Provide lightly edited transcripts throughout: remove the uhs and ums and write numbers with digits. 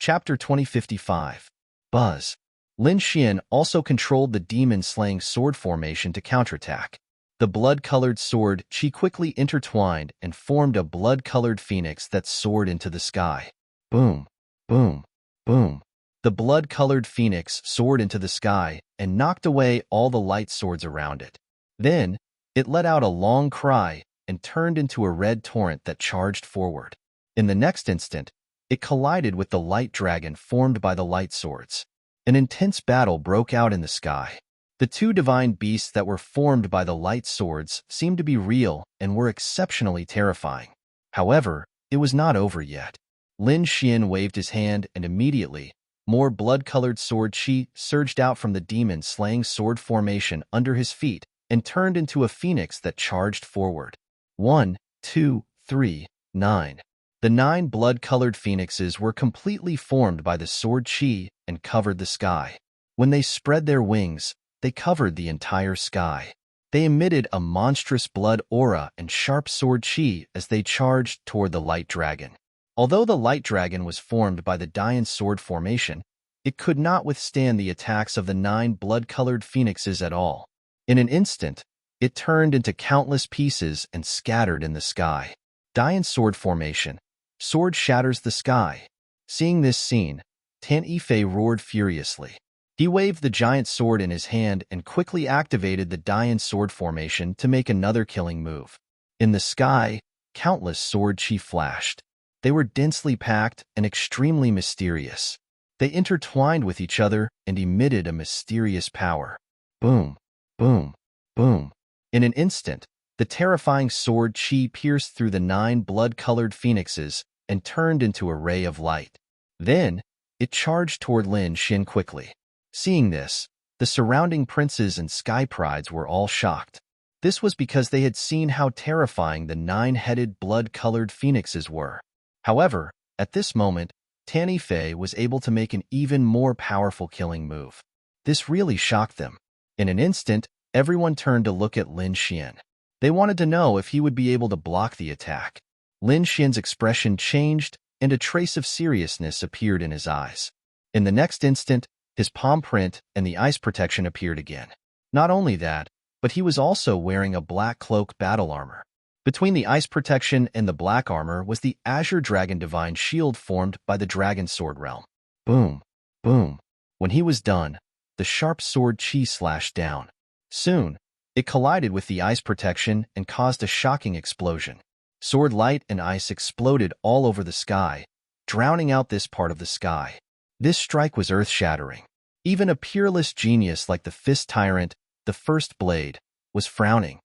Chapter 2055. Buzz. Lin Xian also controlled the demon-slaying sword formation to counterattack. The blood-colored sword Qi quickly intertwined and formed a blood-colored phoenix that soared into the sky. Boom, boom, boom. The blood-colored phoenix soared into the sky and knocked away all the light swords around it. Then, it let out a long cry and turned into a red torrent that charged forward. In the next instant, it collided with the light dragon formed by the light swords. An intense battle broke out in the sky. The two divine beasts that were formed by the light swords seemed to be real and were exceptionally terrifying. However, it was not over yet. Lin Xian waved his hand and immediately, more blood-colored sword Qi surged out from the demon-slaying sword formation under his feet and turned into a phoenix that charged forward. 1, 2, 3, 9. The 9 blood-colored phoenixes were completely formed by the sword Qi and covered the sky. When they spread their wings, they covered the entire sky. They emitted a monstrous blood aura and sharp sword Qi as they charged toward the light dragon. Although the light dragon was formed by the Dian sword formation, it could not withstand the attacks of the 9 blood-colored phoenixes at all. In an instant, it turned into countless pieces and scattered in the sky. Dian sword formation. Sword shatters the sky. Seeing this scene, Tan Yifei roared furiously. He waved the giant sword in his hand and quickly activated the Dian sword formation to make another killing move. In the sky, countless sword Qi flashed. They were densely packed and extremely mysterious. They intertwined with each other and emitted a mysterious power. Boom, boom, boom. In an instant, the terrifying sword Qi pierced through the 9 blood-colored phoenixes and turned into a ray of light. Then, it charged toward Lin Xian quickly. Seeing this, the surrounding princes and sky prides were all shocked. This was because they had seen how terrifying the 9-headed blood-colored phoenixes were. However, at this moment, Tan Yifei was able to make an even more powerful killing move. This really shocked them. In an instant, everyone turned to look at Lin Xian. They wanted to know if he would be able to block the attack. Lin Xian's expression changed, and a trace of seriousness appeared in his eyes. In the next instant, his palm print and the ice protection appeared again. Not only that, but he was also wearing a black cloak battle armor. Between the ice protection and the black armor was the Azure Dragon Divine Shield formed by the Dragon Sword Realm. Boom, boom. When he was done, the sharp sword Qi slashed down. Soon, it collided with the ice protection and caused a shocking explosion. Sword light and ice exploded all over the sky, drowning out this part of the sky. This strike was earth-shattering. Even a peerless genius like the Fist Tyrant, the First Blade, was frowning.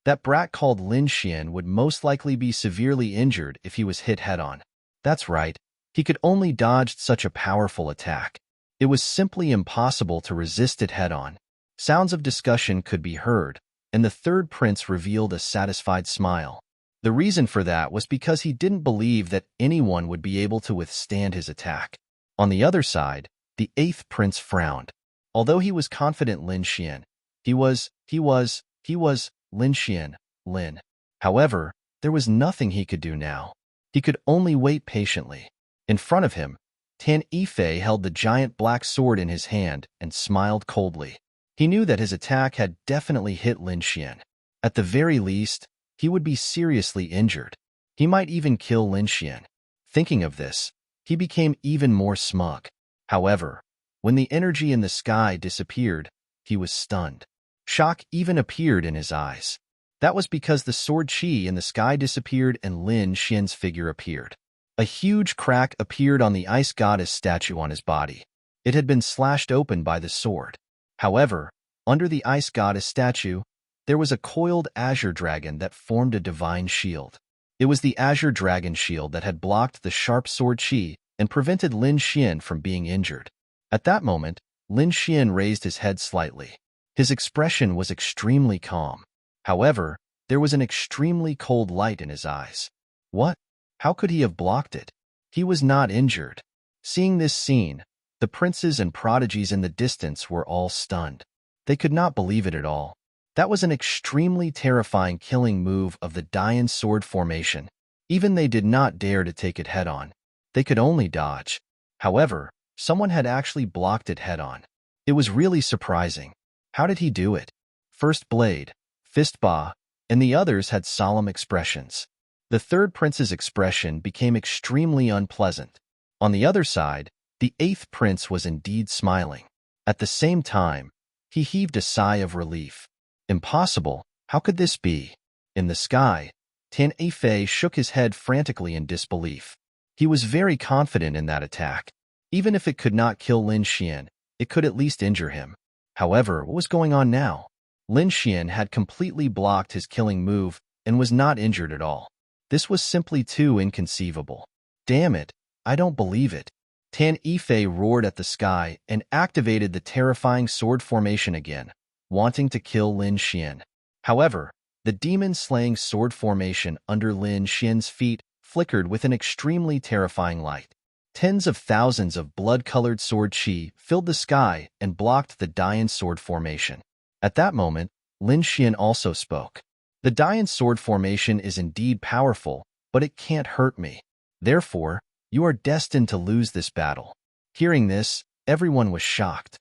That brat called Lin Xian would most likely be severely injured if he was hit head-on. That's right, he could only dodge such a powerful attack. It was simply impossible to resist it head-on. Sounds of discussion could be heard, and the third prince revealed a satisfied smile. The reason for that was because he didn't believe that anyone would be able to withstand his attack. On the other side, the 8th prince frowned. Although he was confident Lin Xian, he was Lin Xian, Lin. However, there was nothing he could do now. He could only wait patiently. In front of him, Tan Yifei held the giant black sword in his hand and smiled coldly. He knew that his attack had definitely hit Lin Xian. At the very least, he would be seriously injured. He might even kill Lin Xian. Thinking of this, he became even more smug. However, when the energy in the sky disappeared, he was stunned. Shock even appeared in his eyes. That was because the sword Qi in the sky disappeared and Lin Xian's figure appeared. A huge crack appeared on the ice goddess statue on his body. It had been slashed open by the sword. However, under the ice goddess statue, there was a coiled azure dragon that formed a divine shield. It was the azure dragon shield that had blocked the sharp sword Qi and prevented Lin Xian from being injured. At that moment, Lin Xian raised his head slightly. His expression was extremely calm. However, there was an extremely cold light in his eyes. What? How could he have blocked it? He was not injured. Seeing this scene, the princes and prodigies in the distance were all stunned. They could not believe it at all. That was an extremely terrifying killing move of the Dian sword formation. Even they did not dare to take it head-on. They could only dodge. However, someone had actually blocked it head-on. It was really surprising. How did he do it? First Blade, Fist Ba, and the others had solemn expressions. The third prince's expression became extremely unpleasant. On the other side, the eighth prince was indeed smiling. At the same time, he heaved a sigh of relief. Impossible, how could this be? In the sky, Tan Yifei shook his head frantically in disbelief. He was very confident in that attack. Even if it could not kill Lin Xian, it could at least injure him. However, what was going on now? Lin Xian had completely blocked his killing move and was not injured at all. This was simply too inconceivable. Damn it, I don't believe it. Tan Yifei roared at the sky and activated the terrifying sword formation again, wanting to kill Lin Xian. However, the demon-slaying sword formation under Lin Xian's feet flickered with an extremely terrifying light. Tens of thousands of blood-colored sword chi filled the sky and blocked the Dian sword formation. At that moment, Lin Xian also spoke. The Dian sword formation is indeed powerful, but it can't hurt me. Therefore, you are destined to lose this battle. Hearing this, everyone was shocked.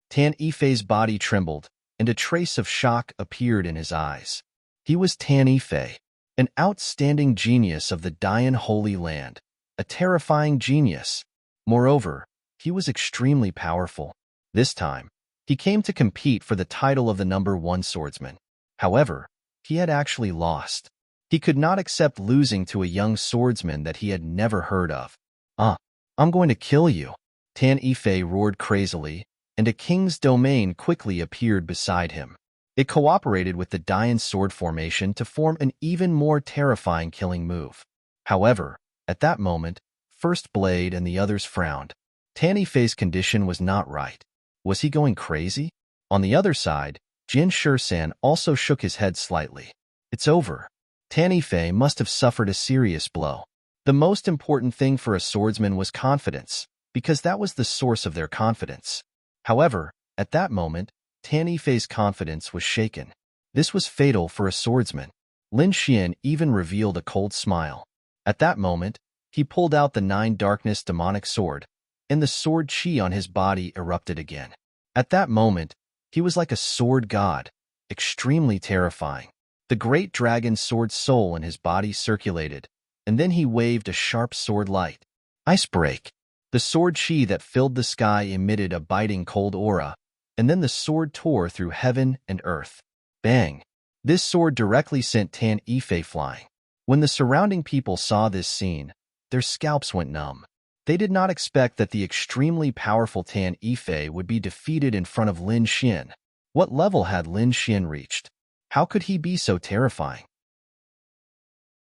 Tan Yifei's body trembled, and a trace of shock appeared in his eyes. He was Tan Yifei, an outstanding genius of the Dian Holy Land, a terrifying genius. Moreover, he was extremely powerful. This time, he came to compete for the title of the #1 swordsman. However, he had actually lost. He could not accept losing to a young swordsman that he had never heard of. I'm going to kill you. Tan Yifei roared crazily, and a king's domain quickly appeared beside him. It cooperated with the Dian sword formation to form an even more terrifying killing move. However, at that moment, First Blade and the others frowned. Tan Yifei's condition was not right. Was he going crazy? On the other side, Jin Shisan also shook his head slightly. It's over. Tan Yifei must have suffered a serious blow. The most important thing for a swordsman was confidence, because that was the source of their confidence. However, at that moment, Tan Yifei's confidence was shaken. This was fatal for a swordsman. Lin Xian even revealed a cold smile. At that moment, he pulled out the 9 Darkness demonic sword, and the sword chi on his body erupted again. At that moment, he was like a sword god, extremely terrifying. The great dragon sword soul in his body circulated, and then he waved a sharp sword light. Ice break. The sword chi that filled the sky emitted a biting cold aura, and then the sword tore through heaven and earth. Bang! This sword directly sent Tan Yifei flying. When the surrounding people saw this scene, their scalps went numb. They did not expect that the extremely powerful Tan Yifei would be defeated in front of Lin Xian. What level had Lin Xian reached? How could he be so terrifying?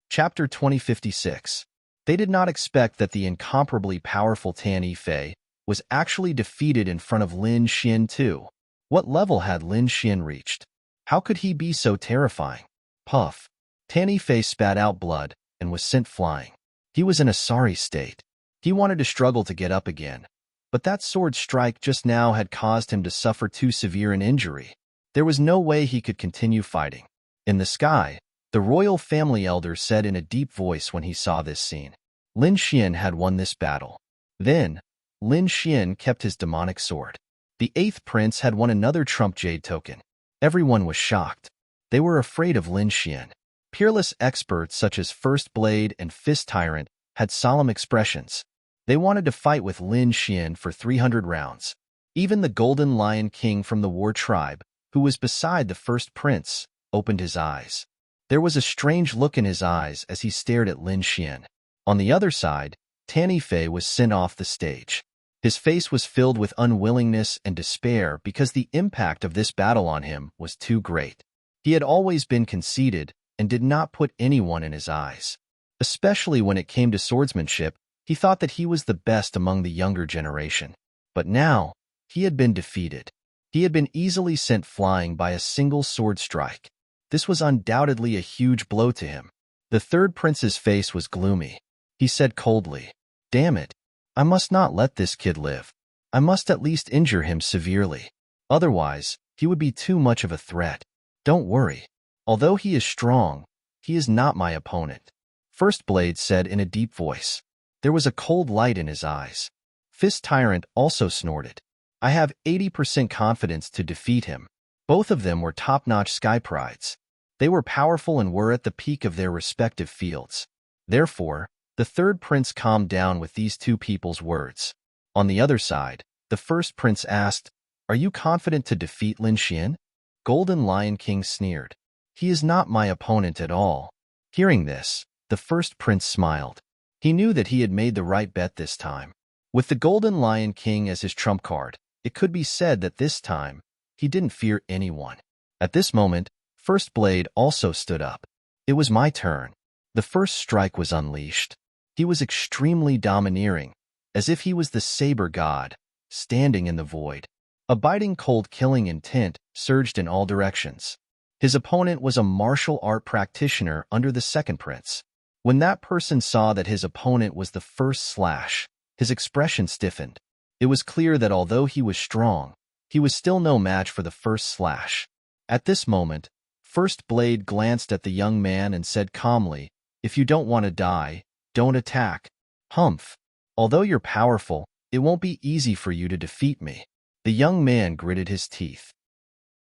Chapter 2056. They did not expect that the incomparably powerful Tan Yifei was actually defeated in front of Lin Xian too. What level had Lin Xian reached? How could he be so terrifying? Puff. Tan Yifei spat out blood and was sent flying. He was in a sorry state. He wanted to struggle to get up again, but that sword strike just now had caused him to suffer too severe an injury. There was no way he could continue fighting. In the sky, the royal family elder said in a deep voice when he saw this scene, Lin Xian had won this battle. Then, Lin Xian kept his demonic sword. The 8th prince had won another trump jade token. Everyone was shocked. They were afraid of Lin Xian. Peerless experts such as First Blade and Fist Tyrant had solemn expressions. They wanted to fight with Lin Xian for 300 rounds. Even the Golden Lion King from the War Tribe, who was beside the first prince, opened his eyes. There was a strange look in his eyes as he stared at Lin Xian. On the other side, Tan Yifei was sent off the stage. His face was filled with unwillingness and despair because the impact of this battle on him was too great. He had always been conceited and did not put anyone in his eyes. Especially when it came to swordsmanship, he thought that he was the best among the younger generation. But now, he had been defeated. He had been easily sent flying by a single sword strike. This was undoubtedly a huge blow to him. The third prince's face was gloomy. He said coldly, "Damn it, I must not let this kid live. I must at least injure him severely. Otherwise, he would be too much of a threat. Don't worry. Although he is strong, he is not my opponent." First Blade said in a deep voice. There was a cold light in his eyes. Fist Tyrant also snorted. I have 80% confidence to defeat him. Both of them were top-notch sky prides. They were powerful and were at the peak of their respective fields. Therefore, the third prince calmed down with these two people's words. On the other side, the first prince asked, "Are you confident to defeat Lin Xian?" Golden Lion King sneered. "He is not my opponent at all." Hearing this, the first prince smiled. He knew that he had made the right bet this time. With the Golden Lion King as his trump card, it could be said that this time, he didn't fear anyone. At this moment, First Blade also stood up. It was my turn. The first strike was unleashed. He was extremely domineering, as if he was the saber god, standing in the void. A biting cold killing intent surged in all directions. His opponent was a martial art practitioner under the second prince. When that person saw that his opponent was the first slash, his expression stiffened. It was clear that although he was strong, he was still no match for the first slash. At this moment, First Blade glanced at the young man and said calmly, "If you don't want to die, don't attack." "Humph. Although you're powerful, it won't be easy for you to defeat me." The young man gritted his teeth.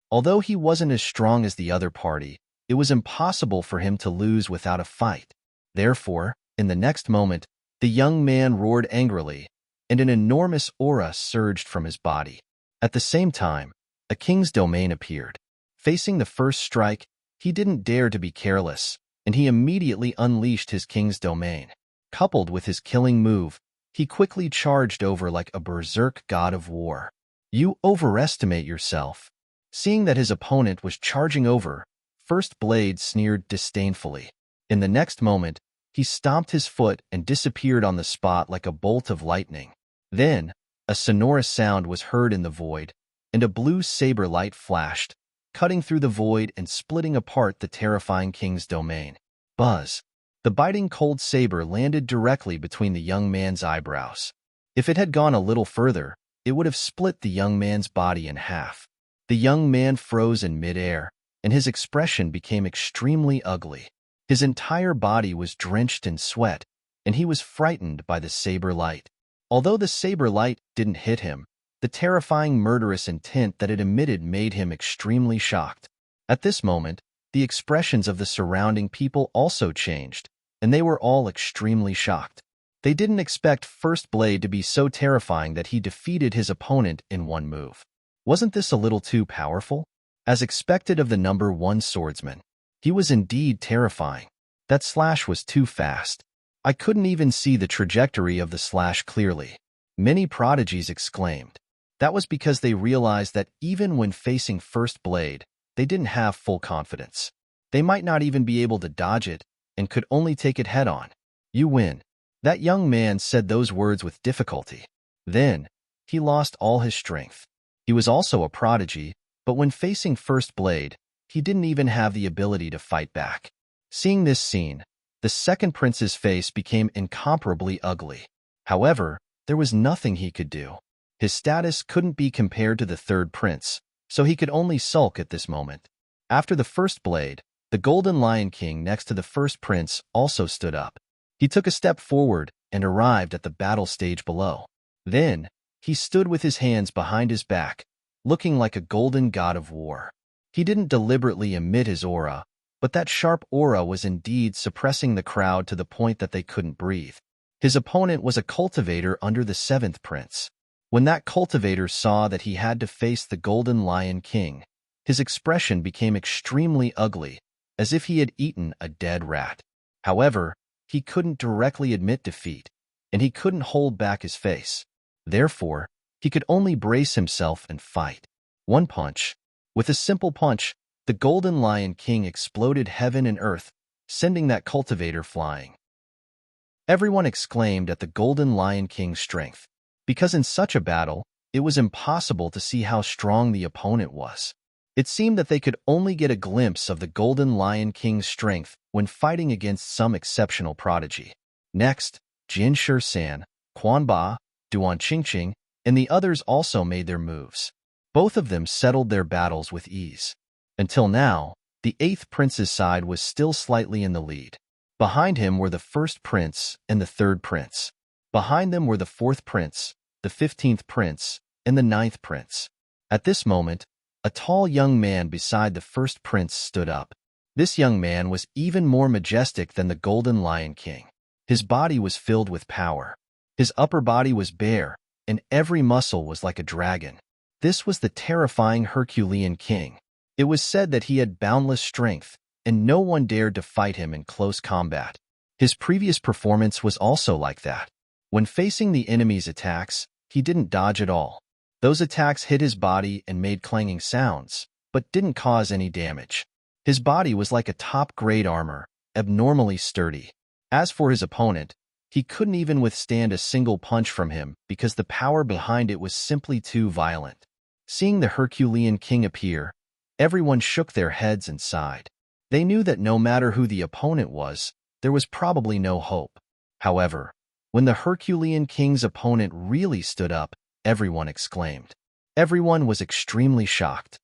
Although he wasn't as strong as the other party, it was impossible for him to lose without a fight. Therefore, in the next moment, the young man roared angrily, and an enormous aura surged from his body. At the same time, a king's domain appeared. Facing the first strike, he didn't dare to be careless, and he immediately unleashed his king's domain. Coupled with his killing move, he quickly charged over like a berserk god of war. "You overestimate yourself." Seeing that his opponent was charging over, First Blade sneered disdainfully. In the next moment, he stomped his foot and disappeared on the spot like a bolt of lightning. Then, a sonorous sound was heard in the void, and a blue saber light flashed, cutting through the void and splitting apart the terrifying king's domain. Buzz! The biting cold saber landed directly between the young man's eyebrows. If it had gone a little further, it would have split the young man's body in half. The young man froze in midair, and his expression became extremely ugly. His entire body was drenched in sweat, and he was frightened by the saber light. Although the saber light didn't hit him, the terrifying murderous intent that it emitted made him extremely shocked. At this moment, the expressions of the surrounding people also changed, and they were all extremely shocked. They didn't expect First Blade to be so terrifying that he defeated his opponent in one move. Wasn't this a little too powerful? As expected of the number one swordsman, he was indeed terrifying. That slash was too fast. I couldn't even see the trajectory of the slash clearly. Many prodigies exclaimed. That was because they realized that even when facing First Blade, they didn't have full confidence. They might not even be able to dodge it and could only take it head-on. "You win." That young man said those words with difficulty. Then, he lost all his strength. He was also a prodigy, but when facing First Blade, he didn't even have the ability to fight back. Seeing this scene, the second prince's face became incomparably ugly. However, there was nothing he could do. His status couldn't be compared to the third prince, so he could only sulk at this moment. After the First Blade, the Golden Lion King next to the first prince also stood up. He took a step forward and arrived at the battle stage below. Then, he stood with his hands behind his back, looking like a golden god of war. He didn't deliberately emit his aura, but that sharp aura was indeed suppressing the crowd to the point that they couldn't breathe. His opponent was a cultivator under the seventh prince. When that cultivator saw that he had to face the Golden Lion King, his expression became extremely ugly, as if he had eaten a dead rat. However, he couldn't directly admit defeat, and he couldn't hold back his face. Therefore, he could only brace himself and fight. One punch. With a simple punch, the Golden Lion King exploded heaven and earth, sending that cultivator flying. Everyone exclaimed at the Golden Lion King's strength, because in such a battle, it was impossible to see how strong the opponent was. It seemed that they could only get a glimpse of the Golden Lion King's strength when fighting against some exceptional prodigy. Next, Jin Shi-san, Quan Ba, Duan Qingqing, and the others also made their moves. Both of them settled their battles with ease. Until now, the eighth prince's side was still slightly in the lead. Behind him were the first prince and the third prince. Behind them were the fourth prince, the 15th prince, and the 9th prince. At this moment, a tall young man beside the first prince stood up. This young man was even more majestic than the Golden Lion King. His body was filled with power. His upper body was bare, and every muscle was like a dragon. This was the terrifying Herculean king. It was said that he had boundless strength, and no one dared to fight him in close combat. His previous performance was also like that. When facing the enemy's attacks, he didn't dodge at all. Those attacks hit his body and made clanging sounds, but didn't cause any damage. His body was like a top-grade armor, abnormally sturdy. As for his opponent, he couldn't even withstand a single punch from him because the power behind it was simply too violent. Seeing the Herculean king appear, everyone shook their heads and sighed. They knew that no matter who the opponent was, there was probably no hope. However, when the Herculean king's opponent really stood up, everyone exclaimed. Everyone was extremely shocked.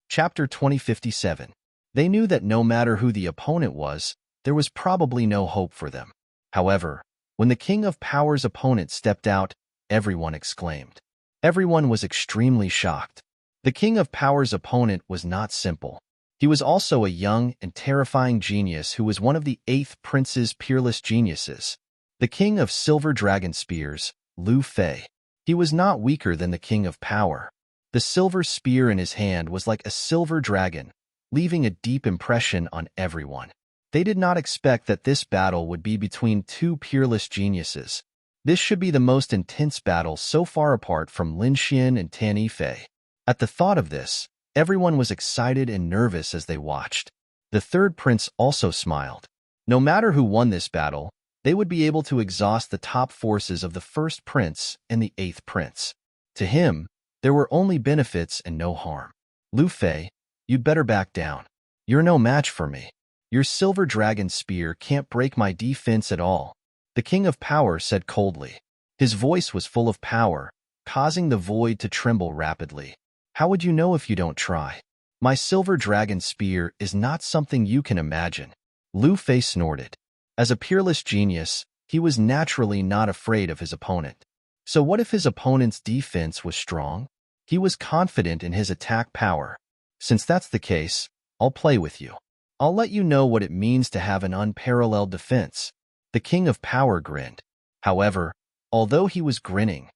Chapter 2057. They knew that no matter who the opponent was, there was probably no hope for them. However, when the King of Power's opponent stepped out, everyone exclaimed. Everyone was extremely shocked. The King of Power's opponent was not simple. He was also a young and terrifying genius who was one of the 8th Prince's peerless geniuses, the King of Silver Dragon Spears, Liu Fei. He was not weaker than the King of Power. The silver spear in his hand was like a silver dragon, leaving a deep impression on everyone. They did not expect that this battle would be between two peerless geniuses. This should be the most intense battle so far apart from Lin Xian and Tan Yifei. At the thought of this, everyone was excited and nervous as they watched. The third prince also smiled. No matter who won this battle, they would be able to exhaust the top forces of the first prince and the 8th prince. To him, there were only benefits and no harm. Liu Fei, you'd better back down. You're no match for me. Your silver dragon spear can't break my defense at all, the King of Power said coldly. His voice was full of power, causing the void to tremble rapidly. How would you know if you don't try? My silver dragon spear is not something you can imagine. Liu Fei snorted. As a peerless genius, he was naturally not afraid of his opponent. So what if his opponent's defense was strong? He was confident in his attack power. Since that's the case, I'll play with you. I'll let you know what it means to have an unparalleled defense. The King of Power grinned. However, although he was grinning,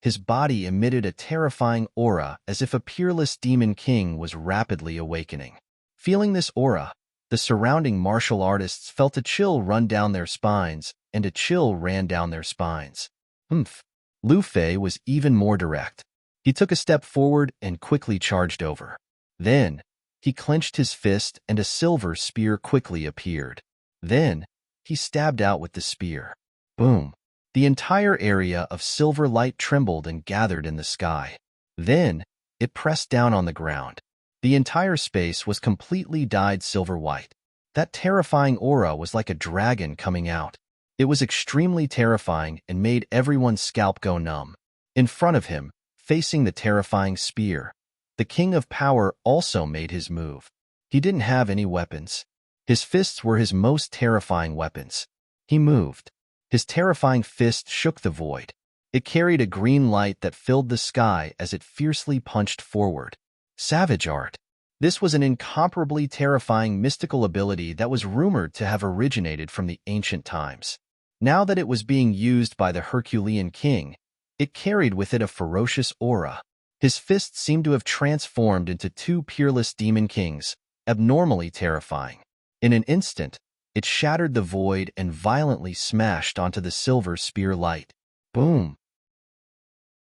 his body emitted a terrifying aura as if a peerless demon king was rapidly awakening. Feeling this aura, the surrounding martial artists felt a chill run down their spines, and a chill ran down their spines. Liu Fei was even more direct. He took a step forward and quickly charged over. Then, he clenched his fist and a silver spear quickly appeared. Then, he stabbed out with the spear. Boom! The entire area of silver light trembled and gathered in the sky. Then, it pressed down on the ground. The entire space was completely dyed silver white. That terrifying aura was like a dragon coming out. It was extremely terrifying and made everyone's scalp go numb. In front of him, facing the terrifying spear, the King of Power also made his move. He didn't have any weapons. His fists were his most terrifying weapons. He moved. His terrifying fist shook the void. It carried a green light that filled the sky as it fiercely punched forward. Savage art. This was an incomparably terrifying mystical ability that was rumored to have originated from the ancient times. Now that it was being used by the Herculean king, it carried with it a ferocious aura. His fists seemed to have transformed into two peerless demon kings, abnormally terrifying. In an instant, it shattered the void and violently smashed onto the silver spear light. Boom!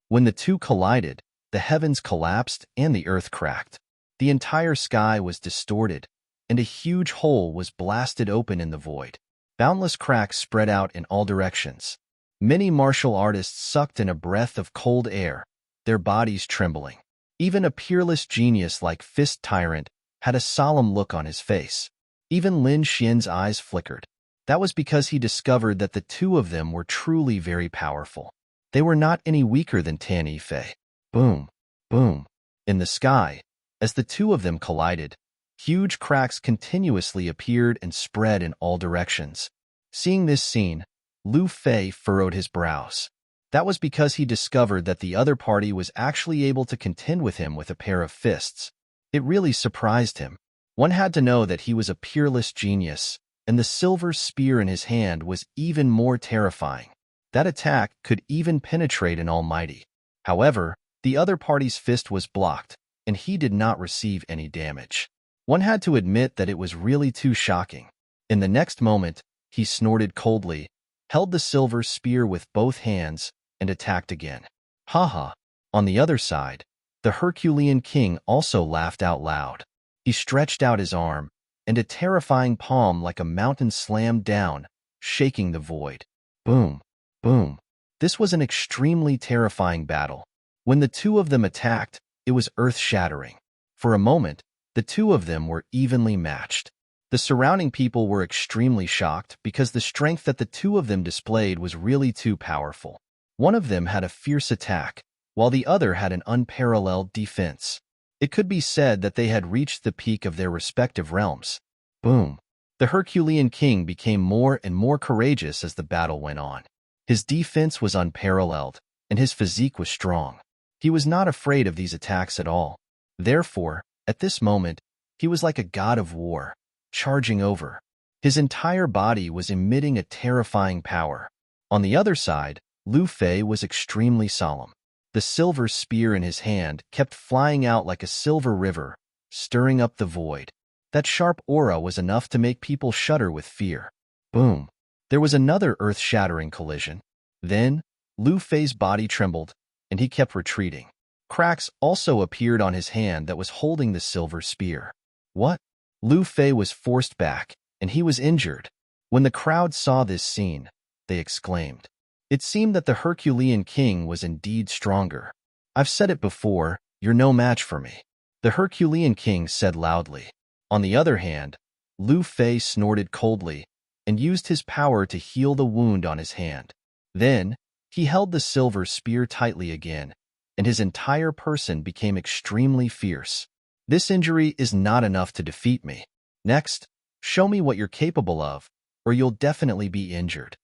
When the two collided, the heavens collapsed and the earth cracked. The entire sky was distorted, and a huge hole was blasted open in the void. Boundless cracks spread out in all directions. Many martial artists sucked in a breath of cold air, their bodies trembling. Even a peerless genius like Fist Tyrant had a solemn look on his face. Even Lin Xian's eyes flickered. That was because he discovered that the two of them were truly very powerful. They were not any weaker than Tan Yifei. Boom, boom. In the sky, as the two of them collided, huge cracks continuously appeared and spread in all directions. Seeing this scene, Liu Fei furrowed his brows. That was because he discovered that the other party was actually able to contend with him with a pair of fists. It really surprised him. One had to know that he was a peerless genius, and the silver spear in his hand was even more terrifying. That attack could even penetrate an almighty. However, the other party's fist was blocked, and he did not receive any damage. One had to admit that it was really too shocking. In the next moment, he snorted coldly, held the silver spear with both hands, and attacked again. Haha. On the other side, the Herculean king also laughed out loud. He stretched out his arm, and a terrifying palm like a mountain slammed down, shaking the void. Boom, boom. This was an extremely terrifying battle. When the two of them attacked, it was earth-shattering. For a moment, the two of them were evenly matched. The surrounding people were extremely shocked because the strength that the two of them displayed was really too powerful. One of them had a fierce attack, while the other had an unparalleled defense. It could be said that they had reached the peak of their respective realms. Boom. The Herculean king became more and more courageous as the battle went on. His defense was unparalleled, and his physique was strong. He was not afraid of these attacks at all. Therefore, at this moment, he was like a god of war, charging over. His entire body was emitting a terrifying power. On the other side, Lu Fei was extremely solemn. The silver spear in his hand kept flying out like a silver river, stirring up the void. That sharp aura was enough to make people shudder with fear. Boom. There was another earth-shattering collision. Then, Lu Fei's body trembled, and he kept retreating. Cracks also appeared on his hand that was holding the silver spear. What? Lu Fei was forced back, and he was injured. When the crowd saw this scene, they exclaimed. It seemed that the Herculean king was indeed stronger. I've said it before, you're no match for me, the Herculean king said loudly. On the other hand, Lu Fei snorted coldly and used his power to heal the wound on his hand. Then, he held the silver spear tightly again, and his entire person became extremely fierce. This injury is not enough to defeat me. Next, show me what you're capable of, or you'll definitely be injured.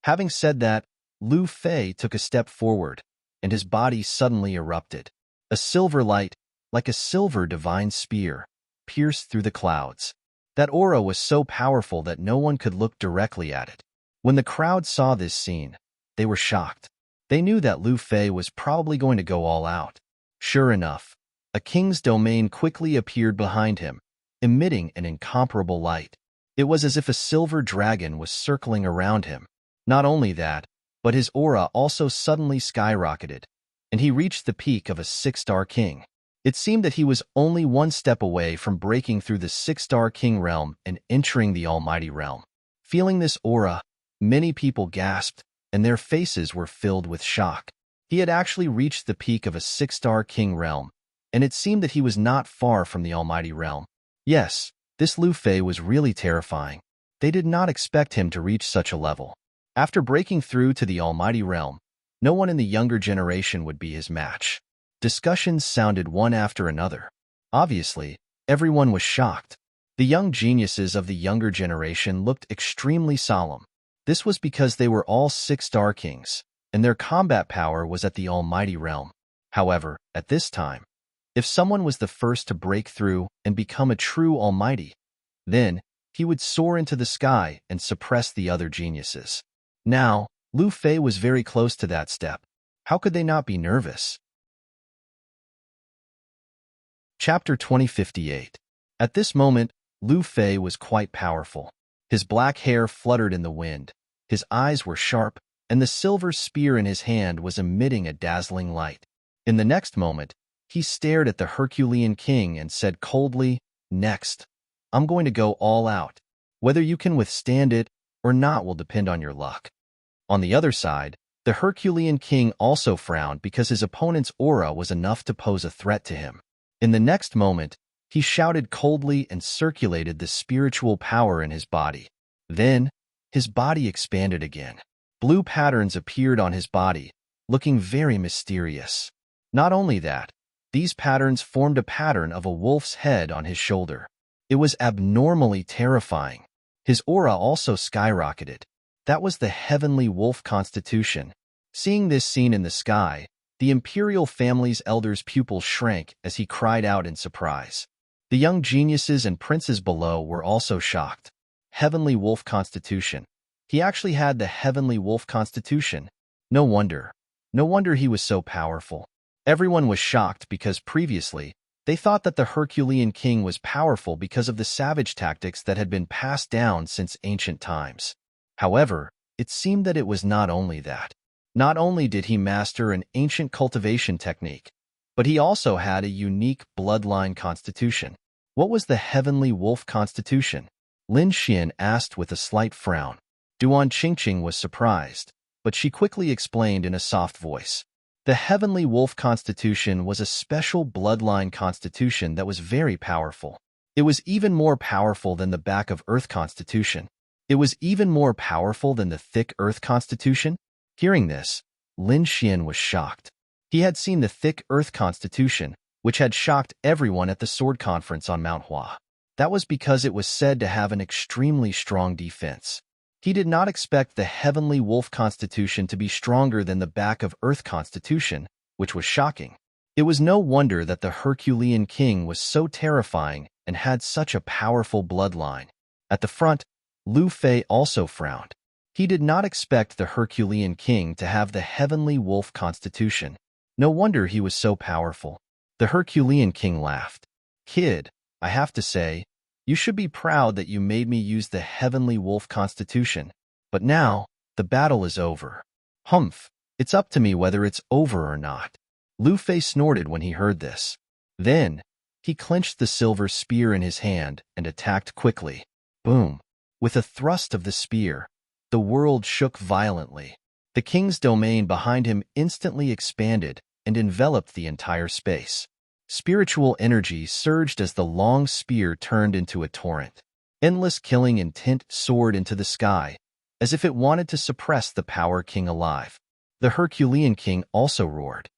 Having said that, Lu Fei took a step forward, and his body suddenly erupted. A silver light, like a silver divine spear, pierced through the clouds. That aura was so powerful that no one could look directly at it. When the crowd saw this scene, they were shocked. They knew that Lu Fei was probably going to go all out. Sure enough, a king's domain quickly appeared behind him, emitting an incomparable light. It was as if a silver dragon was circling around him. Not only that, but his aura also suddenly skyrocketed, and he reached the peak of a 6-star king. It seemed that he was only one step away from breaking through the 6-star king realm and entering the almighty realm. Feeling this aura, many people gasped, and their faces were filled with shock. He had actually reached the peak of a 6-star king realm, and it seemed that he was not far from the almighty realm. Yes, this Lu Fei was really terrifying. They did not expect him to reach such a level. After breaking through to the almighty realm, no one in the younger generation would be his match. Discussions sounded one after another. Obviously, everyone was shocked. The young geniuses of the younger generation looked extremely solemn. This was because they were all 6-star kings, and their combat power was at the almighty realm. However, at this time, if someone was the first to break through and become a true almighty, then he would soar into the sky and suppress the other geniuses. Now, Lu Fei was very close to that step. How could they not be nervous? Chapter 2058. At this moment, Lu Fei was quite powerful. His black hair fluttered in the wind, his eyes were sharp, and the silver spear in his hand was emitting a dazzling light. In the next moment, he stared at the Herculean king and said coldly, "Next, I'm going to go all out. Whether you can withstand it or not will depend on your luck." On the other side, the Herculean king also frowned because his opponent's aura was enough to pose a threat to him. In the next moment, he shouted coldly and circulated the spiritual power in his body. Then, his body expanded again. Blue patterns appeared on his body, looking very mysterious. Not only that, these patterns formed a pattern of a wolf's head on his shoulder. It was abnormally terrifying. His aura also skyrocketed. That was the heavenly wolf constitution, Seeing this scene in the sky, the imperial family's elder's pupils shrank as he cried out in surprise. The young geniuses and princes below were also shocked. Heavenly Wolf Constitution. He actually had the Heavenly Wolf Constitution. No wonder. No wonder he was so powerful. Everyone was shocked because previously, they thought that the Herculean king was powerful because of the savage tactics that had been passed down since ancient times. However, it seemed that it was not only that. Not only did he master an ancient cultivation technique, but he also had a unique bloodline constitution. What was the Heavenly Wolf Constitution? Lin Xian asked with a slight frown. Duan Qingqing was surprised, but she quickly explained in a soft voice. The Heavenly Wolf Constitution was a special bloodline constitution that was very powerful. It was even more powerful than the Back of Earth Constitution. It was even more powerful than the Thick Earth Constitution. Hearing this, Lin Xian was shocked. He had seen the Thick Earth Constitution, which had shocked everyone at the Sword Conference on Mount Hua. That was because it was said to have an extremely strong defense. He did not expect the Heavenly Wolf Constitution to be stronger than the Back of Earth Constitution, which was shocking. It was no wonder that the Herculean king was so terrifying and had such a powerful bloodline. At the front, Lu Fei also frowned. He did not expect the Herculean king to have the Heavenly Wolf Constitution. No wonder he was so powerful. The Herculean king laughed. Kid, I have to say, you should be proud that you made me use the Heavenly Wolf Constitution. But now, the battle is over. Humph, it's up to me whether it's over or not. Lu Fei snorted when he heard this. Then, he clenched the silver spear in his hand and attacked quickly. Boom! With a thrust of the spear, the world shook violently. The king's domain behind him instantly expanded and enveloped the entire space. Spiritual energy surged as the long spear turned into a torrent. Endless killing intent soared into the sky, as if it wanted to suppress the power king alive. The Herculean king also roared.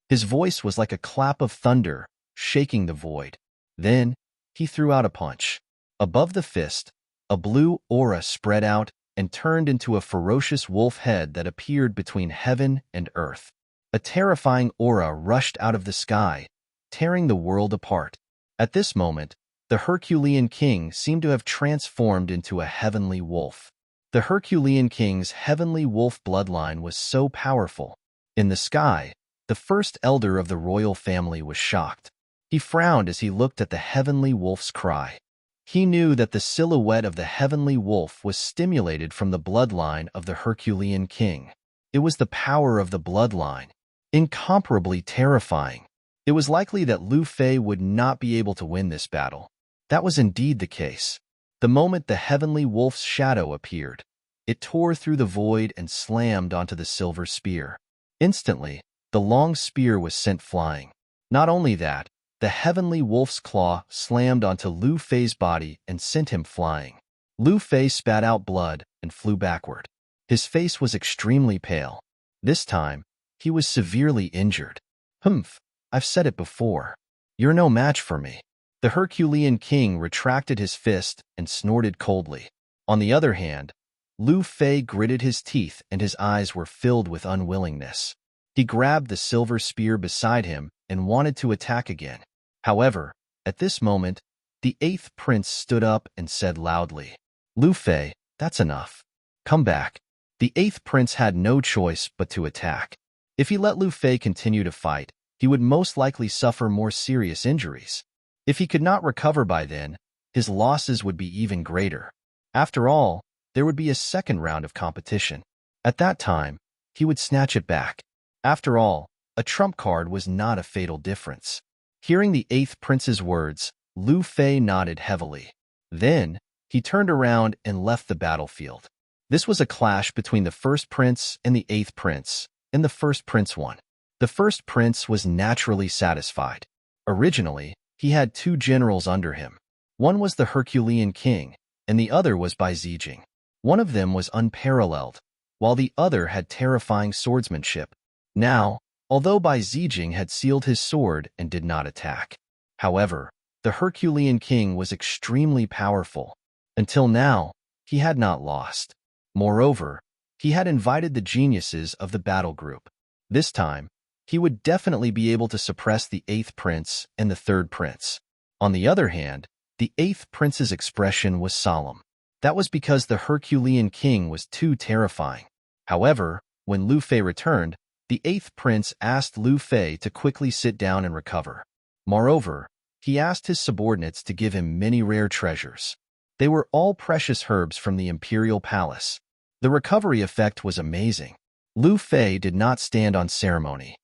His voice was like a clap of thunder, shaking the void. Then, he threw out a punch. Above the fist, a blue aura spread out and turned into a ferocious wolf head that appeared between heaven and earth. A terrifying aura rushed out of the sky, tearing the world apart. At this moment, the Herculean king seemed to have transformed into a heavenly wolf. The Herculean king's heavenly wolf bloodline was so powerful. In the sky, the first elder of the royal family was shocked. He frowned as he looked at the heavenly wolf's cry. He knew that the silhouette of the heavenly wolf was stimulated from the bloodline of the Herculean king. It was the power of the bloodline. Incomparably terrifying. It was likely that Lu Fei would not be able to win this battle. That was indeed the case. The moment the heavenly wolf's shadow appeared, it tore through the void and slammed onto the silver spear. Instantly, the long spear was sent flying. Not only that, the heavenly wolf's claw slammed onto Lu Fei's body and sent him flying. Lu Fei spat out blood and flew backward. His face was extremely pale. This time, he was severely injured. Humph, I've said it before. You're no match for me. The Herculean king retracted his fist and snorted coldly. On the other hand, Lu Fei gritted his teeth and his eyes were filled with unwillingness. He grabbed the silver spear beside him and wanted to attack again. However, at this moment, the eighth prince stood up and said loudly, Lu Fei, that's enough. Come back. The eighth prince had no choice but to attack. If he let Lu Fei continue to fight, he would most likely suffer more serious injuries. If he could not recover by then, his losses would be even greater. After all, there would be a second round of competition. At that time, he would snatch it back. After all, a trump card was not a fatal difference. Hearing the eighth prince's words, Lu Fei nodded heavily. Then, he turned around and left the battlefield. This was a clash between the first prince and the eighth prince, and the first prince won. The first prince was naturally satisfied. Originally, he had two generals under him. One was the Herculean king, and the other was Bai Zijing. One of them was unparalleled, while the other had terrifying swordsmanship. Now, although Bai Zijing had sealed his sword and did not attack. However, the Herculean king was extremely powerful. Until now, he had not lost. Moreover, he had invited the geniuses of the battle group. This time, he would definitely be able to suppress the 8th prince and the 3rd prince. On the other hand, the 8th prince's expression was solemn. That was because the Herculean king was too terrifying. However, when Lu Fei returned, the 8th prince asked Lu Fei to quickly sit down and recover. Moreover, he asked his subordinates to give him many rare treasures. They were all precious herbs from the imperial palace. The recovery effect was amazing. Lu Fei did not stand on ceremony.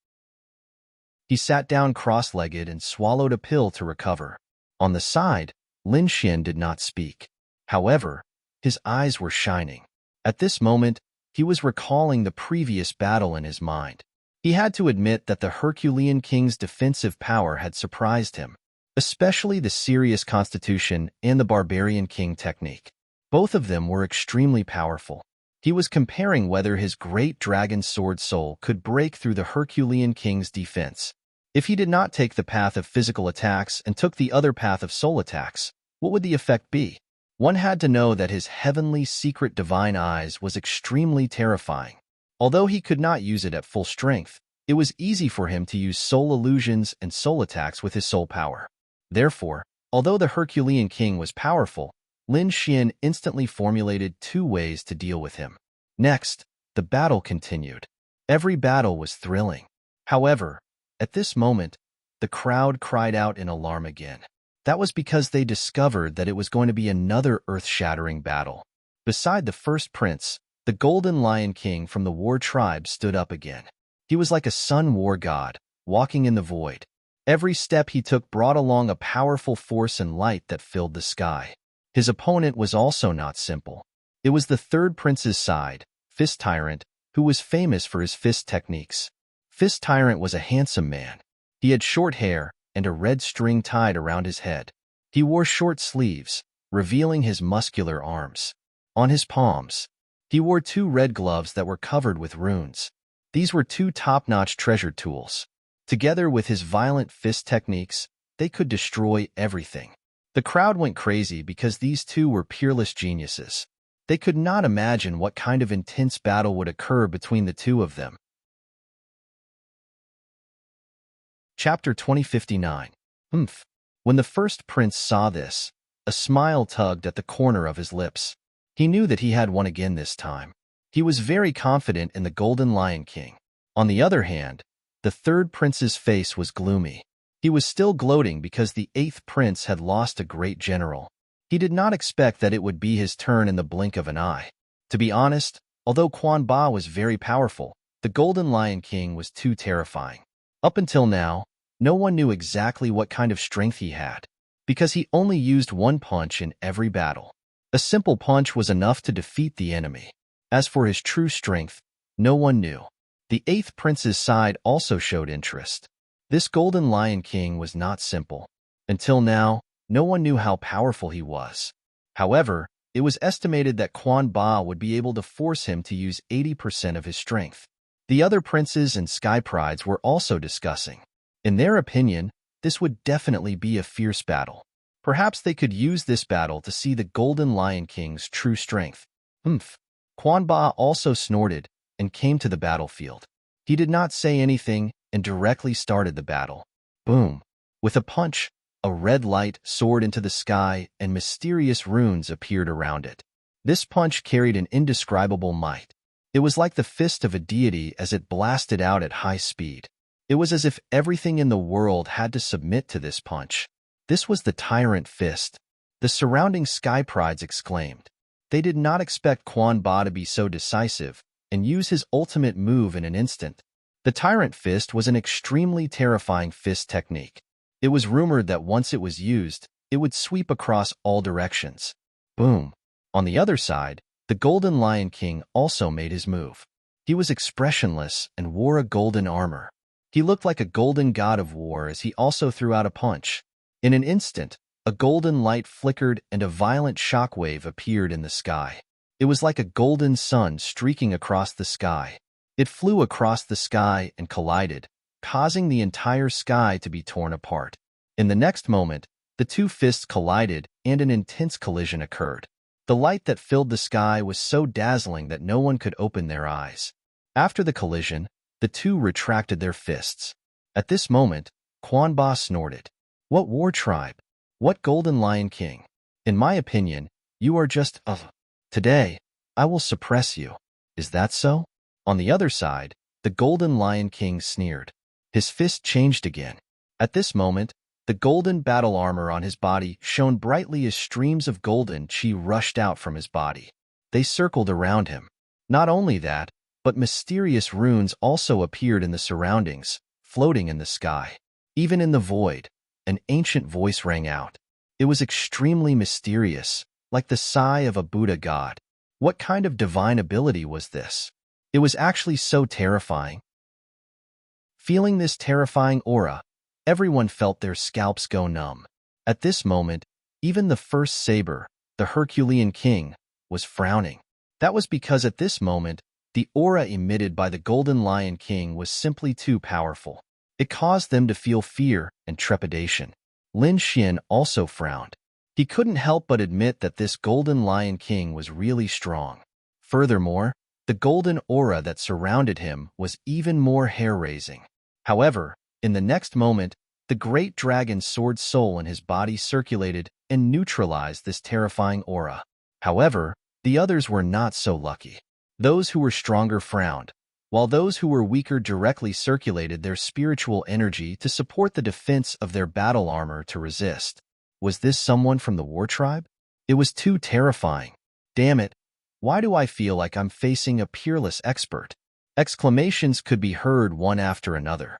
He sat down cross-legged and swallowed a pill to recover. On the side, Lin Xian did not speak. However, his eyes were shining. At this moment, he was recalling the previous battle in his mind. He had to admit that the Herculean king's defensive power had surprised him, especially the serious constitution and the barbarian king technique. Both of them were extremely powerful. He was comparing whether his great dragon sword soul could break through the Herculean king's defense. If he did not take the path of physical attacks and took the other path of soul attacks, what would the effect be? One had to know that his heavenly secret divine eyes was extremely terrifying. Although he could not use it at full strength, it was easy for him to use soul illusions and soul attacks with his soul power. Therefore, although the Herculean king was powerful, Lin Xian instantly formulated 2 ways to deal with him. Next, the battle continued. Every battle was thrilling. However, at this moment, the crowd cried out in alarm again. That was because they discovered that it was going to be another earth-shattering battle. Beside the 1st prince, the Golden Lion King from the war tribe stood up again. He was like a sun war god, walking in the void. Every step he took brought along a powerful force and light that filled the sky. His opponent was also not simple. It was the 3rd prince's side, Fist Tyrant, who was famous for his fist techniques. Fist Tyrant was a handsome man. He had short hair and a red string tied around his head. He wore short sleeves, revealing his muscular arms. On his palms, he wore 2 red gloves that were covered with runes. These were 2 top-notch treasure tools. Together with his violent fist techniques, they could destroy everything. The crowd went crazy because these 2 were peerless geniuses. They could not imagine what kind of intense battle would occur between the 2 of them. Chapter 2059. When the 1st prince saw this, a smile tugged at the corner of his lips. He knew that he had won again this time. He was very confident in the Golden Lion King. On the other hand, the 3rd prince's face was gloomy. He was still gloating because the 8th prince had lost a great general. He did not expect that it would be his turn in the blink of an eye. To be honest, although Quan Ba was very powerful, the Golden Lion King was too terrifying. Up until now, no one knew exactly what kind of strength he had, because he only used 1 punch in every battle. A simple punch was enough to defeat the enemy. As for his true strength, no one knew. The 8th prince's side also showed interest. This Golden Lion King was not simple. Until now, no one knew how powerful he was. However, it was estimated that Quan Ba would be able to force him to use 80% of his strength. The other princes and sky prides were also discussing. In their opinion, this would definitely be a fierce battle. Perhaps they could use this battle to see the Golden Lion King's true strength. Quan Ba also snorted and came to the battlefield. He did not say anything and directly started the battle. Boom! With a punch, a red light soared into the sky and mysterious runes appeared around it. This punch carried an indescribable might. It was like the fist of a deity as it blasted out at high speed. It was as if everything in the world had to submit to this punch. This was the Tyrant Fist. The surrounding sky prides exclaimed. They did not expect Quan Ba to be so decisive and use his ultimate move in an instant. The Tyrant Fist was an extremely terrifying fist technique. It was rumored that once it was used, it would sweep across all directions. Boom! On the other side, the Golden Lion King also made his move. He was expressionless and wore a golden armor. He looked like a golden god of war as he also threw out a punch. In an instant, a golden light flickered and a violent shockwave appeared in the sky. It was like a golden sun streaking across the sky. It flew across the sky and collided, causing the entire sky to be torn apart. In the next moment, the 2 fists collided and an intense collision occurred. The light that filled the sky was so dazzling that no one could open their eyes. After the collision, the two retracted their fists. At this moment, Quan Ba snorted. What war tribe? What golden lion king? In my opinion, you are just Today, I will suppress you. Is that so? On the other side, the golden lion king sneered. His fist changed again. At this moment, the golden battle armor on his body shone brightly as streams of golden chi rushed out from his body. They circled around him. Not only that, but mysterious runes also appeared in the surroundings, floating in the sky. Even in the void, an ancient voice rang out. It was extremely mysterious, like the sigh of a Buddha god. What kind of divine ability was this? It was actually so terrifying. Feeling this terrifying aura, everyone felt their scalps go numb. At this moment, even the first saber, the Herculean king, was frowning. That was because at this moment, the aura emitted by the Golden Lion King was simply too powerful. It caused them to feel fear and trepidation. Lin Xian also frowned. He couldn't help but admit that this Golden Lion King was really strong. Furthermore, the golden aura that surrounded him was even more hair-raising. However, in the next moment, the great dragon sword soul in his body circulated and neutralized this terrifying aura. However, the others were not so lucky. Those who were stronger frowned, while those who were weaker directly circulated their spiritual energy to support the defense of their battle armor to resist. Was this someone from the war tribe? It was too terrifying. Damn it, why do I feel like I'm facing a peerless expert? Exclamations could be heard one after another.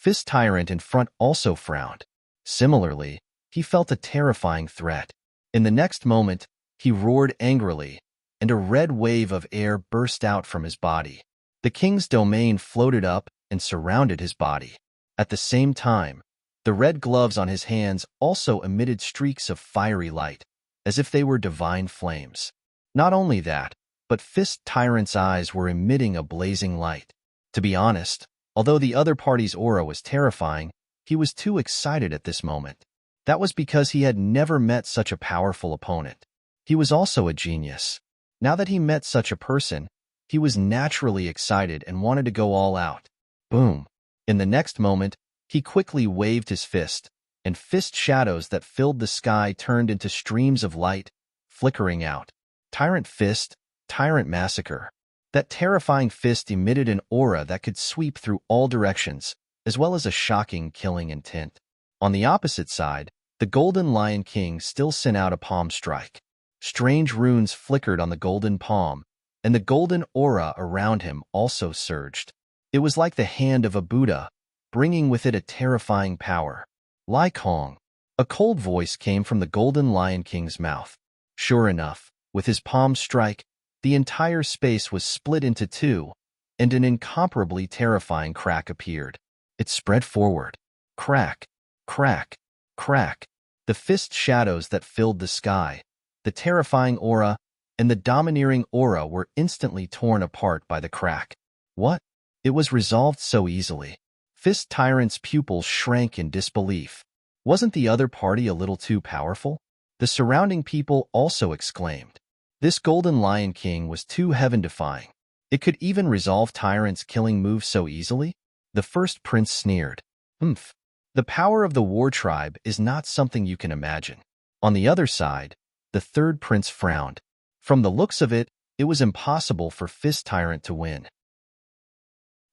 Fist Tyrant in front also frowned. Similarly, he felt a terrifying threat. In the next moment, he roared angrily, and a red wave of air burst out from his body. The king's domain floated up and surrounded his body. At the same time, the red gloves on his hands also emitted streaks of fiery light, as if they were divine flames. Not only that, but Fist Tyrant's eyes were emitting a blazing light. To be honest, although the other party's aura was terrifying, he was too excited at this moment. That was because he had never met such a powerful opponent. He was also a genius. Now that he met such a person, he was naturally excited and wanted to go all out. Boom! In the next moment, he quickly waved his fist, and fist shadows that filled the sky turned into streams of light, flickering out. Tyrant Fist, Tyrant Massacre. That terrifying fist emitted an aura that could sweep through all directions, as well as a shocking killing intent. On the opposite side, the Golden Lion King still sent out a palm strike. Strange runes flickered on the golden palm, and the golden aura around him also surged. It was like the hand of a Buddha, bringing with it a terrifying power. Lai Kong. A cold voice came from the Golden Lion King's mouth. Sure enough, with his palm strike, the entire space was split into two, and an incomparably terrifying crack appeared. It spread forward. Crack, crack, crack. The fist shadows that filled the sky, the terrifying aura, and the domineering aura were instantly torn apart by the crack. What? It was resolved so easily. Fist Tyrant's pupils shrank in disbelief. Wasn't the other party a little too powerful? The surrounding people also exclaimed. This Golden Lion King was too heaven-defying. It could even resolve Tyrant's killing move so easily? The first prince sneered. Humph. The power of the war tribe is not something you can imagine. On the other side, the third prince frowned. From the looks of it, it was impossible for Fist Tyrant to win.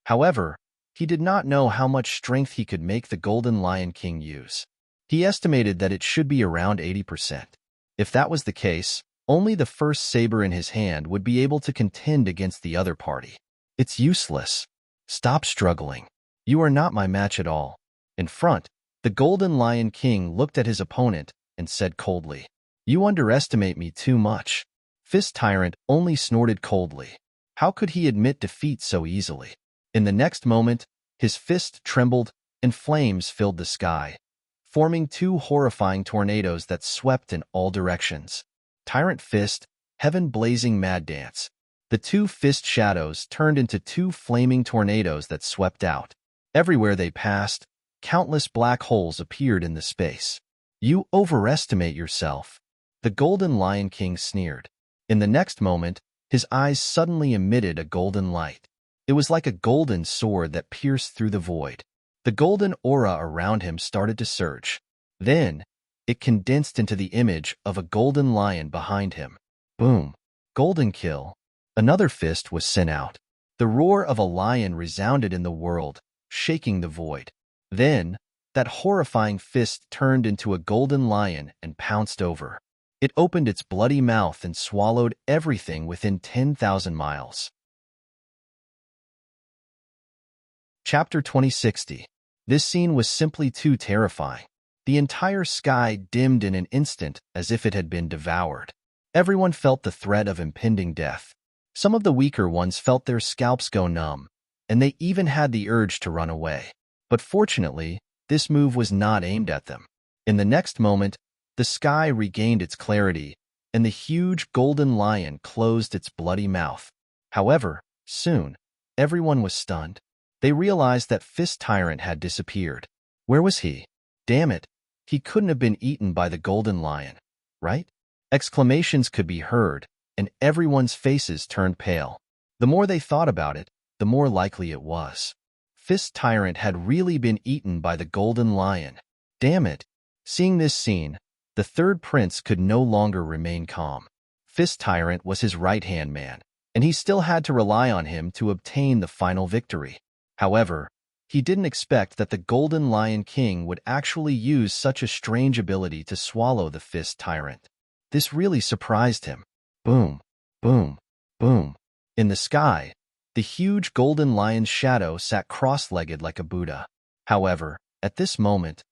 However, he did not know how much strength he could make the Golden Lion King use. He estimated that it should be around 80%. If that was the case, only the first saber in his hand would be able to contend against the other party. It's useless. Stop struggling. You are not my match at all. In front, the Golden Lion King looked at his opponent and said coldly, You underestimate me too much. Fist Tyrant only snorted coldly. How could he admit defeat so easily? In the next moment, his fist trembled and flames filled the sky, forming two horrifying tornadoes that swept in all directions. Tyrant Fist, Heaven Blazing Mad Dance. The two fist shadows turned into two flaming tornadoes that swept out. Everywhere they passed, countless black holes appeared in the space. You overestimate yourself. The Golden Lion King sneered. In the next moment, his eyes suddenly emitted a golden light. It was like a golden sword that pierced through the void. The golden aura around him started to surge. Then, it condensed into the image of a golden lion behind him. Boom! Golden kill. Another fist was sent out. The roar of a lion resounded in the world, shaking the void. Then, that horrifying fist turned into a golden lion and pounced over. It opened its bloody mouth and swallowed everything within 10,000 miles. Chapter 2060. This scene was simply too terrifying. The entire sky dimmed in an instant as if it had been devoured. Everyone felt the threat of impending death. Some of the weaker ones felt their scalps go numb, and they even had the urge to run away. But fortunately, this move was not aimed at them. In the next moment, the sky regained its clarity, and the huge golden lion closed its bloody mouth. However, soon, everyone was stunned. They realized that Fist Tyrant had disappeared. Where was he? Damn it, he couldn't have been eaten by the golden lion, right? Exclamations could be heard, and everyone's faces turned pale. The more they thought about it, the more likely it was. Fist Tyrant had really been eaten by the golden lion. Damn it! Seeing this scene, the third prince could no longer remain calm. Fist Tyrant was his right-hand man, and he still had to rely on him to obtain the final victory. However, he didn't expect that the Golden Lion King would actually use such a strange ability to swallow the Fist Tyrant. This really surprised him. Boom, boom, boom. In the sky, the huge golden lion's shadow sat cross-legged like a Buddha. However, at this moment,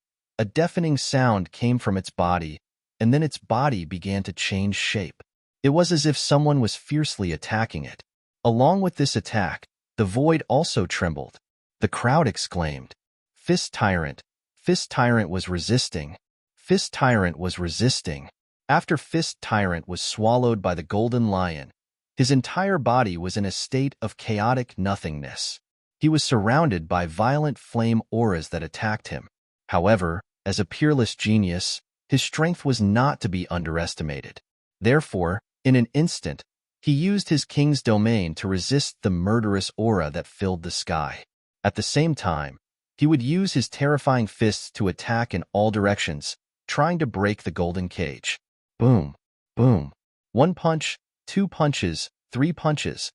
a deafening sound came from its body, and then its body began to change shape. It was as if someone was fiercely attacking it. Along with this attack, the void also trembled. The crowd exclaimed, "Fist Tyrant! Fist Tyrant was resisting! Fist Tyrant was resisting!" After Fist Tyrant was swallowed by the golden lion, his entire body was in a state of chaotic nothingness. He was surrounded by violent flame auras that attacked him. However, as a peerless genius, his strength was not to be underestimated. Therefore, in an instant, he used his king's domain to resist the murderous aura that filled the sky. At the same time, he would use his terrifying fists to attack in all directions, trying to break the golden cage. Boom, boom. One punch, two punches, three punches.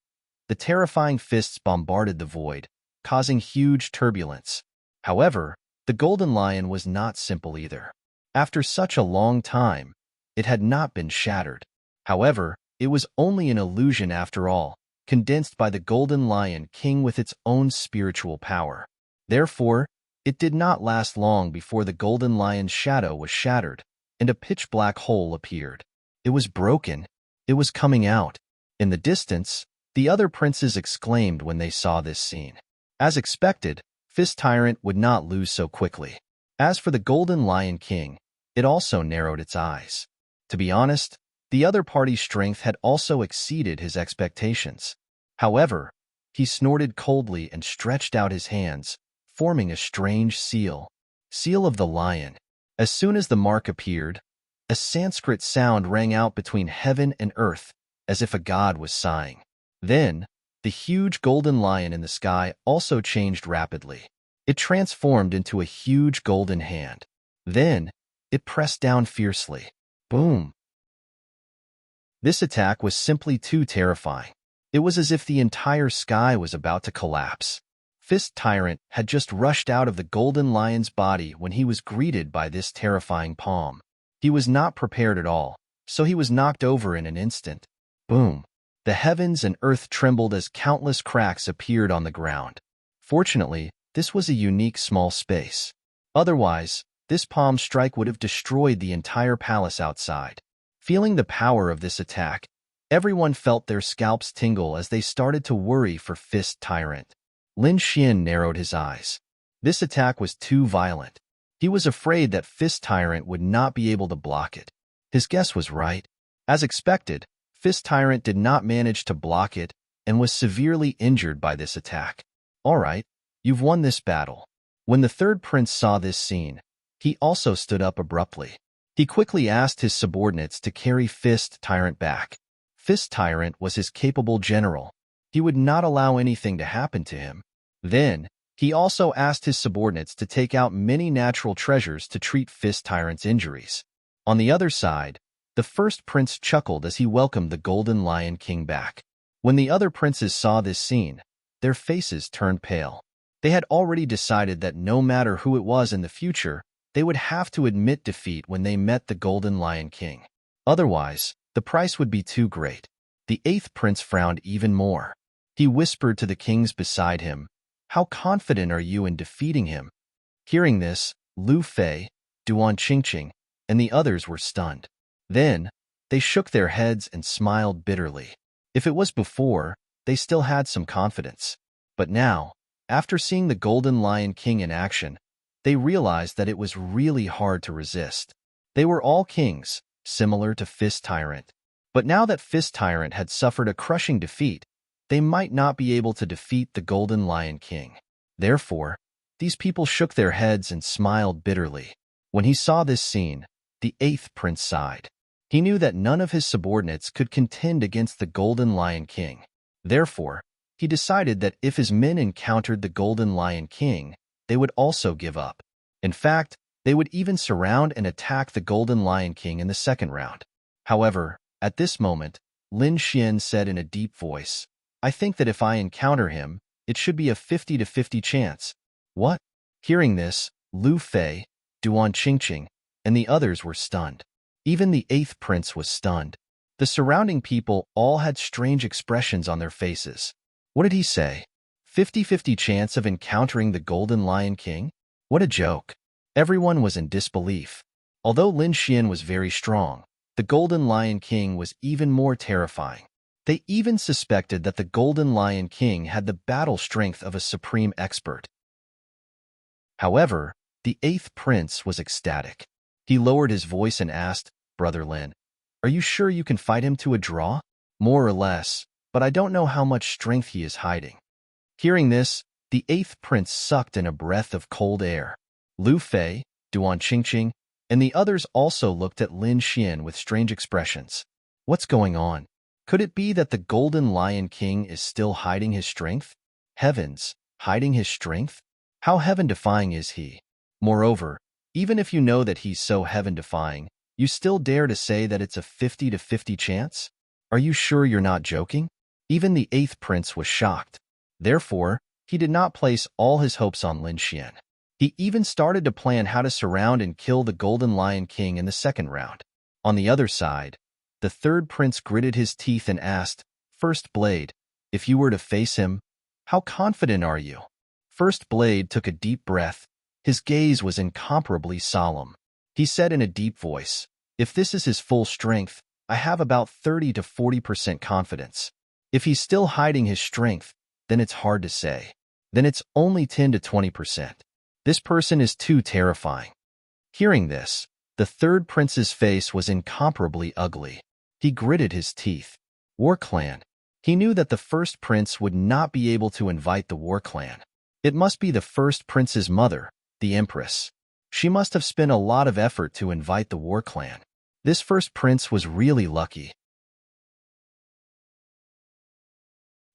The terrifying fists bombarded the void, causing huge turbulence. However, the golden lion was not simple either. After such a long time, it had not been shattered. However, it was only an illusion after all, condensed by the Golden Lion King with its own spiritual power. Therefore, it did not last long before the Golden Lion's shadow was shattered, and a pitch-black hole appeared. It was broken. It was coming out. In the distance, the other princes exclaimed when they saw this scene. As expected, Fist Tyrant would not lose so quickly. As for the Golden Lion King, it also narrowed its eyes. To be honest, the other party's strength had also exceeded his expectations. However, he snorted coldly and stretched out his hands, forming a strange seal. Seal of the Lion. As soon as the mark appeared, a Sanskrit sound rang out between heaven and earth, as if a god was sighing. Then, the huge golden lion in the sky also changed rapidly. It transformed into a huge golden hand. Then, it pressed down fiercely. Boom! This attack was simply too terrifying. It was as if the entire sky was about to collapse. Fist Tyrant had just rushed out of the golden lion's body when he was greeted by this terrifying palm. He was not prepared at all, so he was knocked over in an instant. Boom! The heavens and earth trembled as countless cracks appeared on the ground. Fortunately, this was a unique small space. Otherwise, this palm strike would have destroyed the entire palace outside. Feeling the power of this attack, everyone felt their scalps tingle as they started to worry for Fist Tyrant. Lin Xian narrowed his eyes. This attack was too violent. He was afraid that Fist Tyrant would not be able to block it. His guess was right. As expected, Fist Tyrant did not manage to block it and was severely injured by this attack. All right, you've won this battle. When the third prince saw this scene, he also stood up abruptly. He quickly asked his subordinates to carry Fist Tyrant back. Fist Tyrant was his capable general. He would not allow anything to happen to him. Then, he also asked his subordinates to take out many natural treasures to treat Fist Tyrant's injuries. On the other side, the first prince chuckled as he welcomed the Golden Lion King back. When the other princes saw this scene, their faces turned pale. They had already decided that no matter who it was in the future, they would have to admit defeat when they met the Golden Lion King. Otherwise, the price would be too great. The eighth prince frowned even more. He whispered to the kings beside him, "How confident are you in defeating him?" Hearing this, Lu Fei, Duan Qingqing, and the others were stunned. Then, they shook their heads and smiled bitterly. If it was before, they still had some confidence. But now, after seeing the Golden Lion King in action, they realized that it was really hard to resist. They were all kings, similar to Fist Tyrant. But now that Fist Tyrant had suffered a crushing defeat, they might not be able to defeat the Golden Lion King. Therefore, these people shook their heads and smiled bitterly. When he saw this scene, the eighth prince sighed. He knew that none of his subordinates could contend against the Golden Lion King. Therefore, he decided that if his men encountered the Golden Lion King, they would also give up. In fact, they would even surround and attack the Golden Lion King in the second round. However, at this moment, Lin Xian said in a deep voice, "I think that if I encounter him, it should be a 50-50 chance." What? Hearing this, Lu Fei, Duan Qingqing, and the others were stunned. Even the eighth prince was stunned. The surrounding people all had strange expressions on their faces. What did he say? 50-50 chance of encountering the Golden Lion King? What a joke. Everyone was in disbelief. Although Lin Xian was very strong, the Golden Lion King was even more terrifying. They even suspected that the Golden Lion King had the battle strength of a supreme expert. However, the eighth prince was ecstatic. He lowered his voice and asked, "Brother Lin, are you sure you can fight him to a draw?" "More or less, but I don't know how much strength he is hiding." Hearing this, the eighth prince sucked in a breath of cold air. Lu Fei, Duan Qingqing, and the others also looked at Lin Xian with strange expressions. What's going on? Could it be that the Golden Lion King is still hiding his strength? Heavens, hiding his strength? How heaven-defying is he? Moreover, even if you know that he's so heaven-defying, you still dare to say that it's a 50-50 chance? Are you sure you're not joking? Even the eighth prince was shocked. Therefore, he did not place all his hopes on Lin Xian. He even started to plan how to surround and kill the Golden Lion King in the second round. On the other side, the third prince gritted his teeth and asked, "First Blade, if you were to face him, how confident are you?" First Blade took a deep breath. His gaze was incomparably solemn. He said in a deep voice, "If this is his full strength, I have about 30 to 40% confidence. If he's still hiding his strength, then it's hard to say. Then it's only 10 to 20%. This person is too terrifying." Hearing this, the third prince's face was incomparably ugly. He gritted his teeth. War Clan. He knew that the first prince would not be able to invite the War Clan. It must be the first prince's mother, the Empress. She must have spent a lot of effort to invite the War Clan. This first prince was really lucky.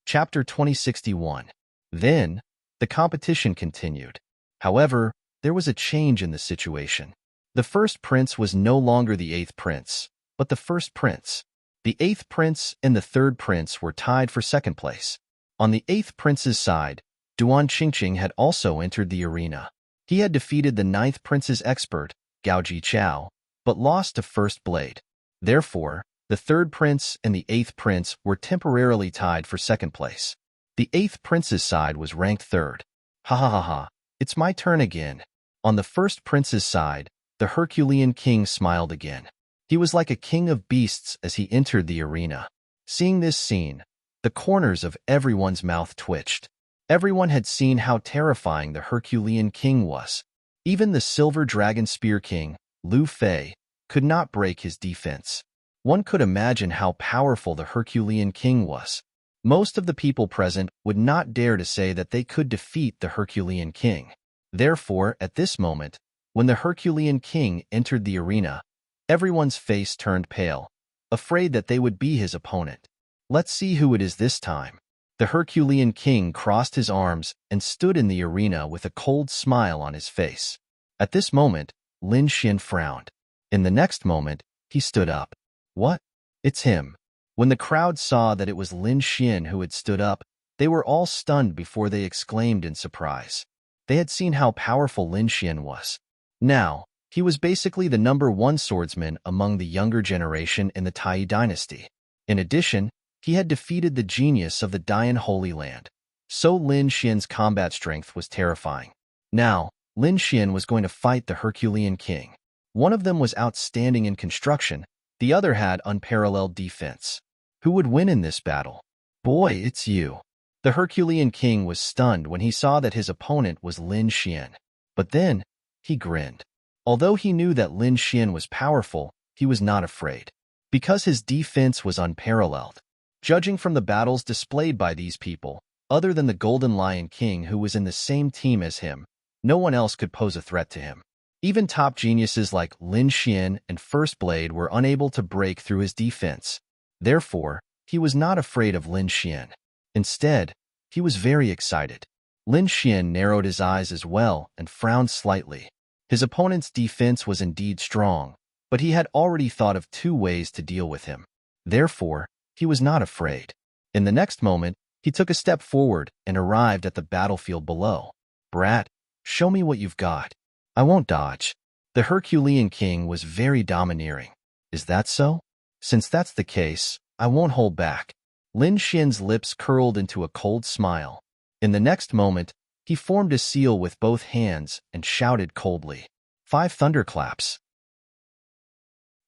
Chapter 2061. Then, the competition continued. However, there was a change in the situation. The first prince was no longer the eighth prince, but the first prince. The eighth prince and the third prince were tied for second place. On the eighth prince's side, Duan Qingqing had also entered the arena. He had defeated the ninth prince's expert, Gao Jichao, but lost to First Blade. Therefore, the third prince and the eighth prince were temporarily tied for second place. The eighth prince's side was ranked third. Ha ha ha ha, it's my turn again. On the first prince's side, the Herculean king smiled again. He was like a king of beasts as he entered the arena. Seeing this scene, the corners of everyone's mouth twitched. Everyone had seen how terrifying the Herculean king was. Even the Silver Dragon Spear King, Lu Fei, could not break his defense. One could imagine how powerful the Herculean king was. Most of the people present would not dare to say that they could defeat the Herculean king. Therefore, at this moment, when the Herculean king entered the arena, everyone's face turned pale. afraid that they would be his opponent. Let's see who it is this time. The Herculean king crossed his arms and stood in the arena with a cold smile on his face. At this moment, Lin Xian frowned. In the next moment, he stood up. What? It's him. When the crowd saw that it was Lin Xian who had stood up, they were all stunned before they exclaimed in surprise. They had seen how powerful Lin Xian was. Now, he was basically the #1 swordsman among the younger generation in the Tai dynasty. In addition, he had defeated the genius of the Dian Holy Land. So Lin Xian's combat strength was terrifying. Now, Lin Xian was going to fight the Herculean king. One of them was outstanding in construction, the other had unparalleled defense. Who would win in this battle? Boy, it's you. The Herculean king was stunned when he saw that his opponent was Lin Xian. But then, he grinned. Although he knew that Lin Xian was powerful, he was not afraid. Because his defense was unparalleled. Judging from the battles displayed by these people, other than the Golden Lion King who was in the same team as him, no one else could pose a threat to him. Even top geniuses like Lin Xian and First Blade were unable to break through his defense. Therefore, he was not afraid of Lin Xian. Instead, he was very excited. Lin Xian narrowed his eyes as well and frowned slightly. His opponent's defense was indeed strong, but he had already thought of 2 ways to deal with him. Therefore, he was not afraid. In the next moment, he took a step forward and arrived at the battlefield below. Brat, show me what you've got. I won't dodge. The Herculean king was very domineering. Is that so? Since that's the case, I won't hold back. Lin Xian's lips curled into a cold smile. In the next moment, he formed a seal with both hands and shouted coldly, 5 thunderclaps.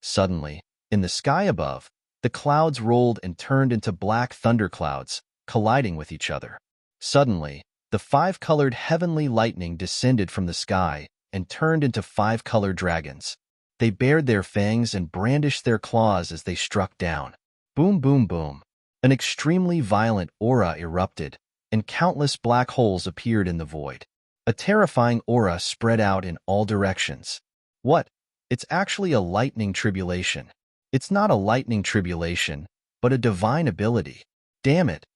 Suddenly, in the sky above, the clouds rolled and turned into black thunderclouds, colliding with each other. Suddenly, the 5-colored heavenly lightning descended from the sky and turned into 5-colored dragons. They bared their fangs and brandished their claws as they struck down. Boom, boom, boom. An extremely violent aura erupted, and countless black holes appeared in the void. A terrifying aura spread out in all directions. What? It's actually a lightning tribulation. It's not a lightning tribulation, but a divine ability. Damn it.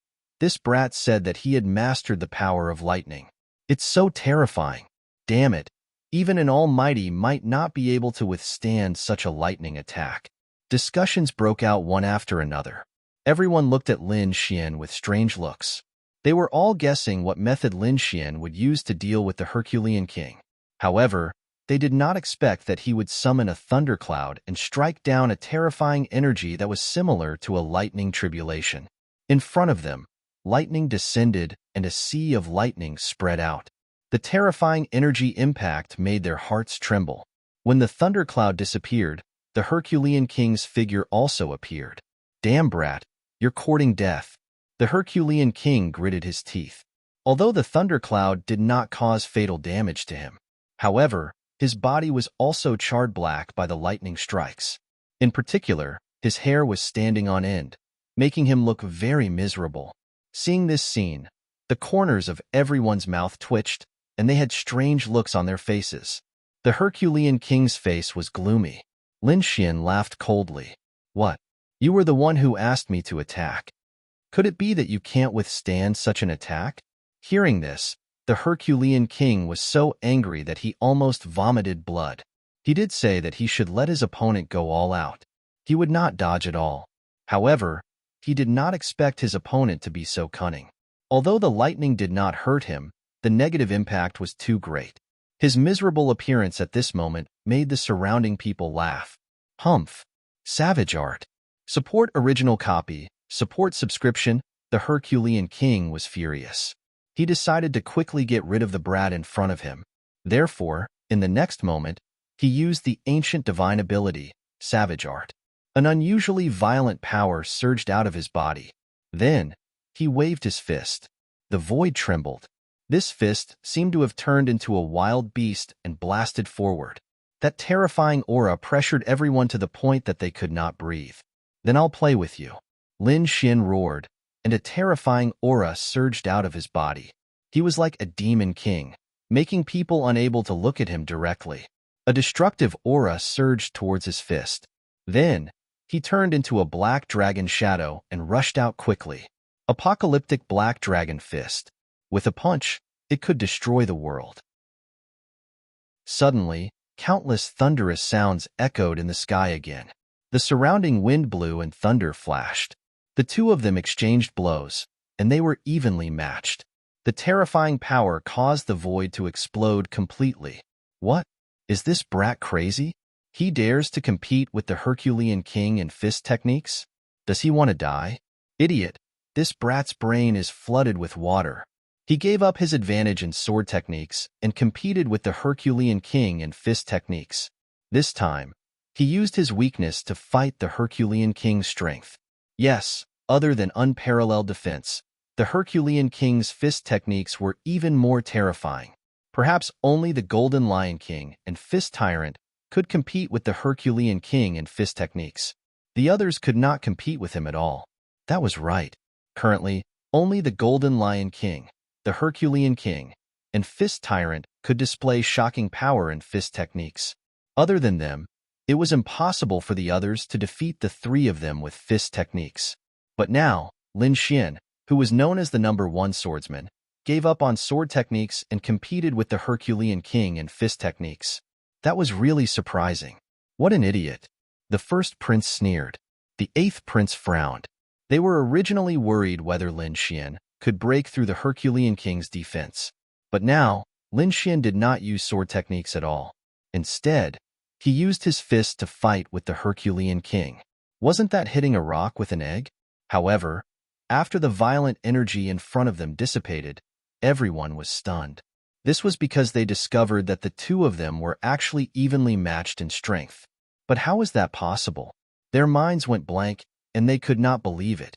This brat said that he had mastered the power of lightning. It's so terrifying. Damn it. Even an almighty might not be able to withstand such a lightning attack. Discussions broke out one after another. Everyone looked at Lin Xian with strange looks. They were all guessing what method Lin Xian would use to deal with the Herculean king. However, they did not expect that he would summon a thundercloud and strike down a terrifying energy that was similar to a lightning tribulation. In front of them, lightning descended and a sea of lightning spread out. The terrifying energy impact made their hearts tremble. When the thundercloud disappeared, the Herculean king's figure also appeared. Damn brat, you're courting death. The Herculean king gritted his teeth. Although the thundercloud did not cause fatal damage to him. However, his body was also charred black by the lightning strikes. In particular, his hair was standing on end, making him look very miserable. Seeing this scene, the corners of everyone's mouth twitched, and they had strange looks on their faces. The Herculean king's face was gloomy. Lin Xian laughed coldly. What? You were the one who asked me to attack. Could it be that you can't withstand such an attack? Hearing this, the Herculean king was so angry that he almost vomited blood. He did say that he should let his opponent go all out. He would not dodge at all. However, he did not expect his opponent to be so cunning. Although the lightning did not hurt him, the negative impact was too great. His miserable appearance at this moment made the surrounding people laugh. Humph. Savage art. Support original copy. Support subscription. The Herculean king was furious. He decided to quickly get rid of the brat in front of him. Therefore, in the next moment, he used the ancient divine ability, Savage Art. An unusually violent power surged out of his body. Then, he waved his fist. The void trembled. This fist seemed to have turned into a wild beast and blasted forward. That terrifying aura pressured everyone to the point that they could not breathe. Then I'll play with you. Lin Xian roared, and a terrifying aura surged out of his body. He was like a demon king, making people unable to look at him directly. A destructive aura surged towards his fist. Then, He turned into a black dragon shadow and rushed out quickly. Apocalyptic black dragon fist. With a punch, it could destroy the world. Suddenly, countless thunderous sounds echoed in the sky again. The surrounding wind blew and thunder flashed. The two of them exchanged blows, and they were evenly matched. The terrifying power caused the void to explode completely. What? Is this brat crazy? He dares to compete with the Herculean king in fist techniques? Does he want to die? Idiot! This brat's brain is flooded with water. He gave up his advantage in sword techniques and competed with the Herculean king in fist techniques. This time, he used his weakness to fight the Herculean king's strength. Yes, other than unparalleled defense, the Herculean king's fist techniques were even more terrifying. Perhaps only the Golden Lion King and Fist Tyrant could compete with the Herculean king in fist techniques. The others could not compete with him at all. That was right. Currently, only the Golden Lion King, the Herculean king, and Fist Tyrant could display shocking power in fist techniques. Other than them, it was impossible for the others to defeat the three of them with fist techniques. But now, Lin Xian, who was known as the #1 swordsman, gave up on sword techniques and competed with the Herculean king in fist techniques. That was really surprising. What an idiot. The first prince sneered. The eighth prince frowned. They were originally worried whether Lin Xian could break through the Herculean king's defense. But now, Lin Xian did not use sword techniques at all. Instead, he used his fist to fight with the Herculean king. Wasn't that hitting a rock with an egg? However, after the violent energy in front of them dissipated, everyone was stunned. This was because they discovered that the two of them were actually evenly matched in strength. But how is that possible? Their minds went blank, and they could not believe it.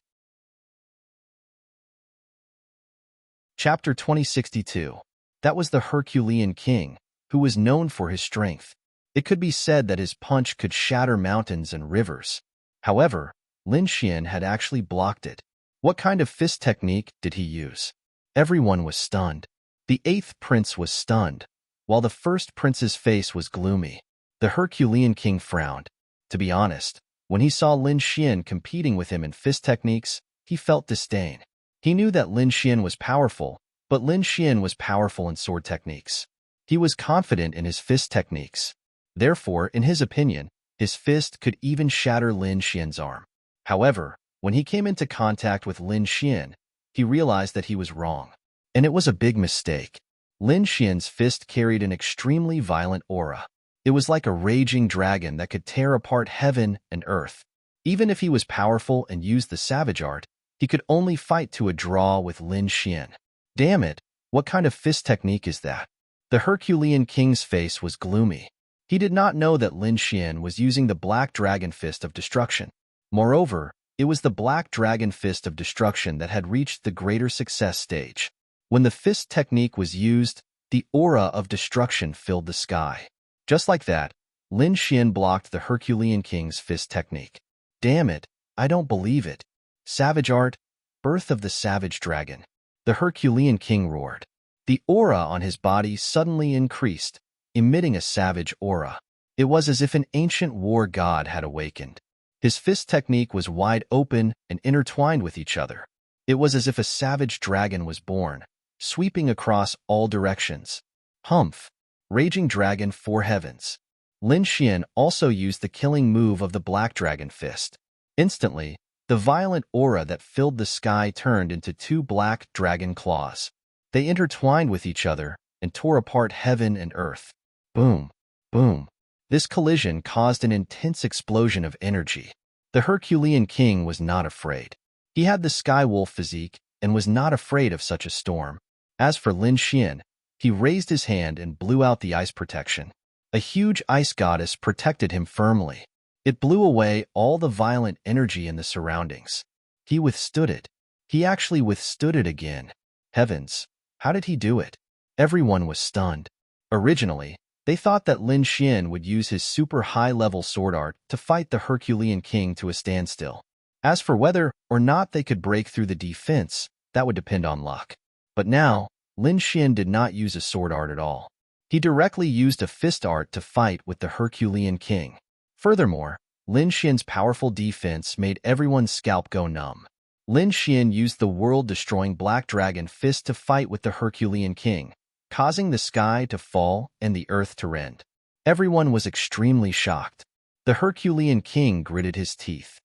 Chapter 2062. That was the Herculean king, who was known for his strength. It could be said that his punch could shatter mountains and rivers. However, Lin Xian had actually blocked it. What kind of fist technique did he use? Everyone was stunned. The eighth prince was stunned, while the first prince's face was gloomy. The Herculean king frowned. To be honest, when he saw Lin Xian competing with him in fist techniques, he felt disdain. He knew that Lin Xian was powerful, but Lin Xian was powerful in sword techniques. He was confident in his fist techniques. Therefore, in his opinion, his fist could even shatter Lin Xian's arm. However, when he came into contact with Lin Xian, he realized that he was wrong. And it was a big mistake. Lin Xian's fist carried an extremely violent aura. It was like a raging dragon that could tear apart heaven and earth. Even if he was powerful and used the savage art, he could only fight to a draw with Lin Xian. Damn it, what kind of fist technique is that? The Herculean king's face was gloomy. He did not know that Lin Xian was using the Black Dragon Fist of Destruction. Moreover, it was the Black Dragon Fist of Destruction that had reached the greater success stage. When the fist technique was used, the aura of destruction filled the sky. Just like that, Lin Xian blocked the Herculean king's fist technique. Damn it, I don't believe it. Savage art, birth of the savage dragon. The Herculean king roared. The aura on his body suddenly increased, emitting a savage aura. It was as if an ancient war god had awakened. His fist technique was wide open and intertwined with each other. It was as if a savage dragon was born, sweeping across all directions. Humph! Raging Dragon 4 Heavens. Lin Xian also used the killing move of the Black Dragon Fist. Instantly, the violent aura that filled the sky turned into 2 black dragon claws. They intertwined with each other and tore apart heaven and earth. Boom! Boom! This collision caused an intense explosion of energy. The Herculean king was not afraid. He had the Sky Wolf physique and was not afraid of such a storm. As for Lin Xian, he raised his hand and blew out the ice protection. A huge ice goddess protected him firmly. It blew away all the violent energy in the surroundings. He withstood it. He actually withstood it again. Heavens, how did he do it? Everyone was stunned. Originally, they thought that Lin Xian would use his super high-level sword art to fight the Herculean king to a standstill. As for whether or not they could break through the defense, that would depend on luck. But now, Lin Xian did not use a sword art at all. He directly used a fist art to fight with the Herculean king. Furthermore, Lin Xian's powerful defense made everyone's scalp go numb. Lin Xian used the world-destroying Black Dragon Fist to fight with the Herculean King, causing the sky to fall and the earth to rend. Everyone was extremely shocked. The Herculean King gritted his teeth.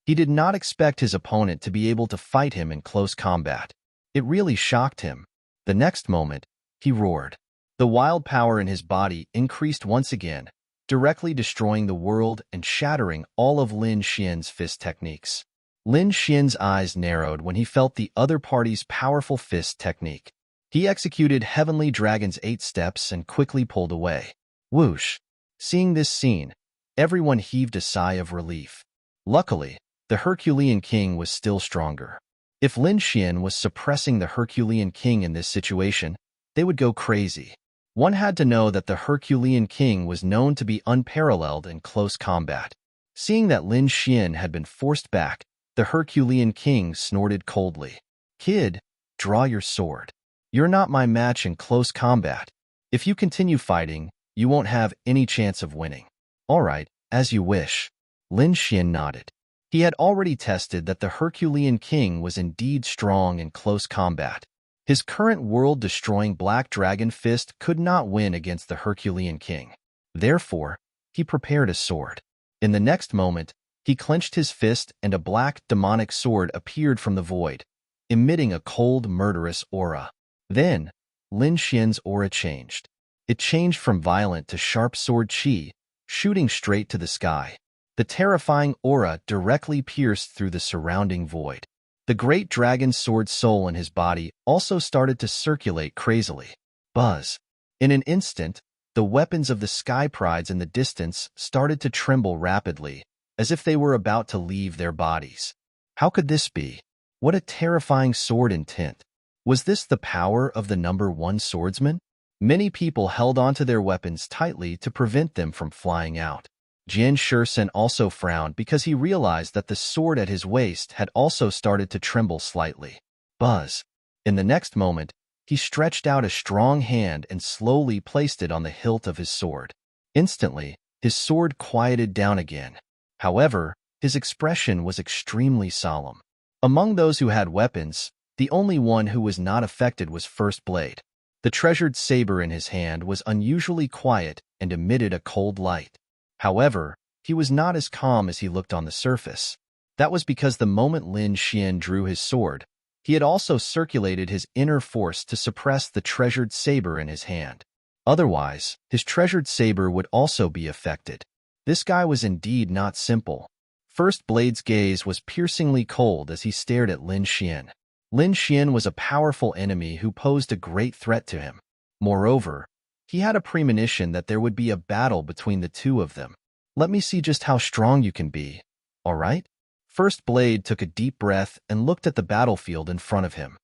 He did not expect his opponent to be able to fight him in close combat. It really shocked him. The next moment, he roared. The wild power in his body increased once again, directly destroying the world and shattering all of Lin Xian's fist techniques. Lin Xian's eyes narrowed when he felt the other party's powerful fist technique. He executed Heavenly Dragon's 8 steps and quickly pulled away. Whoosh! Seeing this scene, everyone heaved a sigh of relief. Luckily, the Herculean King was still stronger. If Lin Xian was suppressing the Herculean King in this situation, they would go crazy. One had to know that the Herculean King was known to be unparalleled in close combat. Seeing that Lin Xian had been forced back, the Herculean King snorted coldly. "Kid, draw your sword. You're not my match in close combat. If you continue fighting, you won't have any chance of winning." "All right, as you wish." Lin Xian nodded. He had already tested that the Herculean King was indeed strong in close combat. His current world-destroying Black Dragon Fist could not win against the Herculean King. Therefore, he prepared a sword. In the next moment, he clenched his fist and a black, demonic sword appeared from the void, emitting a cold, murderous aura. Then, Lin Xian's aura changed. It changed from violent to sharp sword chi, shooting straight to the sky. The terrifying aura directly pierced through the surrounding void. The great dragon sword soul in his body also started to circulate crazily. Buzz! In an instant, the weapons of the sky prides in the distance started to tremble rapidly, as if they were about to leave their bodies. How could this be? What a terrifying sword intent! Was this the power of the #1 swordsman? Many people held onto their weapons tightly to prevent them from flying out. Jian Shursen also frowned because he realized that the sword at his waist had also started to tremble slightly. Buzz! In the next moment, he stretched out a strong hand and slowly placed it on the hilt of his sword. Instantly, his sword quieted down again. However, his expression was extremely solemn. Among those who had weapons, the only one who was not affected was First Blade. The treasured saber in his hand was unusually quiet and emitted a cold light. However, he was not as calm as he looked on the surface. That was because the moment Lin Xian drew his sword, he had also circulated his inner force to suppress the treasured saber in his hand. Otherwise, his treasured saber would also be affected. This guy was indeed not simple. First Blade's gaze was piercingly cold as he stared at Lin Xian. Lin Xian was a powerful enemy who posed a great threat to him. Moreover, he had a premonition that there would be a battle between the two of them. "Let me see just how strong you can be, all right?" First Blade took a deep breath and looked at the battlefield in front of him.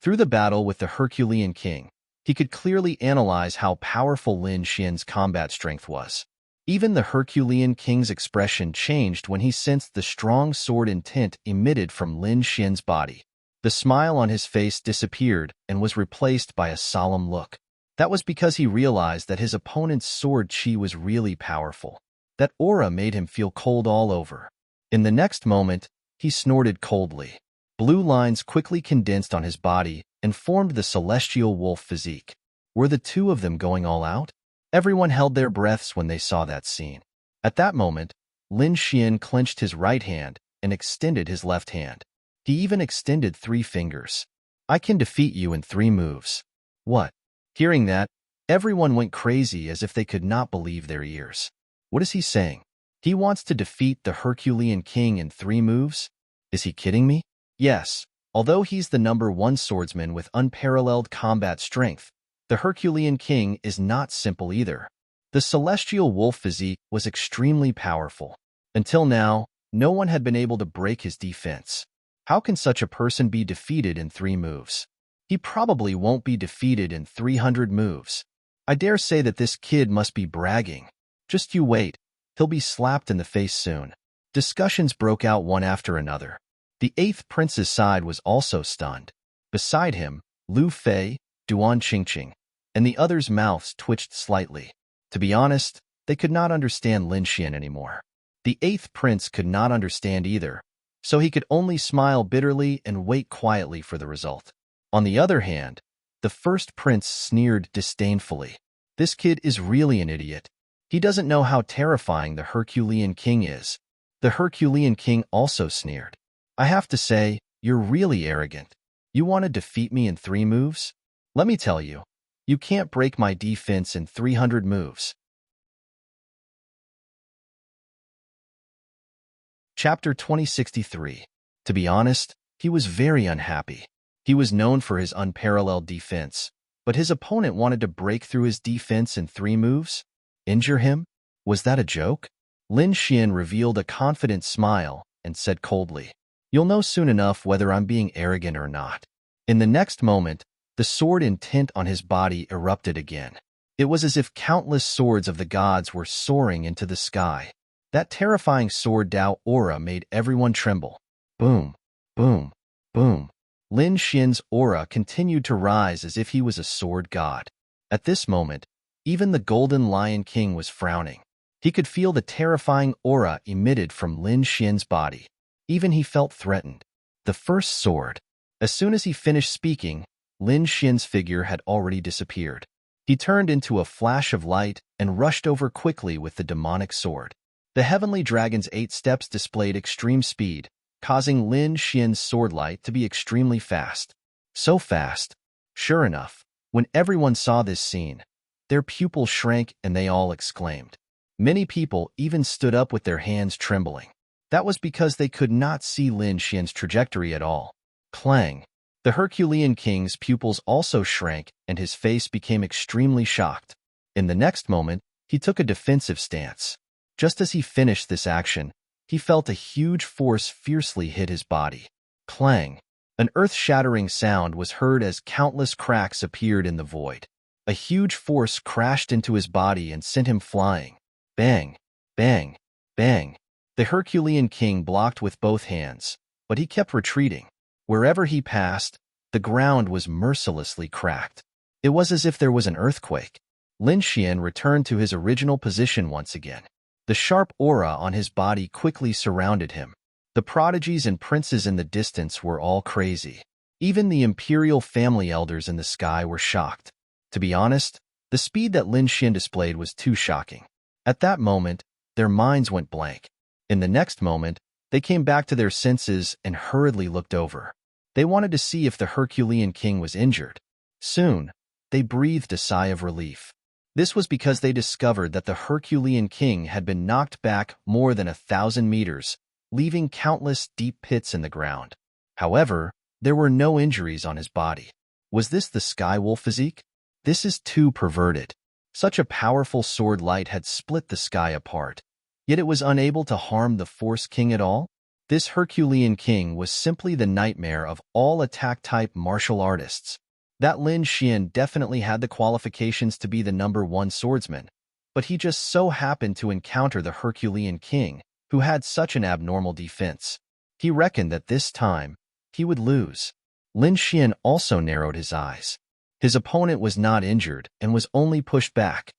Through the battle with the Herculean King, he could clearly analyze how powerful Lin Xian's combat strength was. Even the Herculean King's expression changed when he sensed the strong sword intent emitted from Lin Xian's body. The smile on his face disappeared and was replaced by a solemn look. That was because he realized that his opponent's sword chi was really powerful. That aura made him feel cold all over. In the next moment, he snorted coldly. Blue lines quickly condensed on his body and formed the celestial wolf physique. Were the two of them going all out? Everyone held their breaths when they saw that scene. At that moment, Lin Xian clenched his right hand and extended his left hand. He even extended 3 fingers. "I can defeat you in 3 moves." What? Hearing that, everyone went crazy as if they could not believe their ears. What is he saying? He wants to defeat the Herculean King in 3 moves? Is he kidding me? Yes, although he's the #1 swordsman with unparalleled combat strength, the Herculean King is not simple either. The celestial wolf physique was extremely powerful. Until now, no one had been able to break his defense. How can such a person be defeated in 3 moves? He probably won't be defeated in 300 moves. I dare say that this kid must be bragging. Just you wait, he'll be slapped in the face soon. Discussions broke out one after another. The 8th prince's side was also stunned. Beside him, Lu Fei, Duan Qingqing, and the others' mouths twitched slightly. To be honest, they could not understand Lin Xian anymore. The eighth prince could not understand either, so he could only smile bitterly and wait quietly for the result. On the other hand, the first prince sneered disdainfully. This kid is really an idiot. He doesn't know how terrifying the Herculean king is. The Herculean king also sneered. I have to say, you're really arrogant. You want to defeat me in 3 moves? Let me tell you, you can't break my defense in 300 moves. Chapter 2063. To be honest, he was very unhappy. He was known for his unparalleled defense, but his opponent wanted to break through his defense in 3 moves? Injure him? Was that a joke? Lin Xian revealed a confident smile and said coldly, "You'll know soon enough whether I'm being arrogant or not." In the next moment, the sword intent on his body erupted again. It was as if countless swords of the gods were soaring into the sky. That terrifying sword Dao aura made everyone tremble. Boom, boom, boom. Lin Xian's aura continued to rise as if he was a sword god. At this moment, even the Golden Lion King was frowning. He could feel the terrifying aura emitted from Lin Xian's body. Even he felt threatened. The first sword. As soon as he finished speaking, Lin Xian's figure had already disappeared. He turned into a flash of light and rushed over quickly with the demonic sword. The heavenly dragon's 8 steps displayed extreme speed, causing Lin Xian's sword light to be extremely fast. So fast. Sure enough, when everyone saw this scene, their pupils shrank and they all exclaimed. Many people even stood up with their hands trembling. That was because they could not see Lin Xian's trajectory at all. Clang. The Herculean king's pupils also shrank and his face became extremely shocked. In the next moment, he took a defensive stance. Just as he finished this action, he felt a huge force fiercely hit his body. Clang. An earth-shattering sound was heard as countless cracks appeared in the void. A huge force crashed into his body and sent him flying. Bang, bang, bang. The Herculean king blocked with both hands, but he kept retreating. Wherever he passed, the ground was mercilessly cracked. It was as if there was an earthquake. Lin Xian returned to his original position once again. The sharp aura on his body quickly surrounded him. The prodigies and princes in the distance were all crazy. Even the imperial family elders in the sky were shocked. To be honest, the speed that Lin Xian displayed was too shocking. At that moment, their minds went blank. In the next moment, they came back to their senses and hurriedly looked over. They wanted to see if the Herculean king was injured. Soon, they breathed a sigh of relief. This was because they discovered that the Herculean king had been knocked back more than 1,000 meters, leaving countless deep pits in the ground. However, there were no injuries on his body. Was this the Sky Wolf physique? This is too perverted. Such a powerful sword light had split the sky apart, yet it was unable to harm the Force King at all? This Herculean king was simply the nightmare of all attack-type martial artists. That Lin Xian definitely had the qualifications to be the #1 swordsman, but he just so happened to encounter the Herculean king, who had such an abnormal defense. He reckoned that this time, he would lose. Lin Xian also narrowed his eyes. His opponent was not injured and was only pushed back.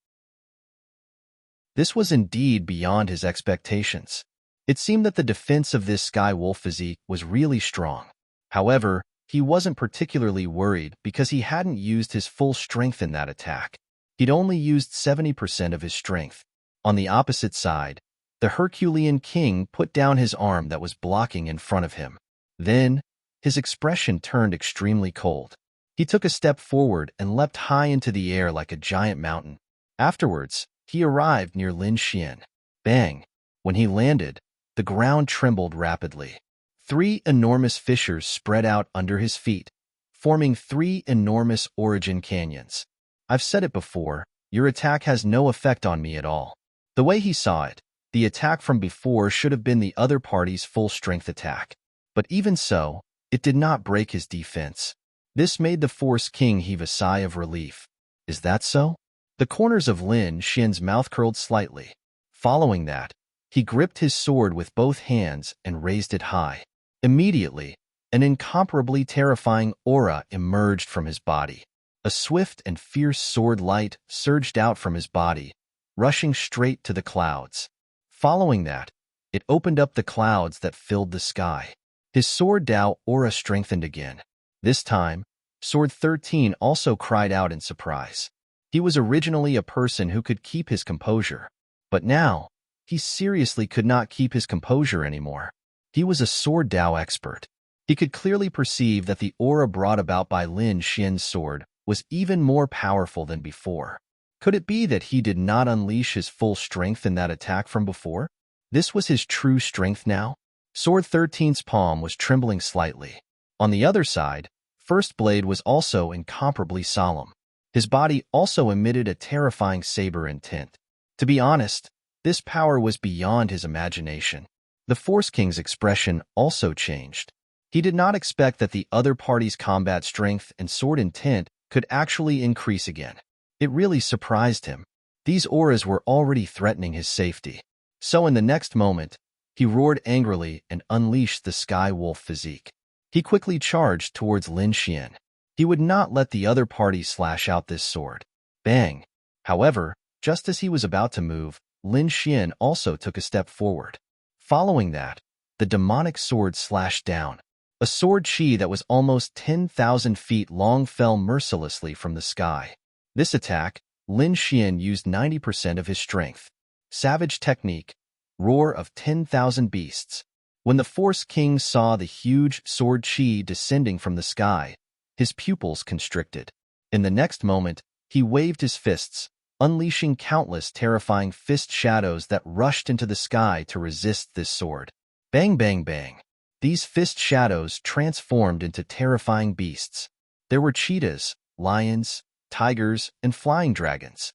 This was indeed beyond his expectations. It seemed that the defense of this Sky Wolf physique was really strong. However, he wasn't particularly worried because he hadn't used his full strength in that attack. He'd only used 70% of his strength. On the opposite side, the Herculean king put down his arm that was blocking in front of him. Then, his expression turned extremely cold. He took a step forward and leapt high into the air like a giant mountain. Afterwards, he arrived near Lin Xian. Bang! When he landed, the ground trembled rapidly. 3 enormous fissures spread out under his feet, forming 3 enormous origin canyons. I've said it before, your attack has no effect on me at all. The way he saw it, the attack from before should have been the other party's full-strength attack. But even so, it did not break his defense. This made the Force King heave a sigh of relief. Is that so? The corners of Lin Xian's mouth curled slightly. Following that, he gripped his sword with both hands and raised it high. Immediately, an incomparably terrifying aura emerged from his body. A swift and fierce sword light surged out from his body, rushing straight to the clouds. Following that, it opened up the clouds that filled the sky. His sword Dao aura strengthened again. This time, Sword 13 also cried out in surprise. He was originally a person who could keep his composure, but now, he seriously could not keep his composure anymore. He was a Sword Dao expert. He could clearly perceive that the aura brought about by Lin Xian's sword was even more powerful than before. Could it be that he did not unleash his full strength in that attack from before? This was his true strength now? Sword 13's palm was trembling slightly. On the other side, First Blade was also incomparably solemn. His body also emitted a terrifying saber intent. To be honest, this power was beyond his imagination. The Force King's expression also changed. He did not expect that the other party's combat strength and sword intent could actually increase again. It really surprised him. These auras were already threatening his safety. So in the next moment, he roared angrily and unleashed the Sky Wolf physique. He quickly charged towards Lin Xian. He would not let the other party slash out this sword. Bang! However, just as he was about to move, Lin Xian also took a step forward. Following that, the demonic sword slashed down. A sword chi that was almost 10,000 feet long fell mercilessly from the sky. This attack, Lin Xian used 90% of his strength. Savage technique, roar of 10,000 beasts. When the Force King saw the huge sword chi descending from the sky, his pupils constricted. In the next moment, he waved his fists, unleashing countless terrifying fist shadows that rushed into the sky to resist this sword. Bang, bang, bang. These fist shadows transformed into terrifying beasts. There were cheetahs, lions, tigers, and flying dragons.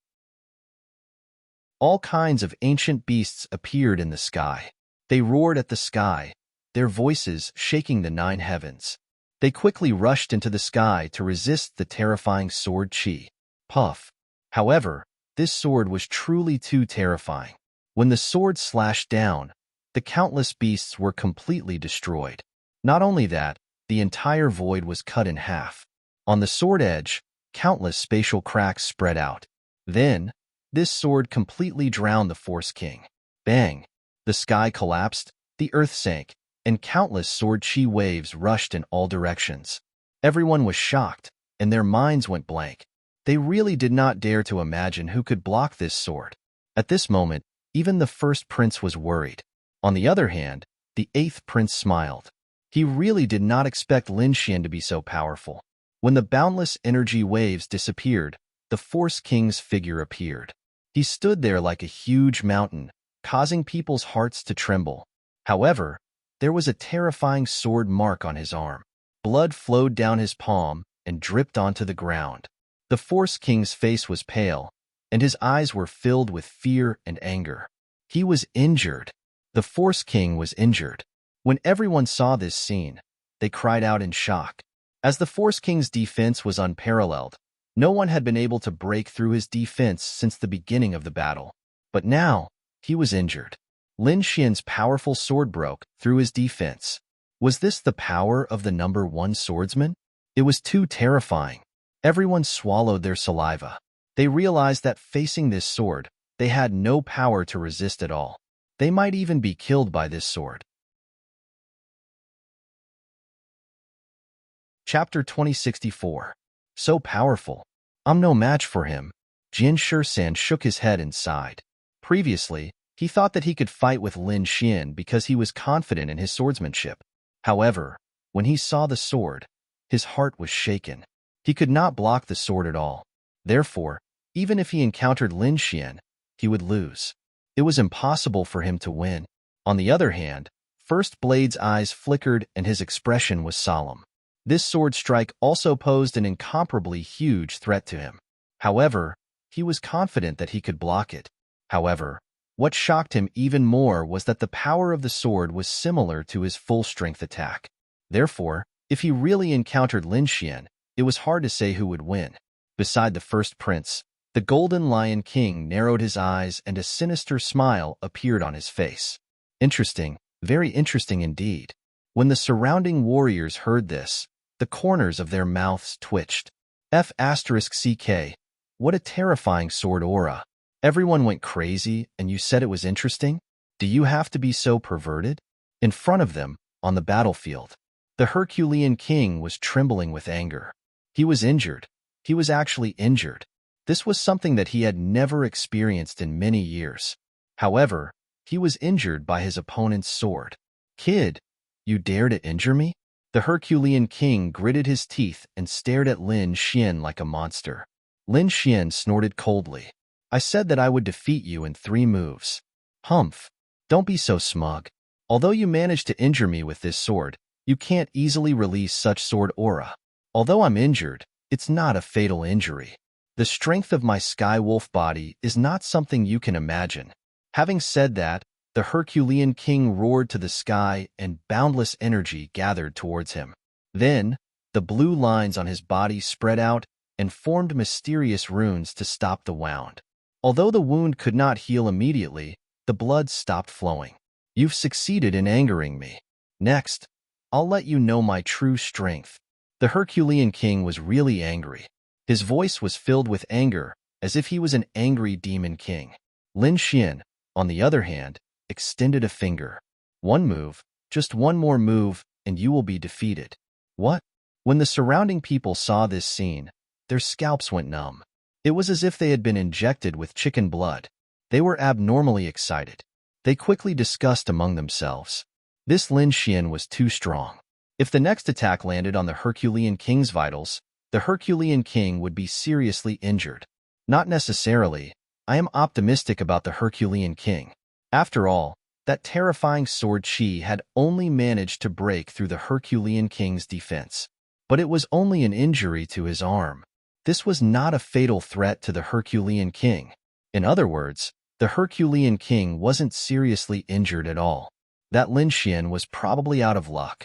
All kinds of ancient beasts appeared in the sky. They roared at the sky, their voices shaking the 9 heavens. They quickly rushed into the sky to resist the terrifying sword chi. Puff. However, this sword was truly too terrifying. When the sword slashed down, the countless beasts were completely destroyed. Not only that, the entire void was cut in half. On the sword edge, countless spatial cracks spread out. Then, this sword completely drowned the Force King. Bang! The sky collapsed, the earth sank, and countless sword chi waves rushed in all directions. Everyone was shocked, and their minds went blank. They really did not dare to imagine who could block this sword. At this moment, even the first prince was worried. On the other hand, the 8th prince smiled. He really did not expect Lin Xian to be so powerful. When the boundless energy waves disappeared, the Force King's figure appeared. He stood there like a huge mountain, causing people's hearts to tremble. However, there was a terrifying sword mark on his arm. Blood flowed down his palm and dripped onto the ground. The Force King's face was pale, and his eyes were filled with fear and anger. He was injured. The Force King was injured. When everyone saw this scene, they cried out in shock. As the Force King's defense was unparalleled, no one had been able to break through his defense since the beginning of the battle. But now, he was injured. Lin Xian's powerful sword broke through his defense. Was this the power of the number 1 swordsman? It was too terrifying. Everyone swallowed their saliva. They realized that facing this sword, they had no power to resist at all. They might even be killed by this sword. Chapter 2064. So powerful. I'm no match for him. Jin Shisan shook his head and sighed. Previously, he thought that he could fight with Lin Xian because he was confident in his swordsmanship. However, when he saw the sword, his heart was shaken. He could not block the sword at all. Therefore, even if he encountered Lin Xian, he would lose. It was impossible for him to win. On the other hand, First Blade's eyes flickered and his expression was solemn. This sword strike also posed an incomparably huge threat to him. However, he was confident that he could block it. However, what shocked him even more was that the power of the sword was similar to his full-strength attack. Therefore, if he really encountered Lin Xian, it was hard to say who would win. Beside the first prince, the Golden Lion King narrowed his eyes and a sinister smile appeared on his face. Interesting, very interesting indeed. When the surrounding warriors heard this, the corners of their mouths twitched. F***ck, what a terrifying sword aura. Everyone went crazy, and you said it was interesting? Do you have to be so perverted? In front of them, on the battlefield, the Herculean king was trembling with anger. He was injured. He was actually injured. This was something that he had never experienced in many years. However, he was injured by his opponent's sword. Kid, you dare to injure me? The Herculean king gritted his teeth and stared at Lin Xian like a monster. Lin Xian snorted coldly. I said that I would defeat you in 3 moves. Humph. Don't be so smug. Although you managed to injure me with this sword, you can't easily release such sword aura. Although I'm injured, it's not a fatal injury. The strength of my sky wolf body is not something you can imagine. Having said that, the Herculean king roared to the sky and boundless energy gathered towards him. Then, the blue lines on his body spread out and formed mysterious runes to stop the wound. Although the wound could not heal immediately, the blood stopped flowing. You've succeeded in angering me. Next, I'll let you know my true strength. The Herculean king was really angry. His voice was filled with anger, as if he was an angry demon king. Lin Xian, on the other hand, extended a finger. 1 move, just 1 more move, and you will be defeated. What? When the surrounding people saw this scene, their scalps went numb. It was as if they had been injected with chicken blood. They were abnormally excited. They quickly discussed among themselves. This Lin Xian was too strong. If the next attack landed on the Herculean king's vitals, the Herculean king would be seriously injured. Not necessarily. I am optimistic about the Herculean king. After all, that terrifying sword chi had only managed to break through the Herculean king's defense. But it was only an injury to his arm. This was not a fatal threat to the Herculean king. In other words, the Herculean king wasn't seriously injured at all. That Lin Xian was probably out of luck.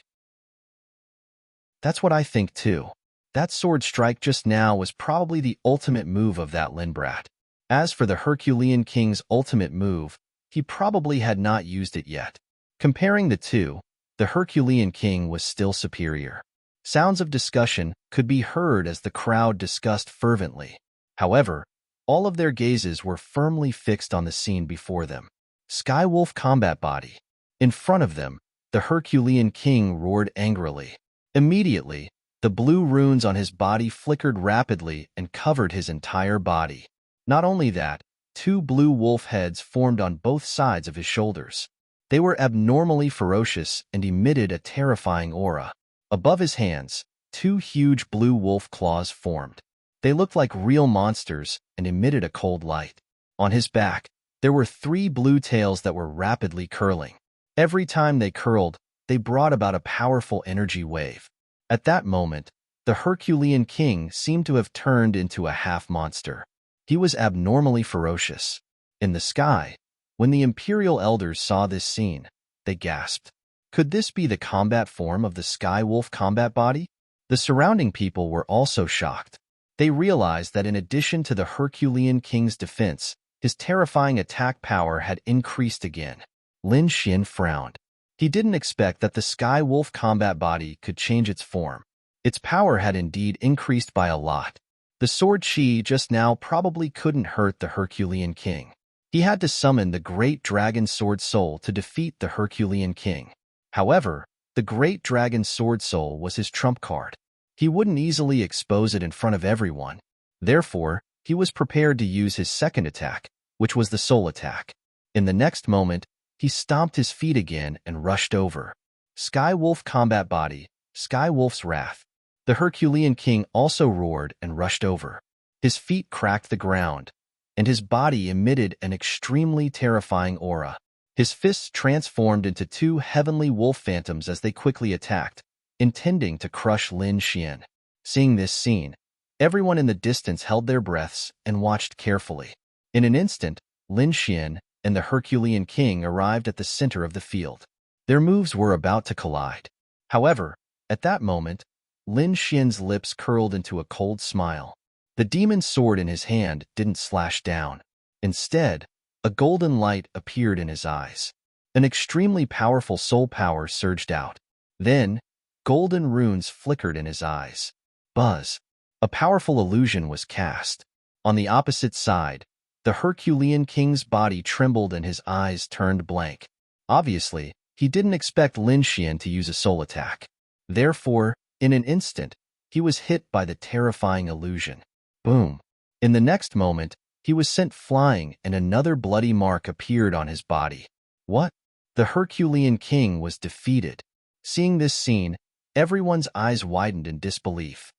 That's what I think too. That sword strike just now was probably the ultimate move of that Lin brat. As for the Herculean king's ultimate move, he probably had not used it yet. Comparing the two, the Herculean king was still superior. Sounds of discussion could be heard as the crowd discussed fervently. However, all of their gazes were firmly fixed on the scene before them. Skywolf combat body. In front of them, the Herculean king roared angrily. Immediately, the blue runes on his body flickered rapidly and covered his entire body. Not only that, 2 blue wolf heads formed on both sides of his shoulders. They were abnormally ferocious and emitted a terrifying aura. Above his hands, 2 huge blue wolf claws formed. They looked like real monsters and emitted a cold light. On his back, there were 3 blue tails that were rapidly curling. Every time they curled, they brought about a powerful energy wave. At that moment, the Herculean king seemed to have turned into a half-monster. He was abnormally ferocious. In the sky, when the Imperial elders saw this scene, they gasped. Could this be the combat form of the Sky Wolf combat body? The surrounding people were also shocked. They realized that in addition to the Herculean king's defense, his terrifying attack power had increased again. Lin Xian frowned. He didn't expect that the Sky Wolf combat body could change its form. Its power had indeed increased by a lot. The sword chi just now probably couldn't hurt the Herculean king. He had to summon the Great Dragon Sword Soul to defeat the Herculean king. However, the Great Dragon Sword Soul was his trump card. He wouldn't easily expose it in front of everyone. Therefore, he was prepared to use his second attack, which was the soul attack. In the next moment, he stomped his feet again and rushed over. Sky Wolf combat body, Sky Wolf's wrath. The Herculean king also roared and rushed over. His feet cracked the ground, and his body emitted an extremely terrifying aura. His fists transformed into 2 heavenly wolf phantoms as they quickly attacked, intending to crush Lin Xian. Seeing this scene, everyone in the distance held their breaths and watched carefully. In an instant, Lin Xian and the Herculean king arrived at the center of the field. Their moves were about to collide. However, at that moment, Lin Xian's lips curled into a cold smile. The demon sword in his hand didn't slash down. Instead, a golden light appeared in his eyes. An extremely powerful soul power surged out. Then, golden runes flickered in his eyes. Buzz. A powerful illusion was cast. On the opposite side, the The Herculean king's body trembled and his eyes turned blank. Obviously, he didn't expect Lin Xian to use a soul attack. Therefore, in an instant, he was hit by the terrifying illusion. Boom! In the next moment, he was sent flying and another bloody mark appeared on his body. What? The Herculean king was defeated. Seeing this scene, everyone's eyes widened in disbelief.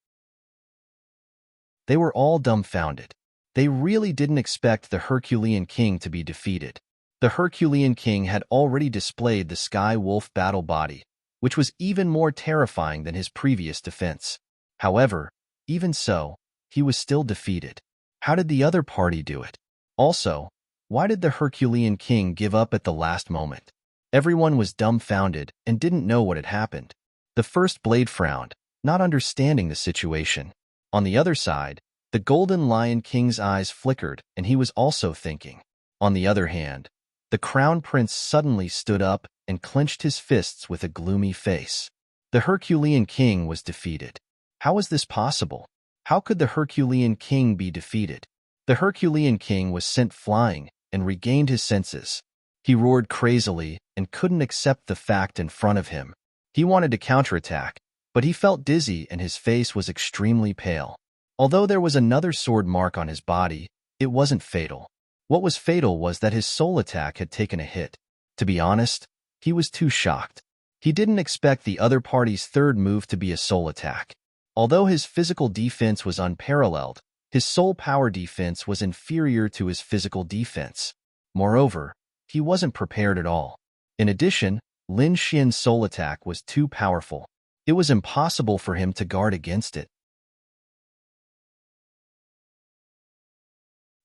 They were all dumbfounded. They really didn't expect the Herculean king to be defeated. The Herculean king had already displayed the Sky Wolf battle body, which was even more terrifying than his previous defense. However, even so, he was still defeated. How did the other party do it? Also, why did the Herculean king give up at the last moment? Everyone was dumbfounded and didn't know what had happened. The first blade frowned, not understanding the situation. On the other side, the Golden Lion King's eyes flickered and he was also thinking. On the other hand, the Crown Prince suddenly stood up and clenched his fists with a gloomy face. The Herculean king was defeated. How was this possible? How could the Herculean king be defeated? The Herculean king was sent flying and regained his senses. He roared crazily and couldn't accept the fact in front of him. He wanted to counterattack, but he felt dizzy and his face was extremely pale. Although there was another sword mark on his body, it wasn't fatal. What was fatal was that his soul attack had taken a hit. To be honest, he was too shocked. He didn't expect the other party's third move to be a soul attack. Although his physical defense was unparalleled, his soul power defense was inferior to his physical defense. Moreover, he wasn't prepared at all. In addition, Lin Xian's soul attack was too powerful. It was impossible for him to guard against it.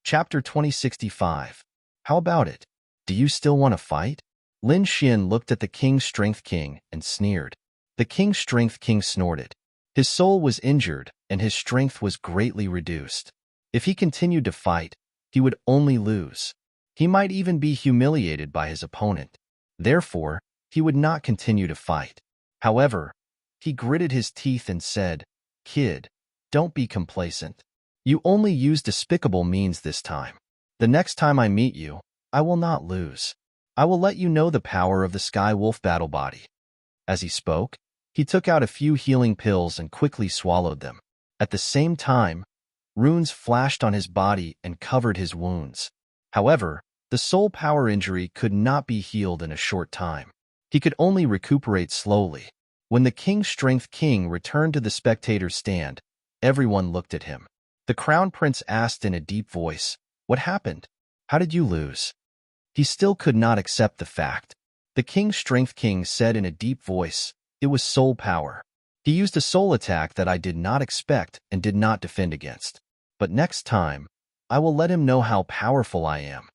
Chapter 2065. How about it? Do you still want to fight? Lin Xian looked at the King's Strength King and sneered. The King's Strength King snorted. His soul was injured and his strength was greatly reduced. If he continued to fight, he would only lose. He might even be humiliated by his opponent. Therefore, he would not continue to fight. However, he gritted his teeth and said, "Kid, don't be complacent. You only used despicable means this time. The next time I meet you, I will not lose. I will let you know the power of the Sky Wolf battle body." As he spoke, he took out a few healing pills and quickly swallowed them. At the same time, runes flashed on his body and covered his wounds. However, the soul power injury could not be healed in a short time. He could only recuperate slowly. When the King's Strength King returned to the spectator's stand, everyone looked at him. The Crown Prince asked in a deep voice, "What happened? How did you lose?" He still could not accept the fact. The King's Strength King said in a deep voice, "It was soul power. He used a soul attack that I did not expect and did not defend against. But next time, I will let him know how powerful I am."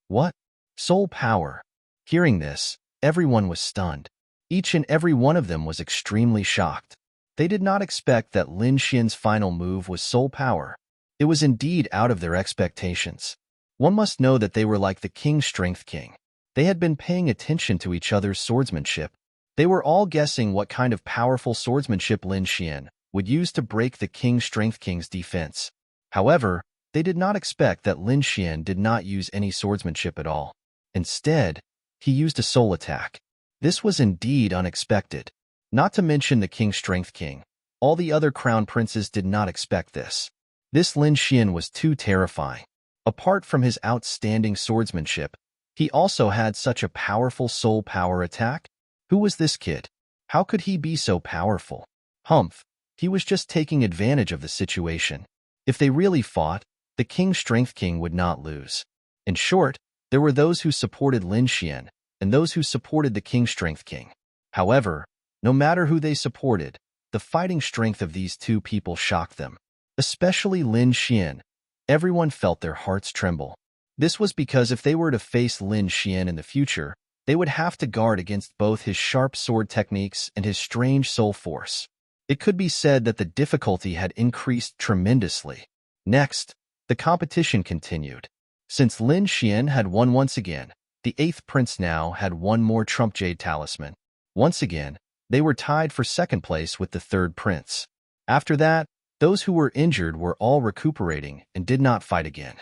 What? Soul power? Hearing this, everyone was stunned. Each and every one of them was extremely shocked. They did not expect that Lin Xian's final move was soul power. It was indeed out of their expectations. One must know that they were like the King's Strength King. They had been paying attention to each other's swordsmanship. They were all guessing what kind of powerful swordsmanship Lin Xian would use to break the King's Strength King's defense. However, they did not expect that Lin Xian did not use any swordsmanship at all. Instead, he used a soul attack. This was indeed unexpected. Not to mention the King's Strength King. All the other crown princes did not expect this. This Lin Xian was too terrifying. Apart from his outstanding swordsmanship, he also had such a powerful soul power attack. Who was this kid? How could he be so powerful? Humph, he was just taking advantage of the situation. If they really fought, the King's Strength King would not lose. In short, there were those who supported Lin Xian and those who supported the King's Strength King. However, no matter who they supported, the fighting strength of these two people shocked them. Especially Lin Xian. Everyone felt their hearts tremble. This was because if they were to face Lin Xian in the future, they would have to guard against both his sharp sword techniques and his strange soul force. It could be said that the difficulty had increased tremendously. Next, the competition continued. Since Lin Xian had won once again, the 8th prince now had one more trump jade talisman. Once again, they were tied for second place with the 3rd prince. After that, those who were injured were all recuperating and did not fight again.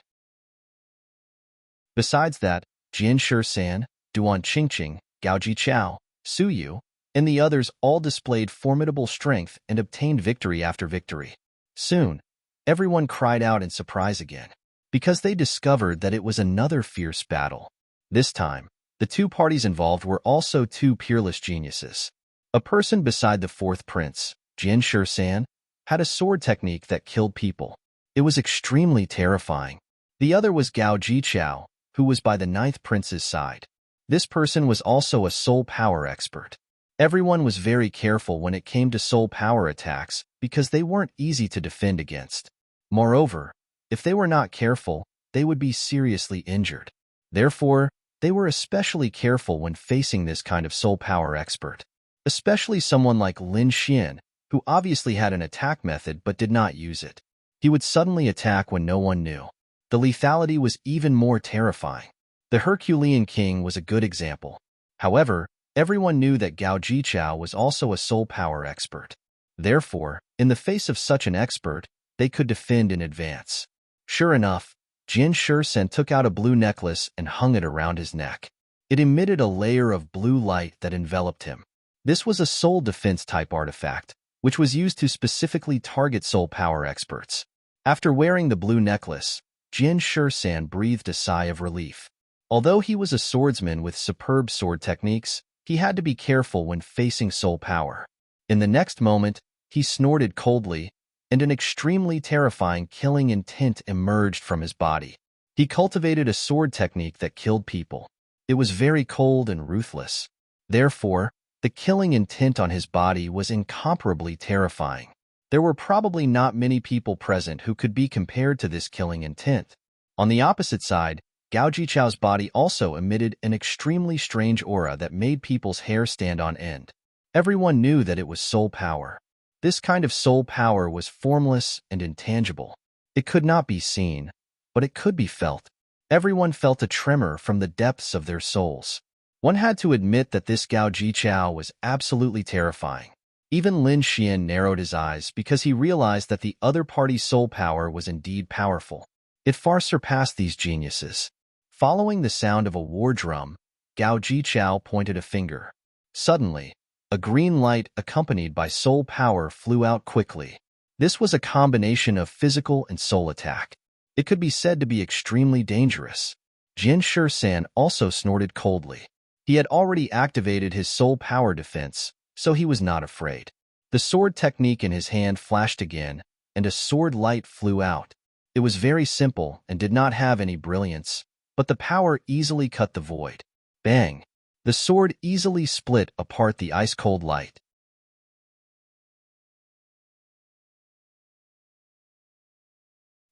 Besides that, Jian Shisan, Duan Qingqing, Gao Jichao, Su Yu, and the others all displayed formidable strength and obtained victory after victory. Soon, everyone cried out in surprise again, because they discovered that it was another fierce battle. This time, the two parties involved were also two peerless geniuses. A person beside the fourth prince, Jian Shisan, had a sword technique that killed people. It was extremely terrifying. The other was Gao Jichao, who was by the ninth prince's side. This person was also a soul power expert. Everyone was very careful when it came to soul power attacks because they weren't easy to defend against. Moreover, if they were not careful, they would be seriously injured. Therefore, they were especially careful when facing this kind of soul power expert, especially someone like Lin Xian, who obviously had an attack method but did not use it. He would suddenly attack when no one knew. The lethality was even more terrifying. The Herculean King was a good example. However, everyone knew that Gao Jichao was also a soul power expert. Therefore, in the face of such an expert, they could defend in advance. Sure enough, Jian Shisan took out a blue necklace and hung it around his neck. It emitted a layer of blue light that enveloped him. This was a soul defense type artifact, which was used to specifically target soul power experts. After wearing the blue necklace, Jian Shisan breathed a sigh of relief. Although he was a swordsman with superb sword techniques, he had to be careful when facing soul power. In the next moment, he snorted coldly, and an extremely terrifying killing intent emerged from his body. He cultivated a sword technique that killed people. It was very cold and ruthless. Therefore, the killing intent on his body was incomparably terrifying. There were probably not many people present who could be compared to this killing intent. On the opposite side, Gao Jichao's body also emitted an extremely strange aura that made people's hair stand on end. Everyone knew that it was soul power. This kind of soul power was formless and intangible. It could not be seen, but it could be felt. Everyone felt a tremor from the depths of their souls. One had to admit that this Gao Jichao was absolutely terrifying. Even Lin Xian narrowed his eyes because he realized that the other party's soul power was indeed powerful. It far surpassed these geniuses. Following the sound of a war drum, Gao Jichao pointed a finger. Suddenly, a green light accompanied by soul power flew out quickly. This was a combination of physical and soul attack. It could be said to be extremely dangerous. Jian Shisan also snorted coldly. He had already activated his soul power defense, so he was not afraid. The sword technique in his hand flashed again, and a sword light flew out. It was very simple and did not have any brilliance, but the power easily cut the void. Bang! The sword easily split apart the ice-cold light.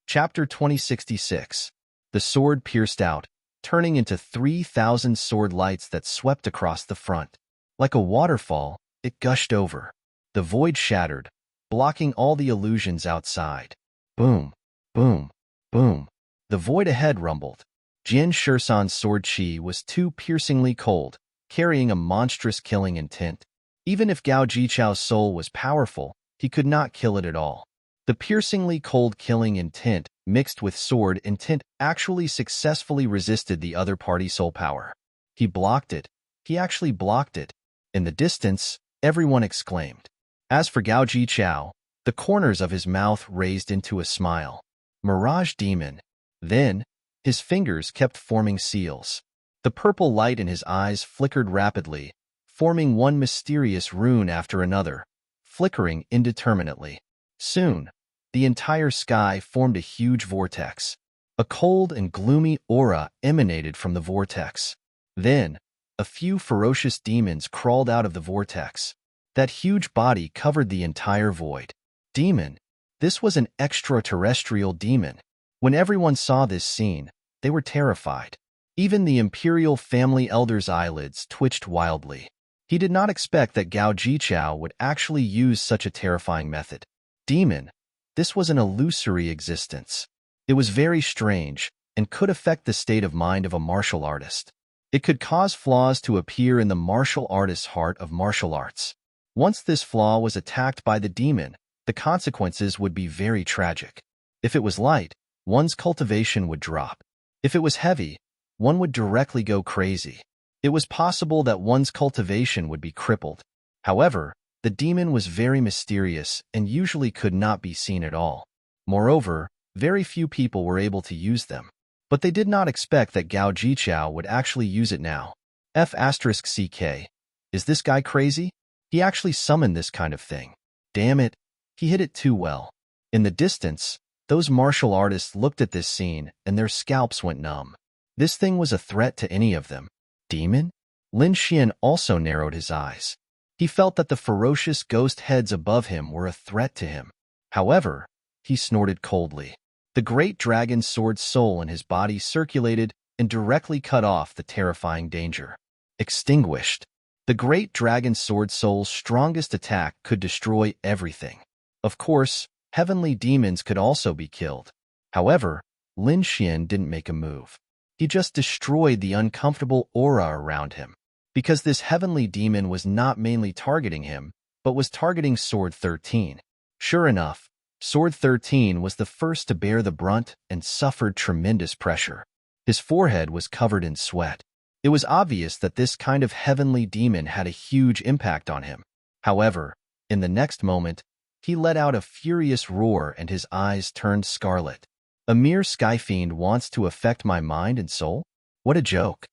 Chapter 2066. The sword pierced out, turning into 3,000 sword lights that swept across the front. Like a waterfall, it gushed over. The void shattered, blocking all the illusions outside. Boom, boom, boom. The void ahead rumbled. Jian Shisan's sword chi was too piercingly cold, carrying a monstrous killing intent. Even if Gao Jichao's soul was powerful, he could not kill it at all. The piercingly cold killing intent, mixed with sword intent, actually successfully resisted the other party's soul power. He blocked it. He actually blocked it. In the distance, everyone exclaimed. As for Gao Jichao, the corners of his mouth raised into a smile. Mirage demon. Then, his fingers kept forming seals. The purple light in his eyes flickered rapidly, forming one mysterious rune after another, flickering indeterminately. Soon, the entire sky formed a huge vortex. A cold and gloomy aura emanated from the vortex. Then, a few ferocious demons crawled out of the vortex. That huge body covered the entire void. Demon. This was an extraterrestrial demon. When everyone saw this scene, they were terrified. Even the imperial family elder's eyelids twitched wildly. He did not expect that Gao Jichao would actually use such a terrifying method. Demon. This was an illusory existence. It was very strange and could affect the state of mind of a martial artist. It could cause flaws to appear in the martial artist's heart of martial arts. Once this flaw was attacked by the demon, the consequences would be very tragic. If it was light, one's cultivation would drop. If it was heavy, one would directly go crazy. It was possible that one's cultivation would be crippled. However, the demon was very mysterious and usually could not be seen at all. Moreover, very few people were able to use them. But they did not expect that Gao Jichao would actually use it now. F***CK. Is this guy crazy? He actually summoned this kind of thing. Damn it, he hit it too well. In the distance, those martial artists looked at this scene and their scalps went numb. This thing was a threat to any of them. Demon? Lin Xian also narrowed his eyes. He felt that the ferocious ghost heads above him were a threat to him. However, he snorted coldly. The great dragon sword's soul in his body circulated and directly cut off the terrifying danger. Extinguished. The great dragon sword soul's strongest attack could destroy everything. Of course, heavenly demons could also be killed. However, Lin Xian didn't make a move. He just destroyed the uncomfortable aura around him. Because this heavenly demon was not mainly targeting him, but was targeting Sword 13. Sure enough, Sword 13 was the first to bear the brunt and suffered tremendous pressure. His forehead was covered in sweat. It was obvious that this kind of heavenly demon had a huge impact on him. However, in the next moment, he let out a furious roar and his eyes turned scarlet. A mere sky fiend wants to affect my mind and soul? What a joke.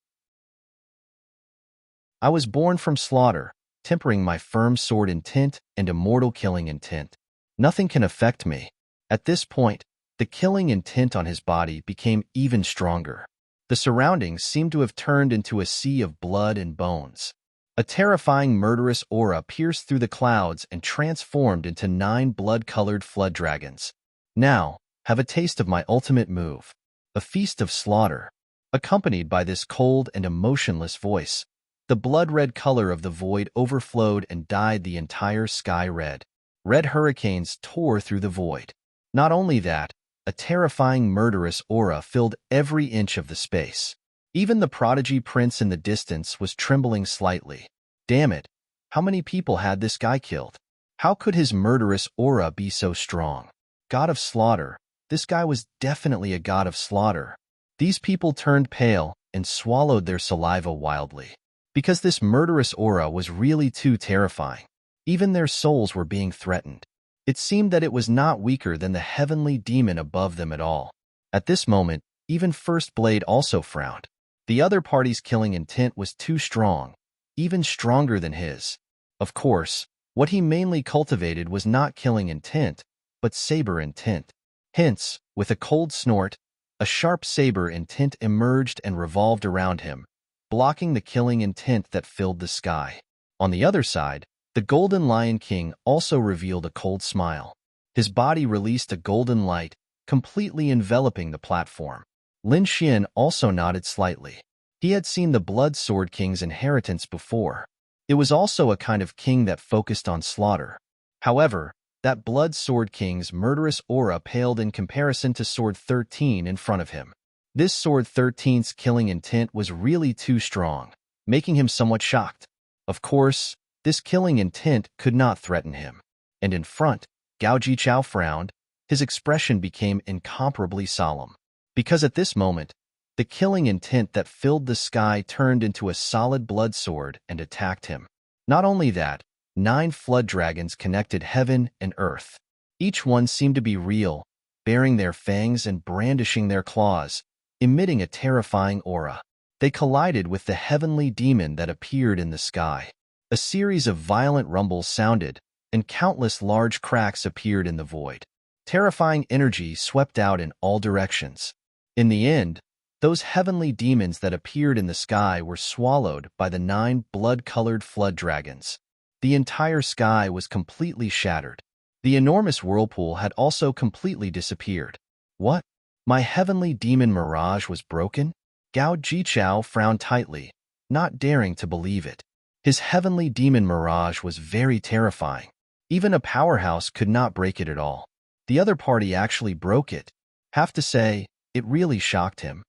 I was born from slaughter, tempering my firm sword intent and immortal killing intent. Nothing can affect me. At this point, the killing intent on his body became even stronger. The surroundings seemed to have turned into a sea of blood and bones. A terrifying murderous aura pierced through the clouds and transformed into 9 blood-colored flood dragons. Now, have a taste of my ultimate move. A feast of slaughter. Accompanied by this cold and emotionless voice, the blood-red color of the void overflowed and dyed the entire sky red. Red hurricanes tore through the void. Not only that, a terrifying murderous aura filled every inch of the space. Even the prodigy prince in the distance was trembling slightly. Damn it, how many people had this guy killed? How could his murderous aura be so strong? God of slaughter, this guy was definitely a god of slaughter. These people turned pale and swallowed their saliva wildly. Because this murderous aura was really too terrifying. Even their souls were being threatened. It seemed that it was not weaker than the heavenly demon above them at all. At this moment, even First Blade also frowned. The other party's killing intent was too strong, even stronger than his. Of course, what he mainly cultivated was not killing intent, but saber intent. Hence, with a cold snort, a sharp saber intent emerged and revolved around him, blocking the killing intent that filled the sky. On the other side, the Golden Lion King also revealed a cold smile. His body released a golden light, completely enveloping the platform. Lin Xian also nodded slightly. He had seen the Blood Sword King's inheritance before. It was also a kind of king that focused on slaughter. However, that Blood Sword King's murderous aura paled in comparison to Sword 13 in front of him. This Sword 13's killing intent was really too strong, making him somewhat shocked. Of course, this killing intent could not threaten him. And in front, Gao Jichao frowned. His expression became incomparably solemn. Because at this moment, the killing intent that filled the sky turned into a solid blood sword and attacked him. Not only that, 9 flood dragons connected heaven and earth. Each one seemed to be real, baring their fangs and brandishing their claws, emitting a terrifying aura. They collided with the heavenly demon that appeared in the sky. A series of violent rumbles sounded, and countless large cracks appeared in the void. Terrifying energy swept out in all directions. In the end, those heavenly demons that appeared in the sky were swallowed by the 9 blood-colored flood dragons. The entire sky was completely shattered. The enormous whirlpool had also completely disappeared. What? My heavenly demon mirage was broken? Gao Jichao frowned tightly, not daring to believe it. His heavenly demon mirage was very terrifying. Even a powerhouse could not break it at all. The other party actually broke it. Have to say, it really shocked him.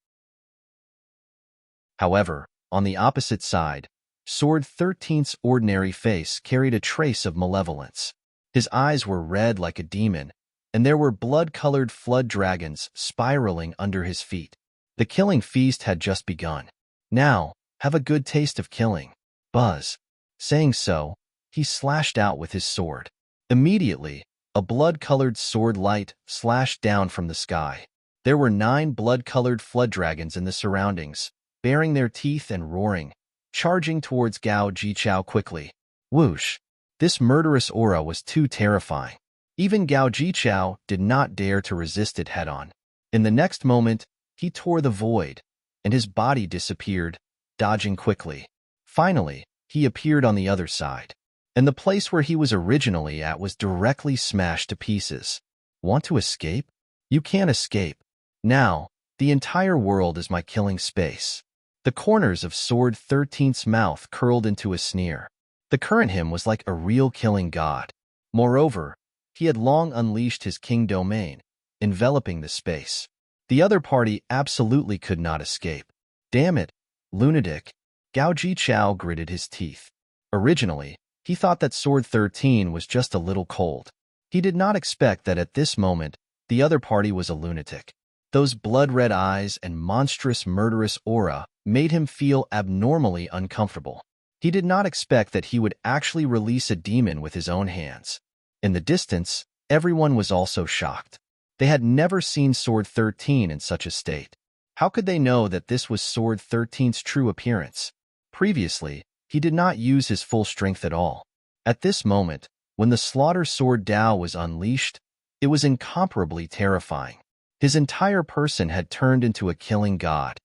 However, on the opposite side, Sword 13's ordinary face carried a trace of malevolence. His eyes were red like a demon, and there were blood-colored flood dragons spiraling under his feet. The killing feast had just begun. Now, have a good taste of killing, Buzz. Saying so, he slashed out with his sword. Immediately, a blood-colored sword light slashed down from the sky. There were 9 blood-colored flood dragons in the surroundings, baring their teeth and roaring, charging towards Gao Jichao quickly. Whoosh! This murderous aura was too terrifying. Even Gao Jichao did not dare to resist it head-on. In the next moment, he tore the void, and his body disappeared, dodging quickly. Finally, he appeared on the other side, and the place where he was originally at was directly smashed to pieces. Want to escape? You can't escape. Now, the entire world is my killing space. The corners of Sword 13's mouth curled into a sneer. The current him was like a real killing god. Moreover, he had long unleashed his king domain, enveloping the space. The other party absolutely could not escape. Damn it, lunatic. Gao Jichao gritted his teeth. Originally, he thought that Sword 13 was just a little cold. He did not expect that at this moment, the other party was a lunatic. Those blood-red eyes and monstrous murderous aura made him feel abnormally uncomfortable. He did not expect that he would actually release a demon with his own hands. In the distance, everyone was also shocked. They had never seen Sword 13 in such a state. How could they know that this was Sword 13's true appearance? Previously, he did not use his full strength at all. At this moment, when the Slaughter Sword Dao was unleashed, it was incomparably terrifying. His entire person had turned into a killing god.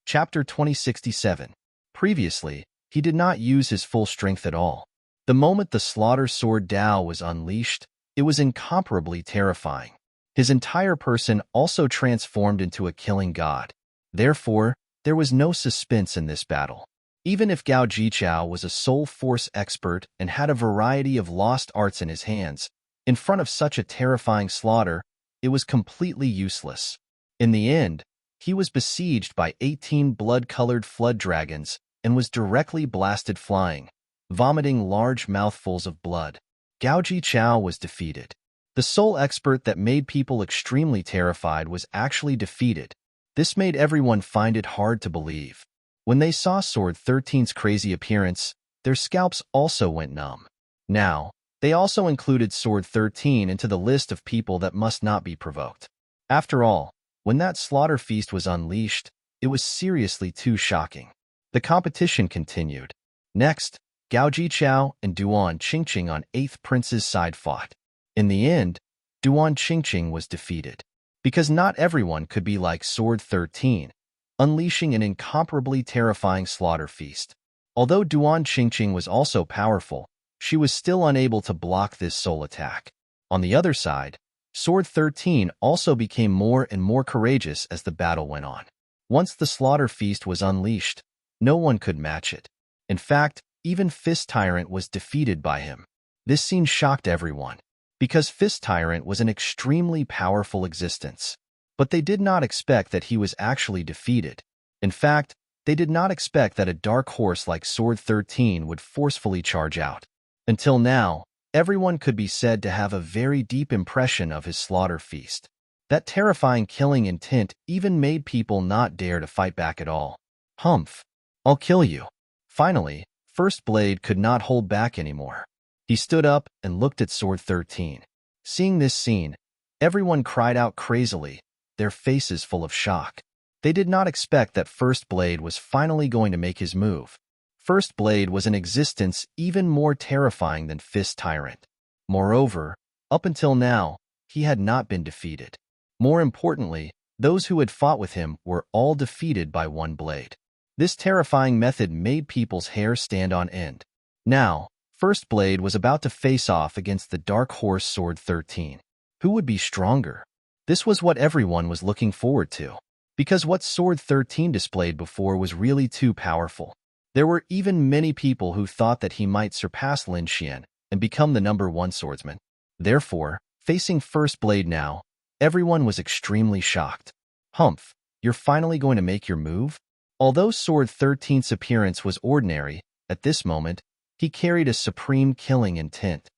Chapter 2067. Previously, he did not use his full strength at all. The moment the Slaughter Sword Dao was unleashed, it was incomparably terrifying. His entire person also transformed into a killing god. Therefore, there was no suspense in this battle. Even if Gao Jichao was a soul force expert and had a variety of lost arts in his hands, in front of such a terrifying slaughter, it was completely useless. In the end, he was besieged by 18 blood-colored flood dragons and was directly blasted flying, vomiting large mouthfuls of blood. Gao Jichao was defeated. The soul expert that made people extremely terrified was actually defeated. This made everyone find it hard to believe. When they saw Sword 13's crazy appearance, their scalps also went numb. Now, they also included Sword 13 into the list of people that must not be provoked. After all, when that slaughter feast was unleashed, it was seriously too shocking. The competition continued. Next, Gao Jichao and Duan Qingqing on 8th Prince's side fought. In the end, Duan Qingqing was defeated. Because not everyone could be like Sword 13, unleashing an incomparably terrifying slaughter feast. Although Duan Qingqing was also powerful, she was still unable to block this soul attack. On the other side, Sword 13 also became more and more courageous as the battle went on. Once the slaughter feast was unleashed, no one could match it. In fact, even Fist Tyrant was defeated by him. This scene shocked everyone, because Fist Tyrant was an extremely powerful existence. But they did not expect that he was actually defeated. In fact, they did not expect that a dark horse like Sword 13 would forcefully charge out. Until now, everyone could be said to have a very deep impression of his slaughter feast. That terrifying killing intent even made people not dare to fight back at all. Humph! I'll kill you. Finally, First Blade could not hold back anymore. He stood up and looked at Sword 13. Seeing this scene, everyone cried out crazily, their faces full of shock. They did not expect that First Blade was finally going to make his move. First Blade was an existence even more terrifying than Fist Tyrant. Moreover, up until now, he had not been defeated. More importantly, those who had fought with him were all defeated by one blade. This terrifying method made people's hair stand on end. Now, First Blade was about to face off against the Dark Horse Sword 13. Who would be stronger? This was what everyone was looking forward to, because what Sword 13 displayed before was really too powerful. There were even many people who thought that he might surpass Lin Xian and become the #1 swordsman. Therefore, facing First Blade now, everyone was extremely shocked. Humph, you're finally going to make your move? Although Sword 13's appearance was ordinary, at this moment, he carried a supreme killing intent.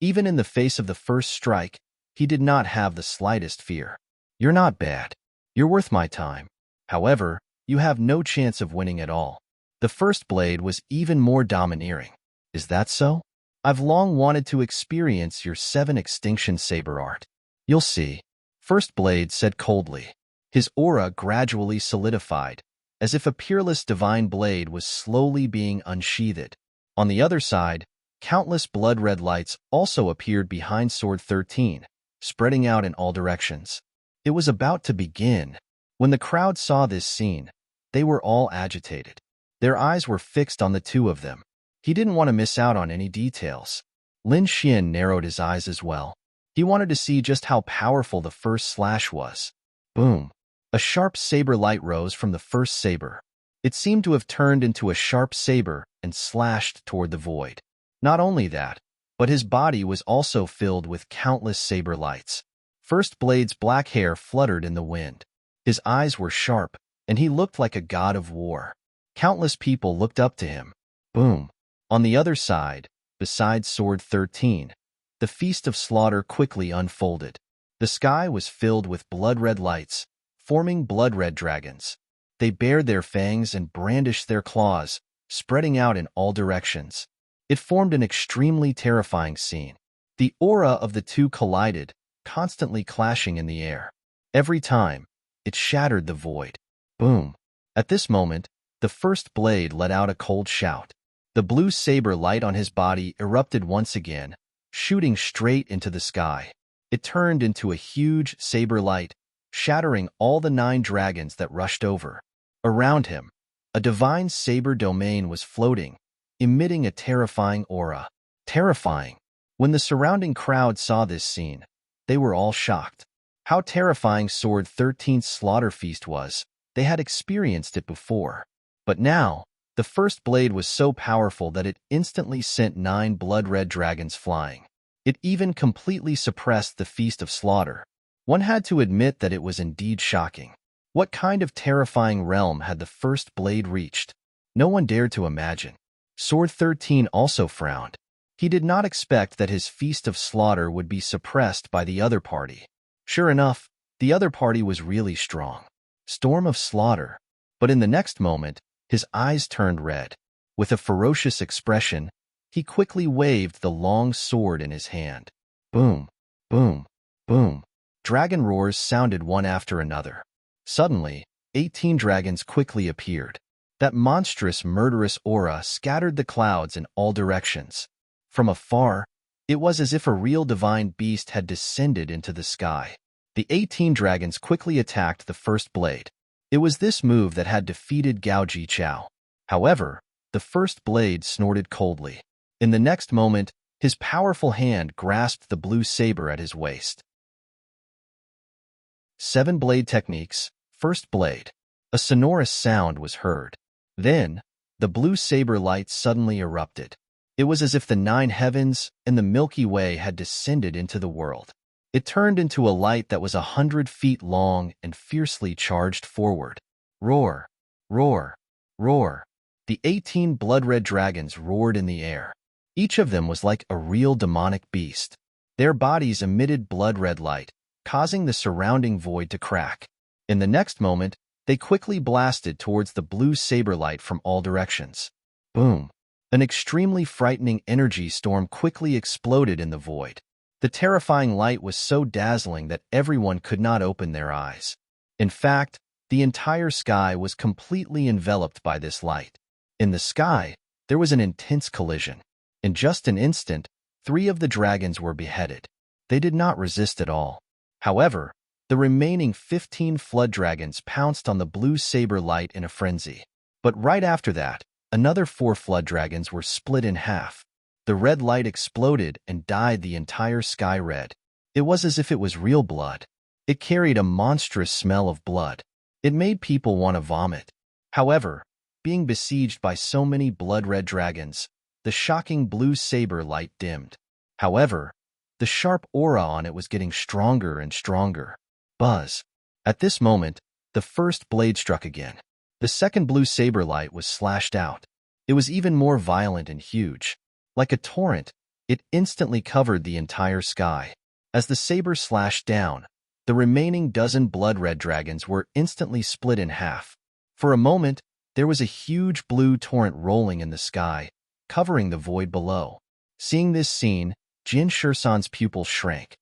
Even in the face of the first strike, he did not have the slightest fear. You're not bad. You're worth my time. However, you have no chance of winning at all. The first blade was even more domineering. Is that so? I've long wanted to experience your 7 extinction saber art. You'll see. First blade said coldly. His aura gradually solidified, as if a peerless divine blade was slowly being unsheathed. On the other side, countless blood-red lights also appeared behind Sword 13, spreading out in all directions. It was about to begin. When the crowd saw this scene, they were all agitated. Their eyes were fixed on the two of them. He didn't want to miss out on any details. Lin Xian narrowed his eyes as well. He wanted to see just how powerful the first slash was. Boom! A sharp saber light rose from the first saber. It seemed to have turned into a sharp saber and slashed toward the void. Not only that, but his body was also filled with countless saber lights. First blade's black hair fluttered in the wind. His eyes were sharp, and he looked like a god of war. Countless people looked up to him. Boom! On the other side, beside Sword 13, the feast of slaughter quickly unfolded. The sky was filled with blood-red lights, forming blood-red dragons. They bared their fangs and brandished their claws, spreading out in all directions. It formed an extremely terrifying scene. The aura of the two collided, constantly clashing in the air. Every time, it shattered the void. Boom! At this moment, the first blade let out a cold shout. The blue saber light on his body erupted once again, shooting straight into the sky. It turned into a huge saber light, shattering all the 9 dragons that rushed over. Around him, a divine saber domain was floating, emitting a terrifying aura. Terrifying. When the surrounding crowd saw this scene, they were all shocked. How terrifying Sword 13's slaughter feast was. They had experienced it before. But now, the first blade was so powerful that it instantly sent 9 blood-red dragons flying. It even completely suppressed the feast of slaughter. One had to admit that it was indeed shocking. What kind of terrifying realm had the first blade reached? No one dared to imagine. Sword 13 also frowned. He did not expect that his feast of slaughter would be suppressed by the other party. Sure enough, the other party was really strong. Storm of slaughter. But in the next moment, his eyes turned red. With a ferocious expression, he quickly waved the long sword in his hand. Boom, boom, boom. Dragon roars sounded one after another. Suddenly, 18 dragons quickly appeared. That monstrous, murderous aura scattered the clouds in all directions. From afar, it was as if a real divine beast had descended into the sky. The 18 dragons quickly attacked the first blade. It was this move that had defeated Gao Jichao. However, the first blade snorted coldly. In the next moment, his powerful hand grasped the blue saber at his waist. 7 blade techniques. First blade. A sonorous sound was heard. Then, the blue saber light suddenly erupted. It was as if the 9 heavens and the Milky Way had descended into the world. It turned into a light that was 100 feet long and fiercely charged forward. Roar, roar, roar. The 18 blood-red dragons roared in the air. Each of them was like a real demonic beast. Their bodies emitted blood-red light, causing the surrounding void to crack. In the next moment, they quickly blasted towards the blue saber light from all directions. Boom! An extremely frightening energy storm quickly exploded in the void. The terrifying light was so dazzling that everyone could not open their eyes. In fact, the entire sky was completely enveloped by this light. In the sky, there was an intense collision. In just an instant, 3 of the dragons were beheaded. They did not resist at all. However, the remaining 15 flood dragons pounced on the blue saber light in a frenzy. But right after that, another 4 flood dragons were split in half. The red light exploded and dyed the entire sky red. It was as if it was real blood. It carried a monstrous smell of blood. It made people want to vomit. However, being besieged by so many blood-red dragons, the shocking blue saber light dimmed. However, the sharp aura on it was getting stronger and stronger. Buzz. At this moment, the first blade struck again. The second blue saber light was slashed out. It was even more violent and huge. Like a torrent, It instantly covered the entire sky. As the saber slashed down, the remaining dozen blood-red dragons were instantly split in half. For a moment, there was a huge blue torrent rolling in the sky, covering the void below. Seeing this scene, Jin Shursan's pupils shrank.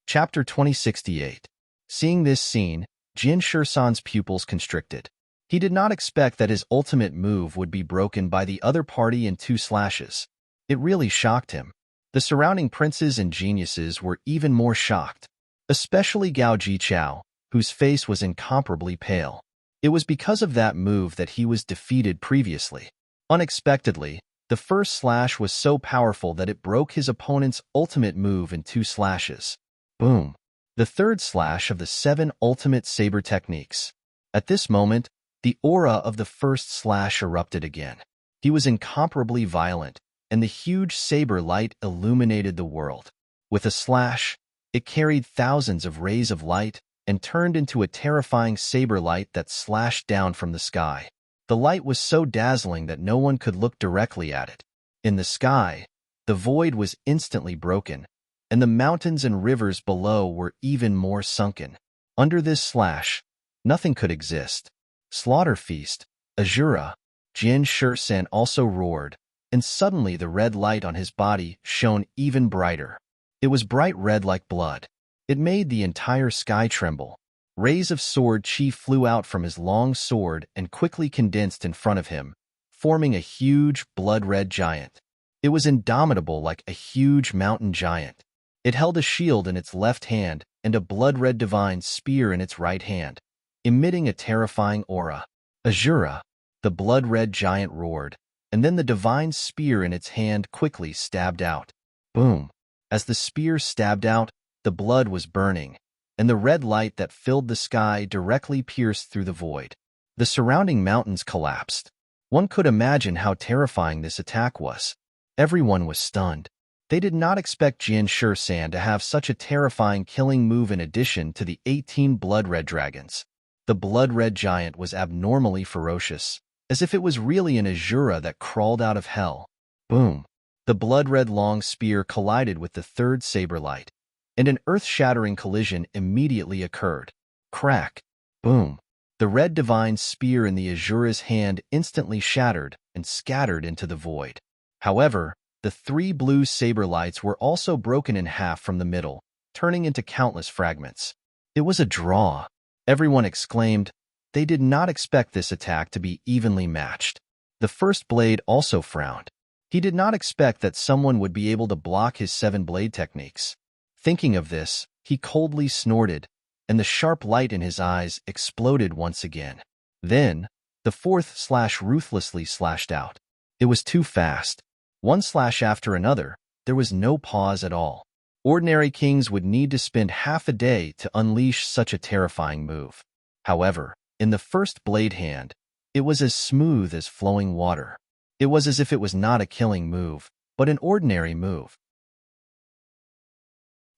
Chapter 2068. Seeing this scene, Jin Shursan's pupils constricted. He did not expect that his ultimate move would be broken by the other party in 2 slashes. It really shocked him. The surrounding princes and geniuses were even more shocked, especially Gao Jichao, whose face was incomparably pale. It was because of that move that he was defeated previously. Unexpectedly, the first slash was so powerful that it broke his opponent's ultimate move in 2 slashes. Boom! The third slash of the 7 ultimate saber techniques. At this moment, the aura of the first slash erupted again. He was incomparably violent, and the huge saber light illuminated the world. With a slash, it carried thousands of rays of light and turned into a terrifying saber light that slashed down from the sky. The light was so dazzling that no one could look directly at it. In the sky, the void was instantly broken, and the mountains and rivers below were even more sunken. Under this slash, nothing could exist. Slaughter Feast, Azura, Jin Shursan also roared, and suddenly the red light on his body shone even brighter. It was bright red like blood. It made the entire sky tremble. Rays of sword chi flew out from his long sword and quickly condensed in front of him, forming a huge blood-red giant. It was indomitable like a huge mountain giant. It held a shield in its left hand and a blood-red divine spear in its right hand, emitting a terrifying aura. Azura, the blood-red giant roared, and then the divine spear in its hand quickly stabbed out. Boom! As the spear stabbed out, the blood was burning, and the red light that filled the sky directly pierced through the void. The surrounding mountains collapsed. One could imagine how terrifying this attack was. Everyone was stunned. They did not expect Jin Shursan to have such a terrifying killing move in addition to the 18 blood-red dragons. The blood-red giant was abnormally ferocious, as if it was really an Azura that crawled out of hell. Boom! The blood-red long spear collided with the third saber light, and an earth-shattering collision immediately occurred. Crack! Boom! The red divine spear in the Azura's hand instantly shattered and scattered into the void. However, the 3 blue saber lights were also broken in half from the middle, turning into countless fragments. It was a draw. Everyone exclaimed. They did not expect this attack to be evenly matched. The first blade also frowned. He did not expect that someone would be able to block his 7 blade techniques. Thinking of this, he coldly snorted, and the sharp light in his eyes exploded once again. Then, the fourth slash ruthlessly slashed out. It was too fast. One slash after another, there was no pause at all. Ordinary kings would need to spend half a day to unleash such a terrifying move. However, in the first blade hand, it was as smooth as flowing water. It was as if it was not a killing move, but an ordinary move.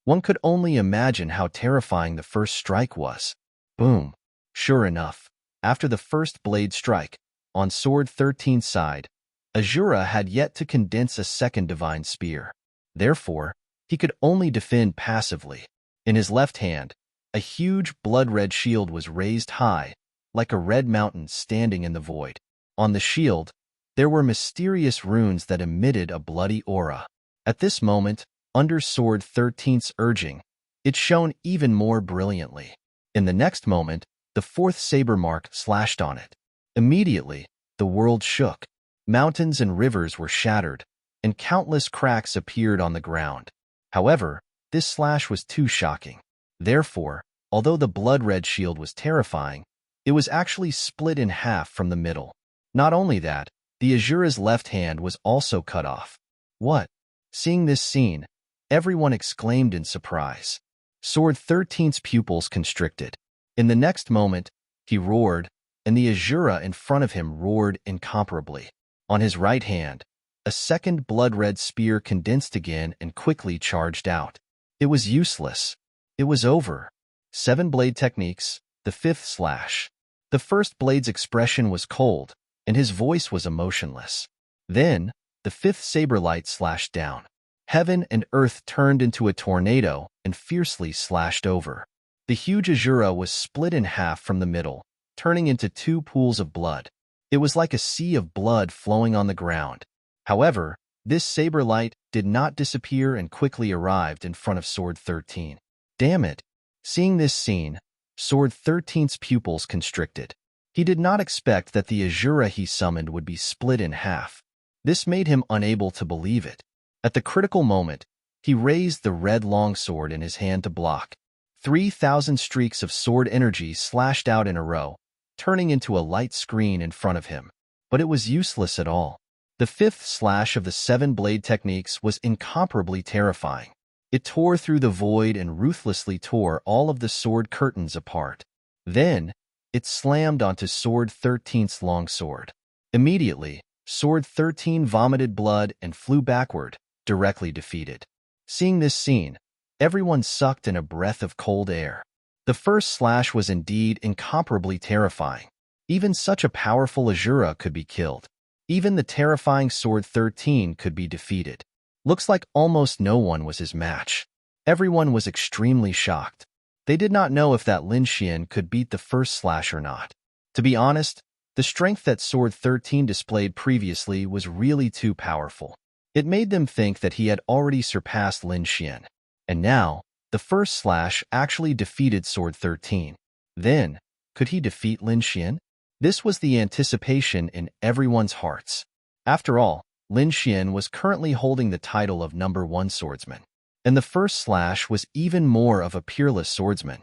One could only imagine how terrifying the first strike was. Boom! Sure enough, after the first blade strike, on Sword 13's side, Azura had yet to condense a second divine spear. Therefore, he could only defend passively. In his left hand, a huge blood-red shield was raised high, like a red mountain standing in the void. On the shield, there were mysterious runes that emitted a bloody aura. At this moment, under Sword 13's urging, it shone even more brilliantly. In the next moment, the fourth saber mark slashed on it. Immediately, the world shook. Mountains and rivers were shattered, and countless cracks appeared on the ground. However, this slash was too shocking. Therefore, although the blood-red shield was terrifying, it was actually split in half from the middle. Not only that, the Azura's left hand was also cut off. What? Seeing this scene, everyone exclaimed in surprise. Sword 13's pupils constricted. In the next moment, he roared, and the Azura in front of him roared incomparably. On his right hand, a second blood-red spear condensed again and quickly charged out. It was useless. It was over. 7 blade techniques, the 5th slash. The first blade's expression was cold, and his voice was emotionless. Then, the fifth saber light slashed down. Heaven and earth turned into a tornado and fiercely slashed over. The huge Azura was split in half from the middle, turning into two pools of blood. It was like a sea of blood flowing on the ground. However, this saber light did not disappear and quickly arrived in front of Sword 13. Damn it! Seeing this scene, Sword 13's pupils constricted. He did not expect that the Azura he summoned would be split in half. This made him unable to believe it. At the critical moment, he raised the red longsword in his hand to block. 3,000 streaks of sword energy slashed out in a row, turning into a light screen in front of him. But it was useless at all. The fifth slash of the 7 blade techniques was incomparably terrifying. It tore through the void and ruthlessly tore all of the sword curtains apart. Then, it slammed onto Sword 13's longsword. Immediately, Sword 13 vomited blood and flew backward, directly defeated. Seeing this scene, everyone sucked in a breath of cold air. The first slash was indeed incomparably terrifying. Even such a powerful Azura could be killed. Even the terrifying Sword 13 could be defeated. Looks like almost no one was his match. Everyone was extremely shocked. They did not know if that Lin Xian could beat the first slash or not. To be honest, the strength that Sword 13 displayed previously was really too powerful. It made them think that he had already surpassed Lin Xian. And now, the first slash actually defeated Sword 13. Then, could he defeat Lin Xian? This was the anticipation in everyone's hearts. After all, Lin Xian was currently holding the title of #1 swordsman. And the first slash was even more of a peerless swordsman.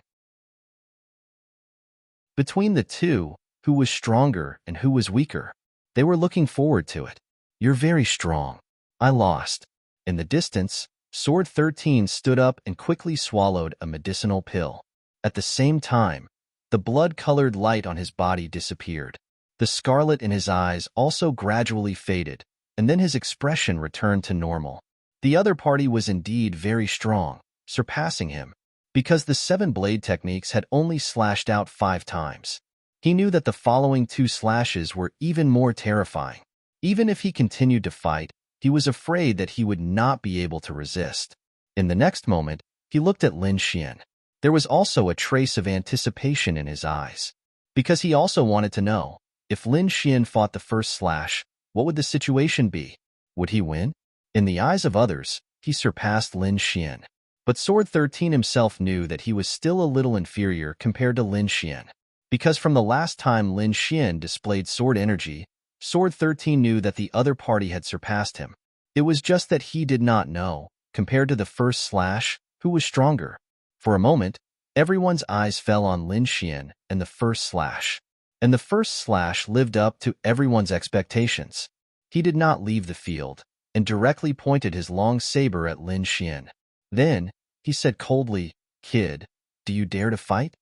Between the two, who was stronger and who was weaker? They were looking forward to it. You're very strong. I lost. In the distance, Sword 13 stood up and quickly swallowed a medicinal pill. At the same time, the blood-colored light on his body disappeared. The scarlet in his eyes also gradually faded, and then his expression returned to normal. The other party was indeed very strong, surpassing him, because the 7 blade techniques had only slashed out 5 times. He knew that the following 2 slashes were even more terrifying. Even if he continued to fight, he was afraid that he would not be able to resist. In the next moment, he looked at Lin Xian. There was also a trace of anticipation in his eyes, because he also wanted to know, if Lin Xian fought the first slash, what would the situation be? Would he win? In the eyes of others, he surpassed Lin Xian. But Sword 13 himself knew that he was still a little inferior compared to Lin Xian. Because from the last time Lin Xian displayed sword energy, Sword 13 knew that the other party had surpassed him. It was just that he did not know, compared to the first slash, who was stronger. For a moment, everyone's eyes fell on Lin Xian and the first slash. And the first slash lived up to everyone's expectations. He did not leave the field, and directly pointed his long saber at Lin Xian. Then, he said coldly, "Kid, do you dare to fight?"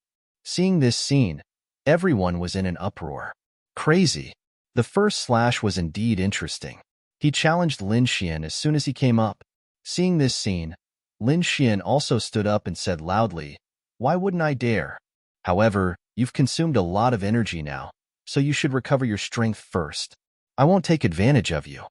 Seeing this scene, everyone was in an uproar. Crazy. The first slash was indeed interesting. He challenged Lin Xian as soon as he came up. Seeing this scene, Lin Xian also stood up and said loudly, "Why wouldn't I dare? However, you've consumed a lot of energy now, so you should recover your strength first. I won't take advantage of you."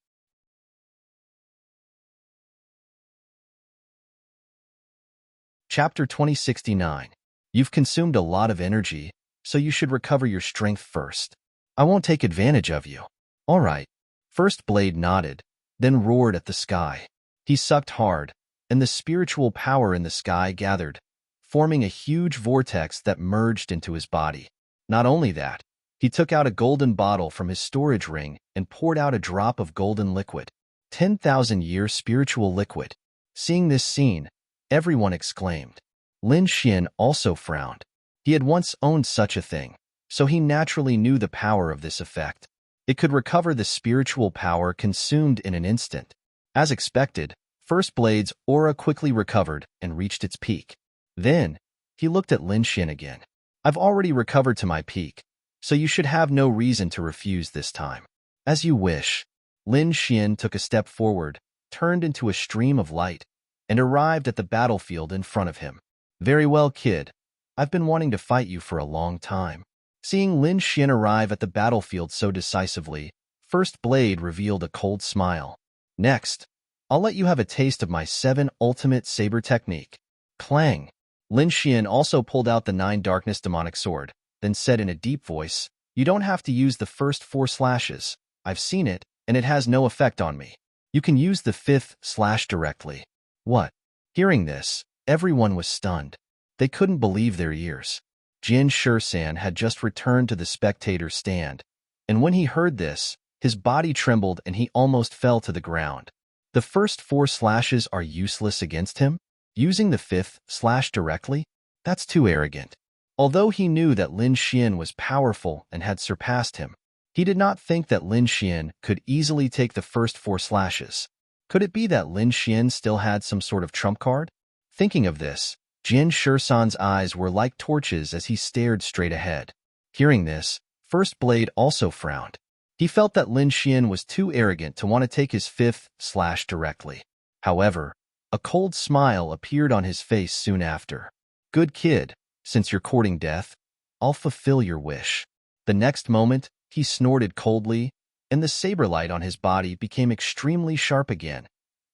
Chapter 2069. You've consumed a lot of energy, so you should recover your strength first. I won't take advantage of you. All right. First Blade nodded, then roared at the sky. He sucked hard, and the spiritual power in the sky gathered, forming a huge vortex that merged into his body. Not only that, he took out a golden bottle from his storage ring and poured out a drop of golden liquid. 10,000-year spiritual liquid. Seeing this scene, everyone exclaimed. Lin Xian also frowned. He had once owned such a thing, so he naturally knew the power of this effect. It could recover the spiritual power consumed in an instant. As expected, First Blade's aura quickly recovered and reached its peak. Then, he looked at Lin Xian again. I've already recovered to my peak, so you should have no reason to refuse this time. As you wish. Lin Xian took a step forward, turned into a stream of light, and arrived at the battlefield in front of him. Very well, kid. I've been wanting to fight you for a long time. Seeing Lin Xian arrive at the battlefield so decisively, First Blade revealed a cold smile. Next, I'll let you have a taste of my 7 ultimate saber technique. Clang! Lin Xian also pulled out the 9 darkness demonic sword, then said in a deep voice, "You don't have to use the first 4 slashes. I've seen it, and it has no effect on me. You can use the 5th slash directly." What? Hearing this, everyone was stunned. They couldn't believe their ears. Jin Shursan had just returned to the spectator stand, and when he heard this, his body trembled and he almost fell to the ground. The first 4 slashes are useless against him? Using the 5th slash directly? That's too arrogant. Although he knew that Lin Xian was powerful and had surpassed him, he did not think that Lin Xian could easily take the first 4 slashes. Could it be that Lin Xian still had some sort of trump card? Thinking of this, Jin Shursan's eyes were like torches as he stared straight ahead. Hearing this, First Blade also frowned. He felt that Lin Xian was too arrogant to want to take his 5th slash directly. However, a cold smile appeared on his face soon after. "Good kid, since you're courting death, I'll fulfill your wish." The next moment, he snorted coldly, and the saber light on his body became extremely sharp again,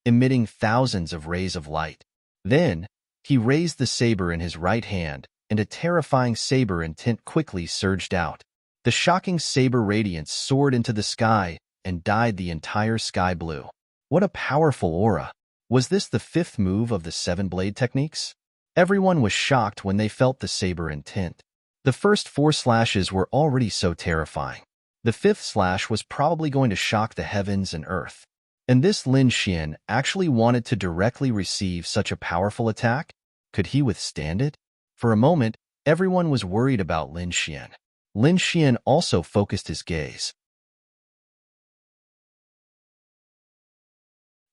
emitting thousands of rays of light. Then, he raised the saber in his right hand, and a terrifying saber intent quickly surged out. The shocking saber radiance soared into the sky and dyed the entire sky blue. What a powerful aura! Was this the 5th move of the 7 blade techniques? Everyone was shocked when they felt the saber intent. The first 4 slashes were already so terrifying. The 5th slash was probably going to shock the heavens and earth. And this Lin Xian actually wanted to directly receive such a powerful attack? Could he withstand it? For a moment, everyone was worried about Lin Xian. Lin Xian also focused his gaze.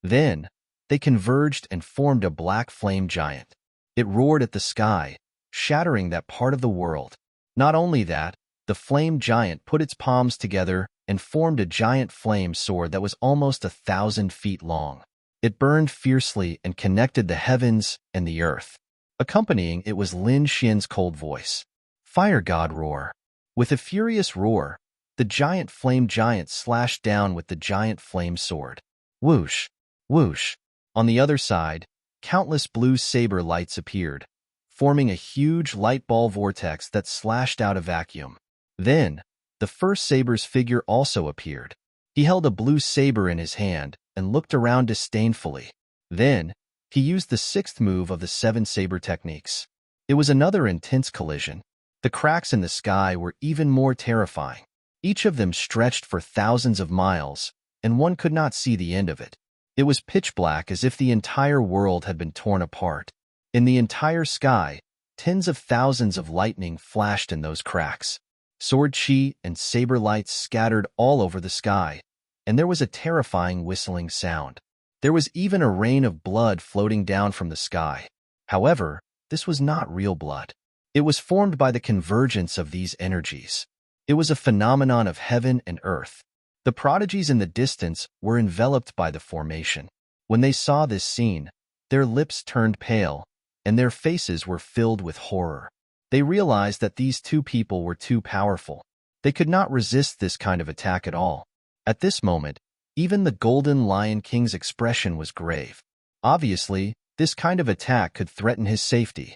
Then, they converged and formed a black flame giant. It roared at the sky, shattering that part of the world. Not only that, the flame giant put its palms together and formed a giant flame sword that was almost 1,000 feet long. It burned fiercely and connected the heavens and the earth. Accompanying it was Lin Xian's cold voice. "Fire God roar." With a furious roar, the giant flame giant slashed down with the giant flame sword. Whoosh! Whoosh! On the other side, countless blue saber lights appeared, forming a huge light ball vortex that slashed out a vacuum. Then, the first saber's figure also appeared. He held a blue saber in his hand and looked around disdainfully. Then, he used the 6th move of the 7 saber techniques. It was another intense collision. The cracks in the sky were even more terrifying. Each of them stretched for thousands of miles, and one could not see the end of it. It was pitch black as if the entire world had been torn apart. In the entire sky, tens of thousands of lightning flashed in those cracks. Sword chi and saber lights scattered all over the sky, and there was a terrifying whistling sound. There was even a rain of blood floating down from the sky. However, this was not real blood. It was formed by the convergence of these energies. It was a phenomenon of heaven and earth. The prodigies in the distance were enveloped by the formation. When they saw this scene, their lips turned pale, and their faces were filled with horror. They realized that these 2 people were too powerful. They could not resist this kind of attack at all. At this moment, even the Golden Lion King's expression was grave. Obviously, this kind of attack could threaten his safety.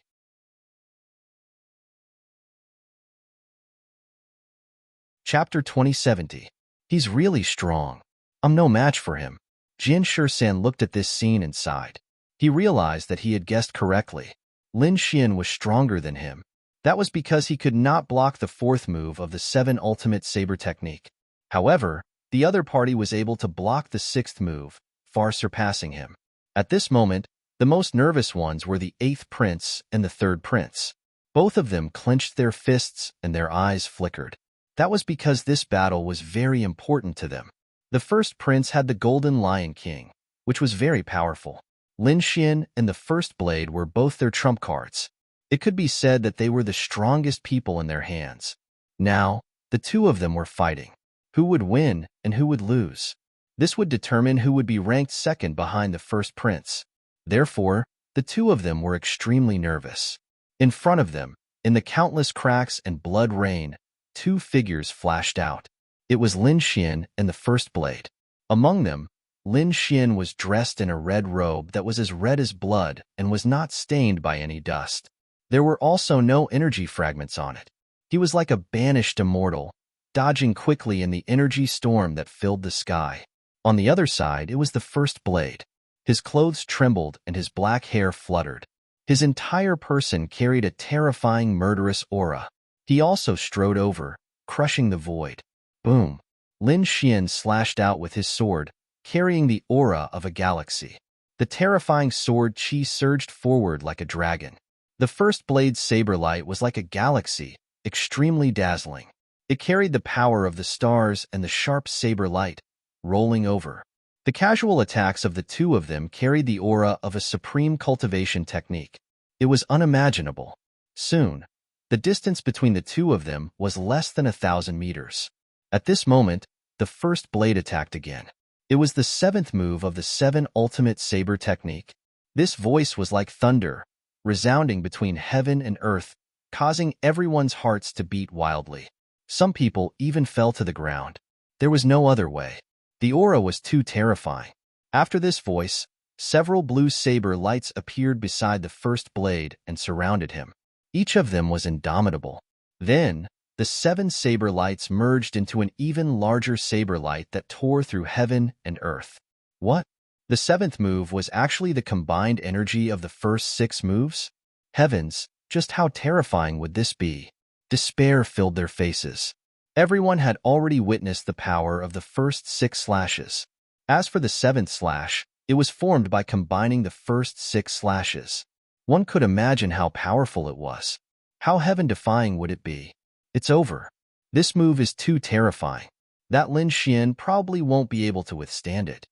Chapter 2070. He's really strong. I'm no match for him. Jin Shursan looked at this scene and sighed. He realized that he had guessed correctly. Lin Xian was stronger than him. That was because he could not block the 4th move of the 7 ultimate saber technique. However, the other party was able to block the 6th move, far surpassing him. At this moment, the most nervous ones were the 8th prince and the 3rd prince. Both of them clenched their fists and their eyes flickered. That was because this battle was very important to them. The 1st prince had the Golden Lion King, which was very powerful. Lin Xian and the First Blade were both their trump cards. It could be said that they were the strongest people in their hands. Now, the 2 of them were fighting. Who would win and who would lose? This would determine who would be ranked 2nd behind the 1st prince. Therefore, the 2 of them were extremely nervous. In front of them, in the countless cracks and blood rain, two figures flashed out. It was Lin Xian and the first blade. Among them, Lin Xian was dressed in a red robe that was as red as blood and was not stained by any dust. There were also no energy fragments on it. He was like a banished immortal, dodging quickly in the energy storm that filled the sky. On the other side, it was the first blade. His clothes trembled and his black hair fluttered. His entire person carried a terrifying, murderous aura. He also strode over, crushing the void. Boom! Lin Xian slashed out with his sword, carrying the aura of a galaxy. The terrifying sword chi surged forward like a dragon. The first blade's saber light was like a galaxy, extremely dazzling. It carried the power of the stars and the sharp saber light, rolling over. The casual attacks of the two of them carried the aura of a supreme cultivation technique. It was unimaginable. Soon, the distance between the two of them was less than 1,000 meters. At this moment, the first blade attacked again. It was the seventh move of the 7 ultimate saber technique. This voice was like thunder, resounding between heaven and earth, causing everyone's hearts to beat wildly. Some people even fell to the ground. There was no other way. The aura was too terrifying. After this voice, several blue saber lights appeared beside the first blade and surrounded him. Each of them was indomitable. Then, the 7 saber lights merged into an even larger saber light that tore through heaven and earth. What? The 7th move was actually the combined energy of the first 6 moves? Heavens, just how terrifying would this be? Despair filled their faces. Everyone had already witnessed the power of the first 6 slashes. As for the 7th slash, it was formed by combining the first 6 slashes. One could imagine how powerful it was. How heaven-defying would it be? It's over. This move is too terrifying. That Lin Xian probably won't be able to withstand it.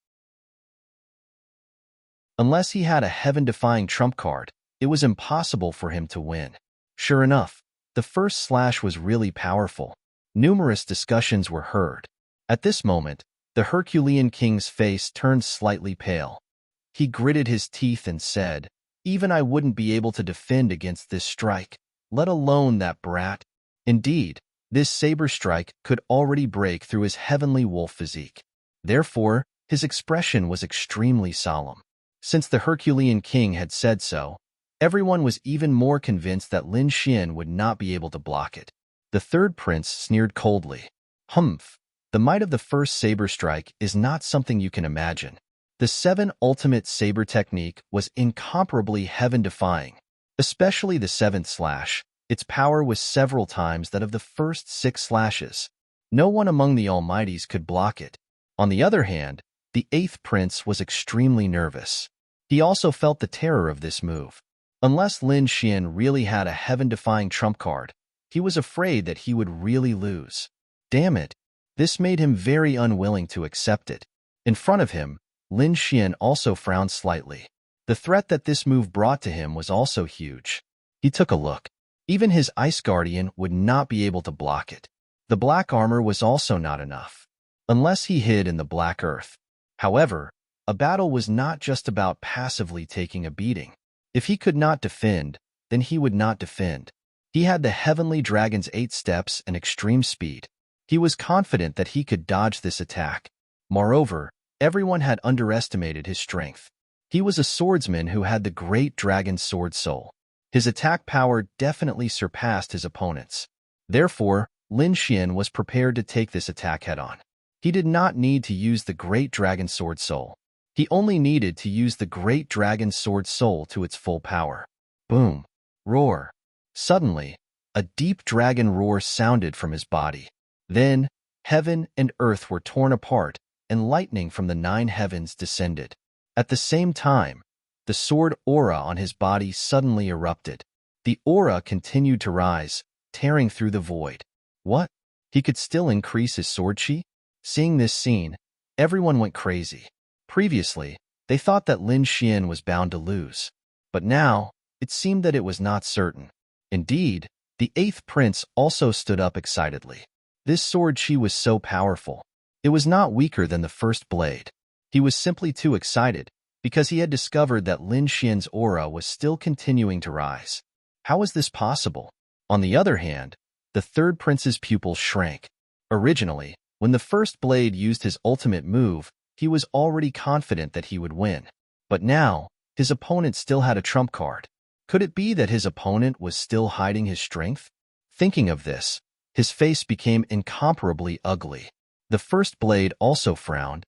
Unless he had a heaven-defying trump card, it was impossible for him to win. Sure enough, the first slash was really powerful. Numerous discussions were heard. At this moment, the Herculean king's face turned slightly pale. He gritted his teeth and said, "Even I wouldn't be able to defend against this strike, let alone that brat." Indeed, this saber strike could already break through his heavenly wolf physique. Therefore, his expression was extremely solemn. Since the Herculean king had said so, everyone was even more convinced that Lin Xian would not be able to block it. The third prince sneered coldly. Humph, the might of the first saber strike is not something you can imagine. The 7 ultimate saber technique was incomparably heaven-defying, especially the 7th slash. Its power was several times that of the first 6 slashes. No one among the Almighties could block it. On the other hand, the 8th prince was extremely nervous. He also felt the terror of this move. Unless Lin Xian really had a heaven-defying trump card, he was afraid that he would really lose. Damn it, this made him very unwilling to accept it. In front of him, Lin Xian also frowned slightly. The threat that this move brought to him was also huge. He took a look. Even his Ice Guardian would not be able to block it. The black armor was also not enough, unless he hid in the black earth. However, a battle was not just about passively taking a beating. If he could not defend, then he would not defend. He had the Heavenly Dragon's 8 steps and extreme speed. He was confident that he could dodge this attack. Moreover, everyone had underestimated his strength. He was a swordsman who had the Great Dragon's sword soul. His attack power definitely surpassed his opponent's. Therefore, Lin Xian was prepared to take this attack head-on. He did not need to use the Great Dragon's sword soul. He only needed to use the Great Dragon's sword soul to its full power. Boom! Roar! Suddenly, a deep dragon roar sounded from his body. Then, heaven and earth were torn apart, and lightning from the 9 heavens descended. At the same time, the sword aura on his body suddenly erupted. The aura continued to rise, tearing through the void. What? He could still increase his sword chi? Seeing this scene, everyone went crazy. Previously, they thought that Lin Xian was bound to lose. But now, it seemed that it was not certain. Indeed, the 8th prince also stood up excitedly. This sword chi was so powerful. It was not weaker than the first blade. He was simply too excited, because he had discovered that Lin Xian's aura was still continuing to rise. How was this possible? On the other hand, the third prince's pupils shrank. Originally, when the first blade used his ultimate move, he was already confident that he would win. But now, his opponent still had a trump card. Could it be that his opponent was still hiding his strength? Thinking of this, his face became incomparably ugly. The first blade also frowned.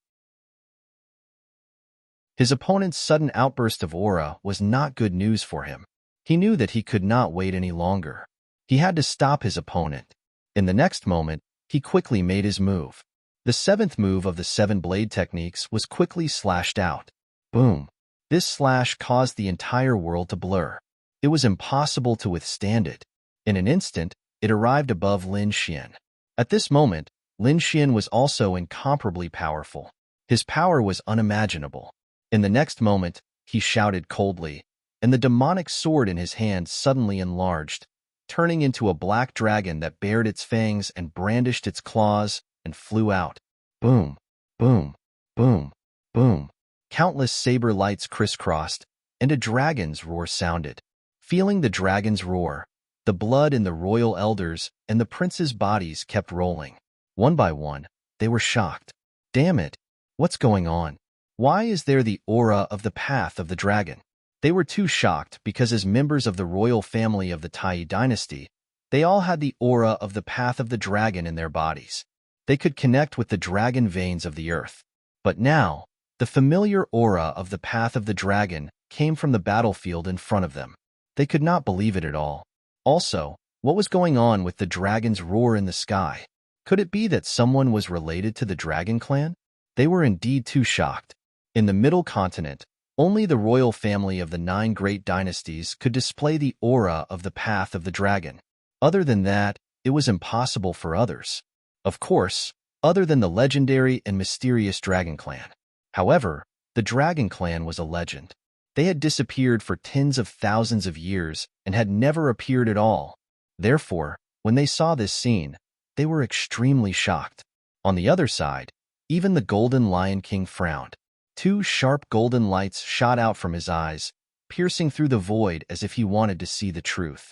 His opponent's sudden outburst of aura was not good news for him. He knew that he could not wait any longer. He had to stop his opponent. In the next moment, he quickly made his move. The seventh move of the seven blade techniques was quickly slashed out. Boom! This slash caused the entire world to blur. It was impossible to withstand it. In an instant, it arrived above Lin Xian. At this moment, Lin Xian was also incomparably powerful. His power was unimaginable. In the next moment, he shouted coldly, and the demonic sword in his hand suddenly enlarged, turning into a black dragon that bared its fangs and brandished its claws and flew out. Boom, boom, boom, boom. Countless saber lights crisscrossed, and a dragon's roar sounded. Feeling the dragon's roar, the blood in the royal elders and the prince's bodies kept rolling. One by one, they were shocked. Damn it! What's going on? Why is there the aura of the path of the dragon? They were too shocked because as members of the royal family of the Tai dynasty, they all had the aura of the path of the dragon in their bodies. They could connect with the dragon veins of the earth. But now, the familiar aura of the path of the dragon came from the battlefield in front of them. They could not believe it at all. Also, what was going on with the dragon's roar in the sky? Could it be that someone was related to the dragon clan? They were indeed too shocked. In the middle continent, only the royal family of the 9 great dynasties could display the aura of the path of the dragon. Other than that, it was impossible for others. Of course, other than the legendary and mysterious Dragon Clan. However, the Dragon Clan was a legend. They had disappeared for tens of thousands of years and had never appeared at all. Therefore, when they saw this scene, they were extremely shocked. On the other side, even the Golden Lion King frowned. 2 sharp golden lights shot out from his eyes, piercing through the void as if he wanted to see the truth.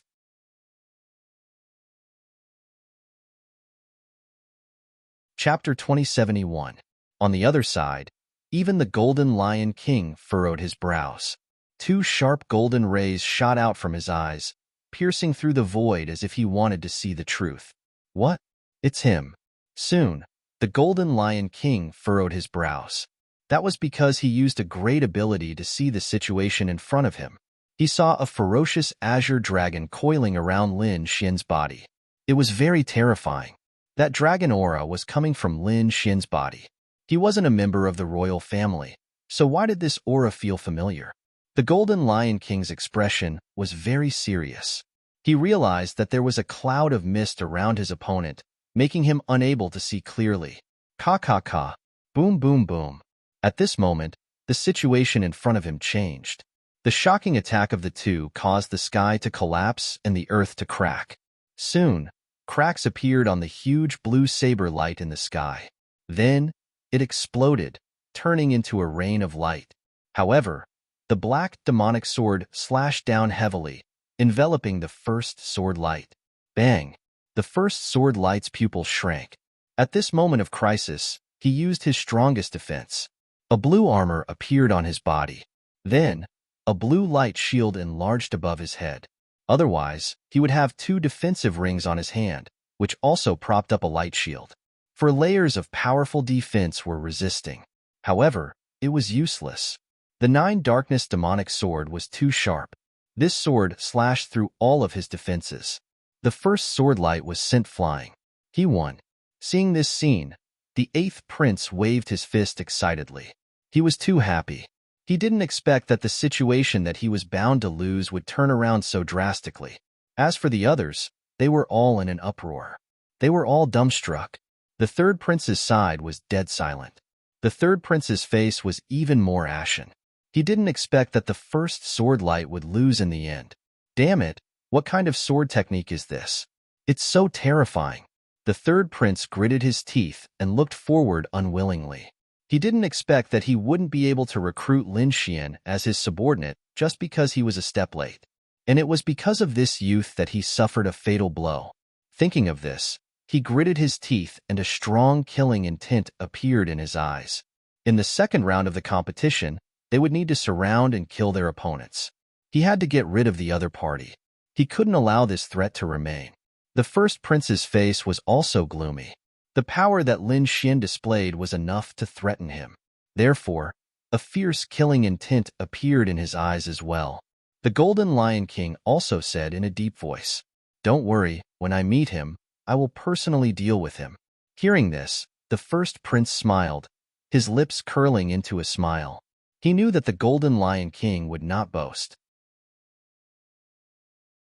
Chapter 2071. On the other side, even the Golden Lion King furrowed his brows. 2 sharp golden rays shot out from his eyes, piercing through the void as if he wanted to see the truth. What? It's him. Soon, the Golden Lion King furrowed his brows. That was because he used a great ability to see the situation in front of him. He saw a ferocious azure dragon coiling around Lin Xian's body. It was very terrifying. That dragon aura was coming from Lin Xian's body. He wasn't a member of the royal family, so why did this aura feel familiar? The Golden Lion King's expression was very serious. He realized that there was a cloud of mist around his opponent, making him unable to see clearly. Ka ka ka. Boom boom boom. At this moment, the situation in front of him changed. The shocking attack of the two caused the sky to collapse and the earth to crack. Soon, cracks appeared on the huge blue saber light in the sky. Then, it exploded, turning into a rain of light. However, the black demonic sword slashed down heavily, enveloping the first sword light. Bang! The first sword light's pupils shrank. At this moment of crisis, he used his strongest defense. A blue armor appeared on his body. Then, a blue light shield enlarged above his head. Otherwise, he would have 2 defensive rings on his hand, which also propped up a light shield. For layers of powerful defense were resisting. However, it was useless. The 9 darkness demonic sword was too sharp. This sword slashed through all of his defenses. The first sword light was sent flying. He won. Seeing this scene, the 8th prince waved his fist excitedly. He was too happy. He didn't expect that the situation that he was bound to lose would turn around so drastically. As for the others, they were all in an uproar. They were all dumbstruck. The 3rd prince's side was dead silent. The 3rd prince's face was even more ashen. He didn't expect that the first sword light would lose in the end. Damn it, what kind of sword technique is this? It's so terrifying. The 3rd prince gritted his teeth and looked forward unwillingly. He didn't expect that he wouldn't be able to recruit Lin Xian as his subordinate just because he was a step late. And it was because of this youth that he suffered a fatal blow. Thinking of this, he gritted his teeth and a strong killing intent appeared in his eyes. In the second round of the competition, they would need to surround and kill their opponents. He had to get rid of the other party. He couldn't allow this threat to remain. The first prince's face was also gloomy. The power that Lin Xian displayed was enough to threaten him. Therefore, a fierce killing intent appeared in his eyes as well. The Golden Lion King also said in a deep voice, "Don't worry, when I meet him, I will personally deal with him." Hearing this, the first prince smiled, his lips curling into a smile. He knew that the Golden Lion King would not boast.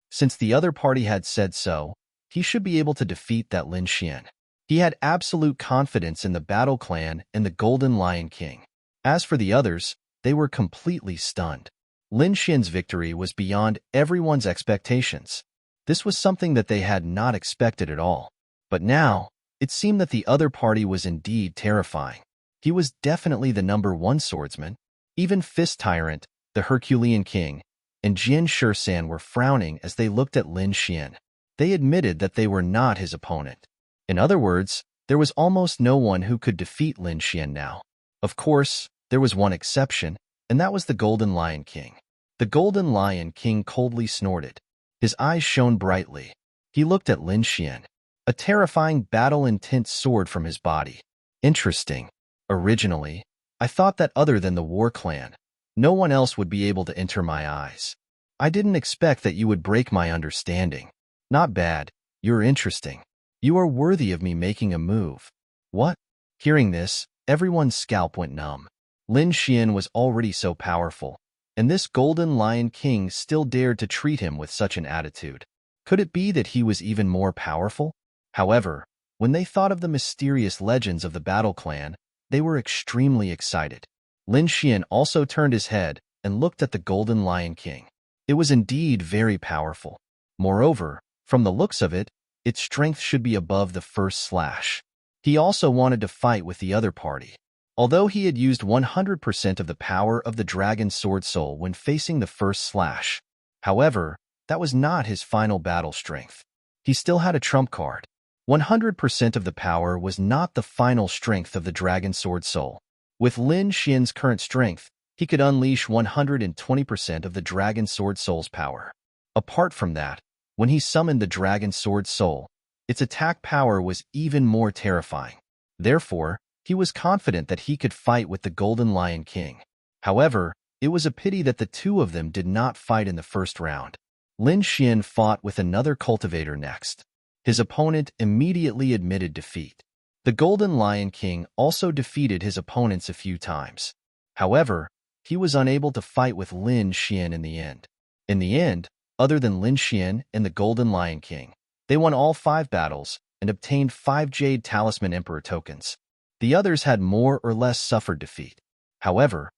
Since the other party had said so, he should be able to defeat that Lin Xian. He had absolute confidence in the Battle Clan and the Golden Lion King. As for the others, they were completely stunned. Lin Xian's victory was beyond everyone's expectations. This was something that they had not expected at all. But now, it seemed that the other party was indeed terrifying. He was definitely the #1 swordsman. Even Fist Tyrant, the Herculean King, and Jin Shursan were frowning as they looked at Lin Xian. They admitted that they were not his opponent. In other words, there was almost no one who could defeat Lin Xian now. Of course, there was one exception, and that was the Golden Lion King. The Golden Lion King coldly snorted. His eyes shone brightly. He looked at Lin Xian. A terrifying battle-intent soared from his body. Interesting. Originally, I thought that other than the War Clan, no one else would be able to enter my eyes. I didn't expect that you would break my understanding. Not bad. You're interesting. You are worthy of me making a move. What? Hearing this, everyone's scalp went numb. Lin Xian was already so powerful, and this Golden Lion King still dared to treat him with such an attitude. Could it be that he was even more powerful? However, when they thought of the mysterious legends of the Battle Clan, they were extremely excited. Lin Xian also turned his head and looked at the Golden Lion King. It was indeed very powerful. Moreover, from the looks of it, its strength should be above the first slash. He also wanted to fight with the other party. Although he had used 100% of the power of the Dragon Sword Soul when facing the first slash. However, that was not his final battle strength. He still had a trump card. 100% of the power was not the final strength of the Dragon Sword Soul. With Lin Xian's current strength, he could unleash 120% of the Dragon Sword Soul's power. Apart from that, when he summoned the Dragon Sword Soul, its attack power was even more terrifying. Therefore, he was confident that he could fight with the Golden Lion King. However, it was a pity that the two of them did not fight in the first round. Lin Xian fought with another cultivator next. His opponent immediately admitted defeat. The Golden Lion King also defeated his opponents a few times. However, he was unable to fight with Lin Xian in the end. In the end, other than Lin Xian and the Golden Lion King, they won all 5 battles and obtained 5 Jade Talisman Emperor tokens. The others had more or less suffered defeat. However,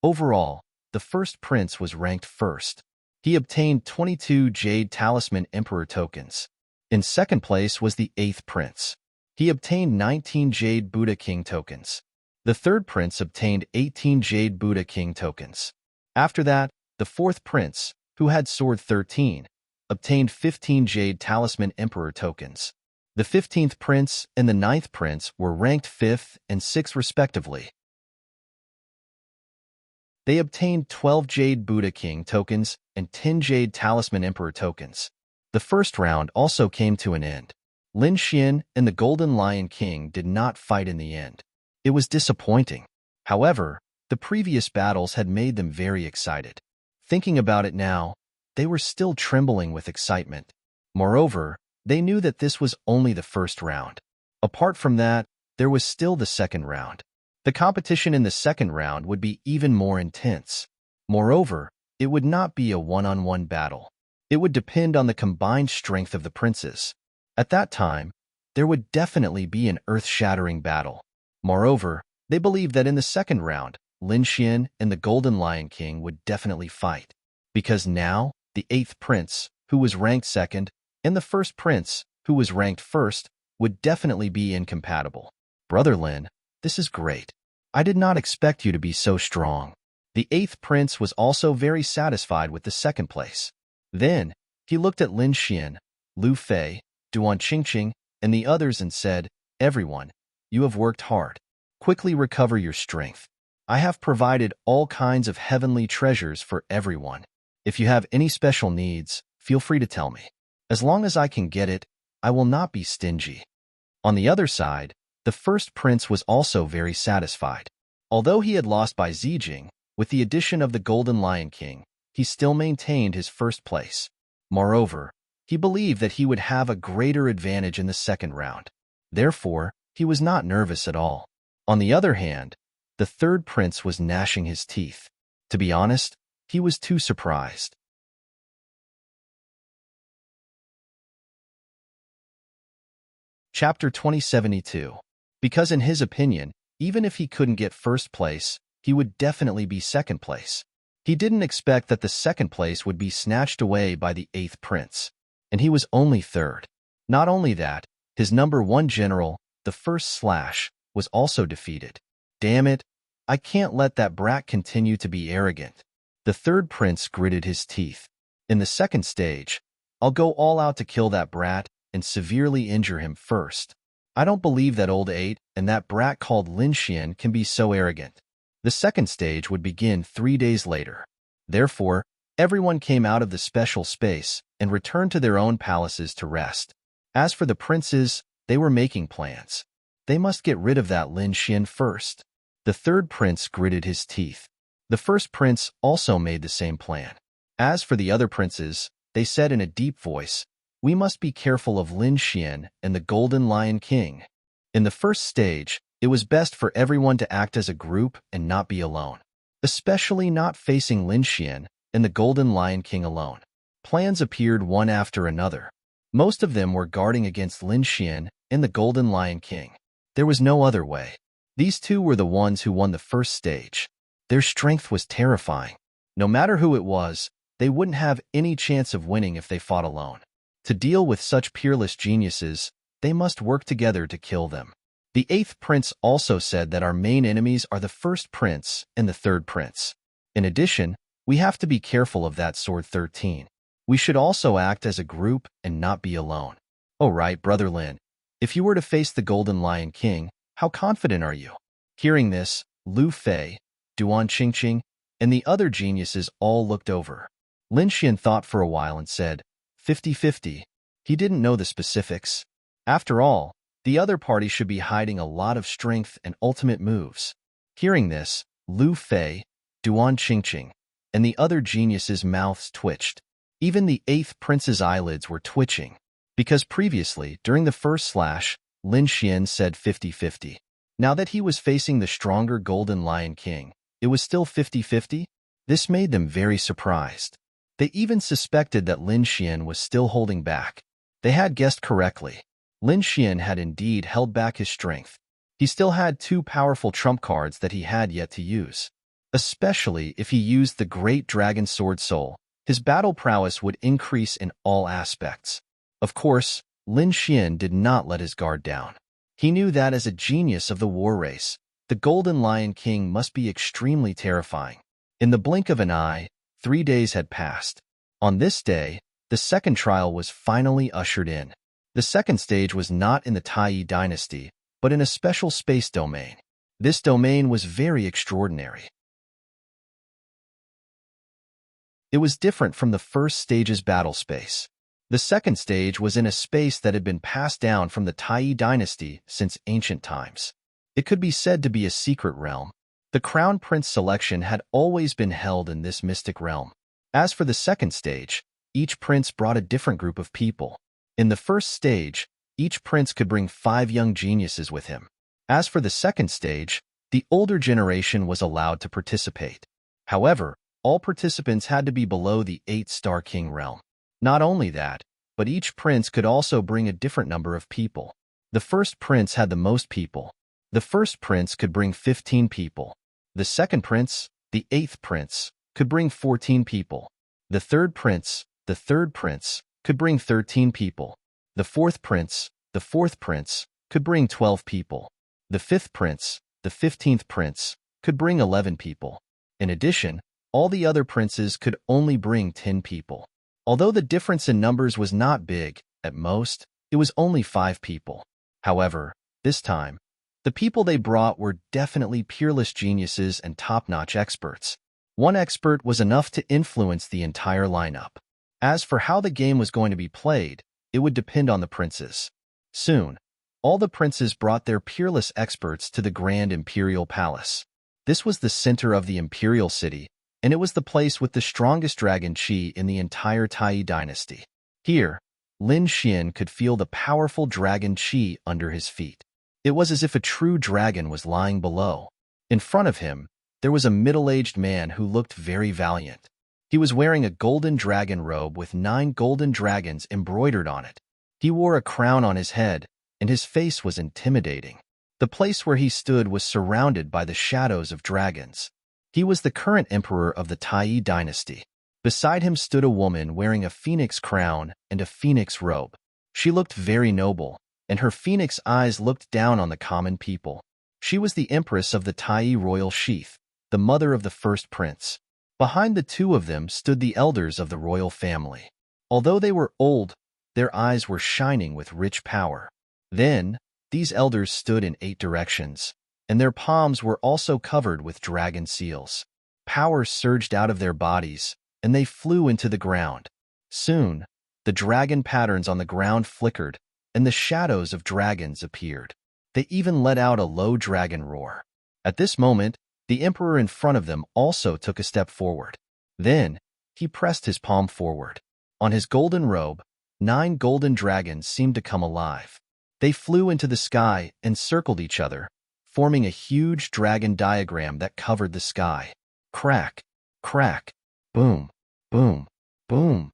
overall, the first prince was ranked first. He obtained 22 Jade Talisman Emperor tokens. In second place was the 8th prince. He obtained 19 Jade Buddha King tokens. The third prince obtained 18 Jade Buddha King tokens. After that, the 4th prince, who had Sword 13, obtained 15 Jade Talisman Emperor tokens. The 15th prince and the 9th prince were ranked 5th and 6th respectively. They obtained 12 Jade Buddha King tokens and 10 Jade Talisman Emperor tokens. The first round also came to an end. Lin Xian and the Golden Lion King did not fight in the end. It was disappointing. However, the previous battles had made them very excited. Thinking about it now, they were still trembling with excitement. Moreover, they knew that this was only the first round. Apart from that, there was still the second round. The competition in the second round would be even more intense. Moreover, it would not be a one-on-one battle. It would depend on the combined strength of the princes. At that time, there would definitely be an earth-shattering battle. Moreover, they believed that in the second round, Lin Xian and the Golden Lion King would definitely fight. Because now, the 8th prince, who was ranked second, and the first prince, who was ranked first, would definitely be incompatible. Brother Lin, this is great. I did not expect you to be so strong. The 8th prince was also very satisfied with the second place. Then, he looked at Lin Xian, Lu Fei, Duan Qingqing, and the others and said, "Everyone, you have worked hard. Quickly recover your strength. I have provided all kinds of heavenly treasures for everyone. If you have any special needs, feel free to tell me. As long as I can get it, I will not be stingy." On the other side, the first prince was also very satisfied. Although he had lost by Zijing, with the addition of the Golden Lion King, he still maintained his first place. Moreover, he believed that he would have a greater advantage in the second round. Therefore, he was not nervous at all. On the other hand, the third prince was gnashing his teeth. To be honest, he was too surprised. Chapter 2072. Because in his opinion, even if he couldn't get first place, he would definitely be second place. He didn't expect that the second place would be snatched away by the eighth prince, and he was only third. Not only that, his number one general, the first slash, was also defeated. Damn it, I can't let that brat continue to be arrogant. The third prince gritted his teeth. In the second stage, I'll go all out to kill that brat and severely injure him first. I don't believe that old eight and that brat called Lin Xian can be so arrogant. The second stage would begin 3 days later. Therefore, everyone came out of the special space and returned to their own palaces to rest. As for the princes, they were making plans. They must get rid of that Lin Xian first. The third prince gritted his teeth. The first prince also made the same plan. As for the other princes, they said in a deep voice, "We must be careful of Lin Xian and the Golden Lion King." In the first stage, it was best for everyone to act as a group and not be alone, especially not facing Lin Xian and the Golden Lion King alone. Plans appeared one after another. Most of them were guarding against Lin Xian and the Golden Lion King. There was no other way. These two were the ones who won the first stage. Their strength was terrifying. No matter who it was, they wouldn't have any chance of winning if they fought alone. To deal with such peerless geniuses, they must work together to kill them. The eighth prince also said that our main enemies are the first prince and the third prince. In addition, we have to be careful of that sword 13. We should also act as a group and not be alone. Oh right, Brother Lin. If you were to face the Golden Lion King, how confident are you? Hearing this, Lu Fei, Duan Qingqing, and the other geniuses all looked over. Lin Xian thought for a while and said, 50-50. He didn't know the specifics. After all, the other party should be hiding a lot of strength and ultimate moves. Hearing this, Lu Fei, Duan Qingqing, and the other geniuses' mouths twitched. Even the eighth prince's eyelids were twitching. Because previously, during the first slash, Lin Xian said 50-50. Now that he was facing the stronger Golden Lion King, it was still 50-50? This made them very surprised. They even suspected that Lin Xian was still holding back. They had guessed correctly. Lin Xian had indeed held back his strength. He still had 2 powerful trump cards that he had yet to use. Especially if he used the Great Dragon Sword Soul, his battle prowess would increase in all aspects. Of course, Lin Xian did not let his guard down. He knew that as a genius of the war race, the Golden Lion King must be extremely terrifying. In the blink of an eye, 3 days had passed. On this day, the second trial was finally ushered in. The second stage was not in the Taiyi dynasty, but in a special space domain. This domain was very extraordinary. It was different from the first stage's battle space. The second stage was in a space that had been passed down from the Taiyi dynasty since ancient times. It could be said to be a secret realm. The Crown Prince selection had always been held in this mystic realm. As for the second stage, each prince brought a different group of people. In the first stage, each prince could bring 5 young geniuses with him. As for the second stage, the older generation was allowed to participate. However, all participants had to be below the 8-star king realm. Not only that, but each prince could also bring a different number of people. The first prince had the most people. The first prince could bring 15 people. The second prince, the 8th prince, could bring 14 people. The third prince, could bring 13 people. The fourth prince, the 4th prince, could bring 12 people. The 5th prince, the 15th prince, could bring 11 people. In addition, all the other princes could only bring 10 people. Although the difference in numbers was not big, at most, It was only 5 people. However, this time, the people they brought were definitely peerless geniuses and top-notch experts. One expert was enough to influence the entire lineup. As for how the game was going to be played, it would depend on the princes. Soon, all the princes brought their peerless experts to the Grand Imperial Palace. This was the center of the imperial city, and it was the place with the strongest dragon chi in the entire Tai dynasty. Here, Lin Xian could feel the powerful dragon chi under his feet. It was as if a true dragon was lying below. In front of him, there was a middle-aged man who looked very valiant. He was wearing a golden dragon robe with 9 golden dragons embroidered on it. He wore a crown on his head, and his face was intimidating. The place where he stood was surrounded by the shadows of dragons. He was the current emperor of the Tai dynasty. Beside him stood a woman wearing a phoenix crown and a phoenix robe. She looked very noble, and her phoenix eyes looked down on the common people. She was the empress of the Tai royal sheath, the mother of the first prince. Behind the two of them stood the elders of the royal family. Although they were old, their eyes were shining with rich power. Then, these elders stood in 8 directions, and their palms were also covered with dragon seals. Power surged out of their bodies, and they flew into the ground. Soon, the dragon patterns on the ground flickered, and the shadows of dragons appeared. They even let out a low dragon roar. At this moment, the emperor in front of them also took a step forward. Then, he pressed his palm forward. On his golden robe, 9 golden dragons seemed to come alive. They flew into the sky and circled each other, forming a huge dragon diagram that covered the sky. Crack, crack, boom, boom, boom.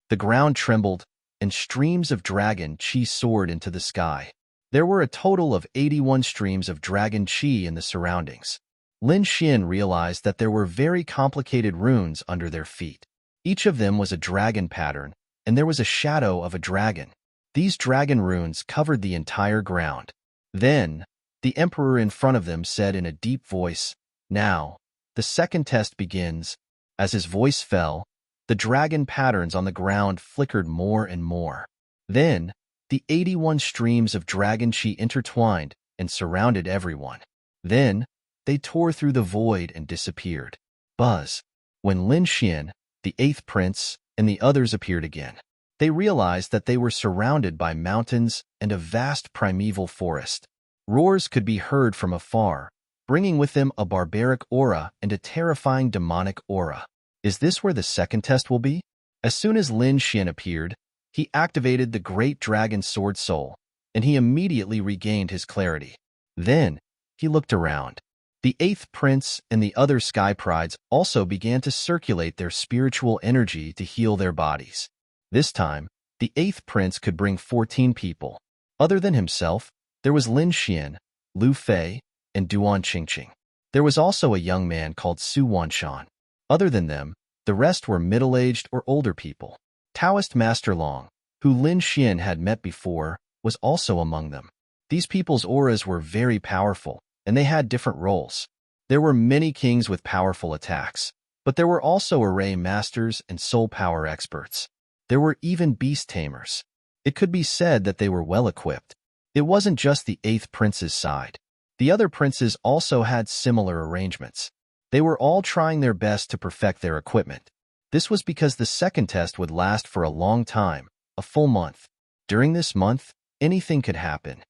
The ground trembled, and streams of dragon chi soared into the sky. There were a total of 81 streams of dragon chi in the surroundings. Lin Xian realized that there were very complicated runes under their feet. Each of them was a dragon pattern, and there was a shadow of a dragon. These dragon runes covered the entire ground. Then, the emperor in front of them said in a deep voice, "Now, the second test begins." As his voice fell, the dragon patterns on the ground flickered more and more. Then, the 81 streams of dragon chi intertwined and surrounded everyone. Then, they tore through the void and disappeared. Buzz. When Lin Xian, the 8th prince, and the others appeared again, they realized that they were surrounded by mountains and a vast primeval forest. Roars could be heard from afar, bringing with them a barbaric aura and a terrifying demonic aura. Is this where the second test will be? As soon as Lin Xian appeared, he activated the great dragon sword soul, and he immediately regained his clarity. Then, he looked around. The 8th prince and the other sky prides also began to circulate their spiritual energy to heal their bodies. This time, the 8th prince could bring 14 people. Other than himself, there was Lin Xian, Lu Fei, and Duan Qingqing. There was also a young man called Su Wanshan. Other than them, the rest were middle-aged or older people. Taoist Master Long, who Lin Xian had met before, was also among them. These people's auras were very powerful, and they had different roles. There were many kings with powerful attacks, but there were also array masters and soul power experts. There were even beast tamers. It could be said that they were well-equipped. It wasn't just the 8th prince's side. The other princes also had similar arrangements. They were all trying their best to perfect their equipment. This was because the second test would last for a long time, a full month. During this month, anything could happen.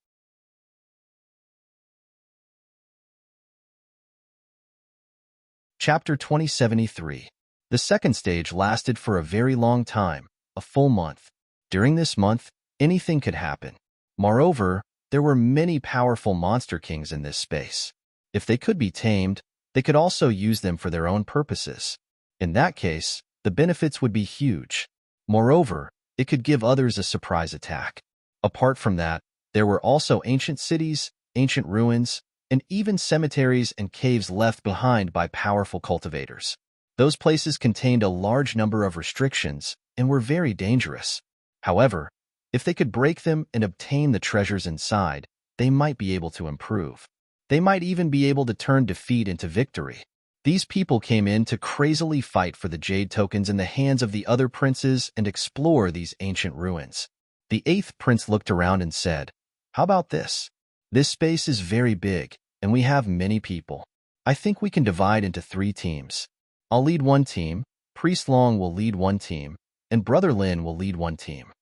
Chapter 2073. The second stage lasted for a very long time, a full month. During this month, anything could happen. Moreover, there were many powerful monster kings in this space. If they could be tamed, they could also use them for their own purposes. In that case, the benefits would be huge. Moreover, it could give others a surprise attack. Apart from that, there were also ancient cities, ancient ruins, and even cemeteries and caves left behind by powerful cultivators. Those places contained a large number of restrictions and were very dangerous. However, if they could break them and obtain the treasures inside, they might be able to improve. They might even be able to turn defeat into victory. These people came in to crazily fight for the jade tokens in the hands of the other princes and explore these ancient ruins. The 8th prince looked around and said, "How about this? This space is very big, and we have many people. I think we can divide into 3 teams. I'll lead one team, Priest Long will lead one team, and Brother Lin will lead one team."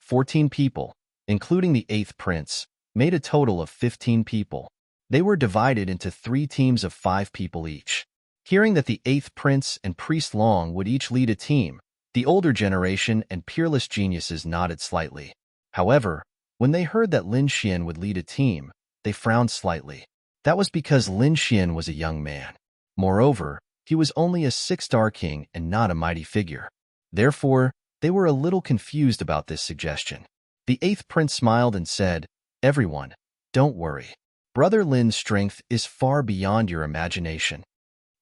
14 people, including the 8th prince, made a total of 15 people. They were divided into 3 teams of 5 people each. Hearing that the 8th prince and Priest Long would each lead a team, the older generation and peerless geniuses nodded slightly. However, when they heard that Lin Xian would lead a team, they frowned slightly. That was because Lin Xian was a young man. Moreover, he was only a 6-star king and not a mighty figure. Therefore, they were a little confused about this suggestion. The 8th prince smiled and said, "Everyone, don't worry. Brother Lin's strength is far beyond your imagination.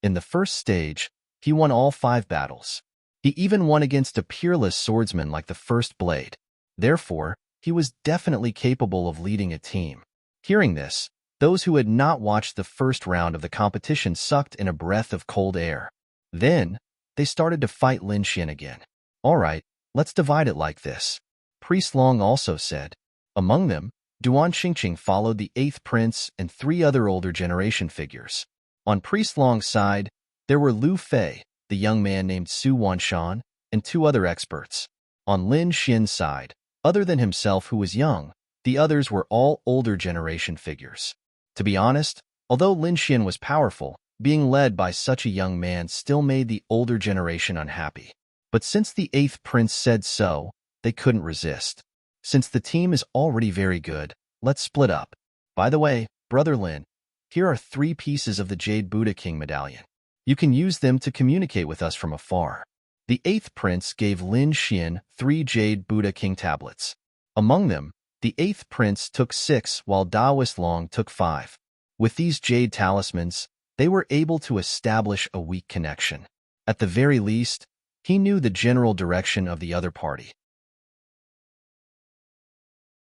In the first stage, he won all 5 battles. He even won against a peerless swordsman like the First Blade. Therefore, he was definitely capable of leading a team." Hearing this, those who had not watched the first round of the competition sucked in a breath of cold air. Then, they started to fight Lin Xian again. "All right, let's divide it like this," Priest Long also said. Among them, Duan Qingqing followed the 8th prince and 3 other older generation figures. On Priest Long's side, there were Lu Fei, the young man named Su Wanshan, and 2 other experts. On Lin Xian's side, other than himself who was young, the others were all older generation figures. To be honest, although Lin Xian was powerful, being led by such a young man still made the older generation unhappy. But since the 8th prince said so, they couldn't resist. "Since the team is already very good, let's split up. By the way, Brother Lin, here are 3 pieces of the Jade Buddha King medallion. You can use them to communicate with us from afar." The 8th prince gave Lin Xian 3 Jade Buddha King tablets. Among them, the 8th prince took 6 while Daoist Long took 5. With these jade talismans, they were able to establish a weak connection. At the very least, he knew the general direction of the other party.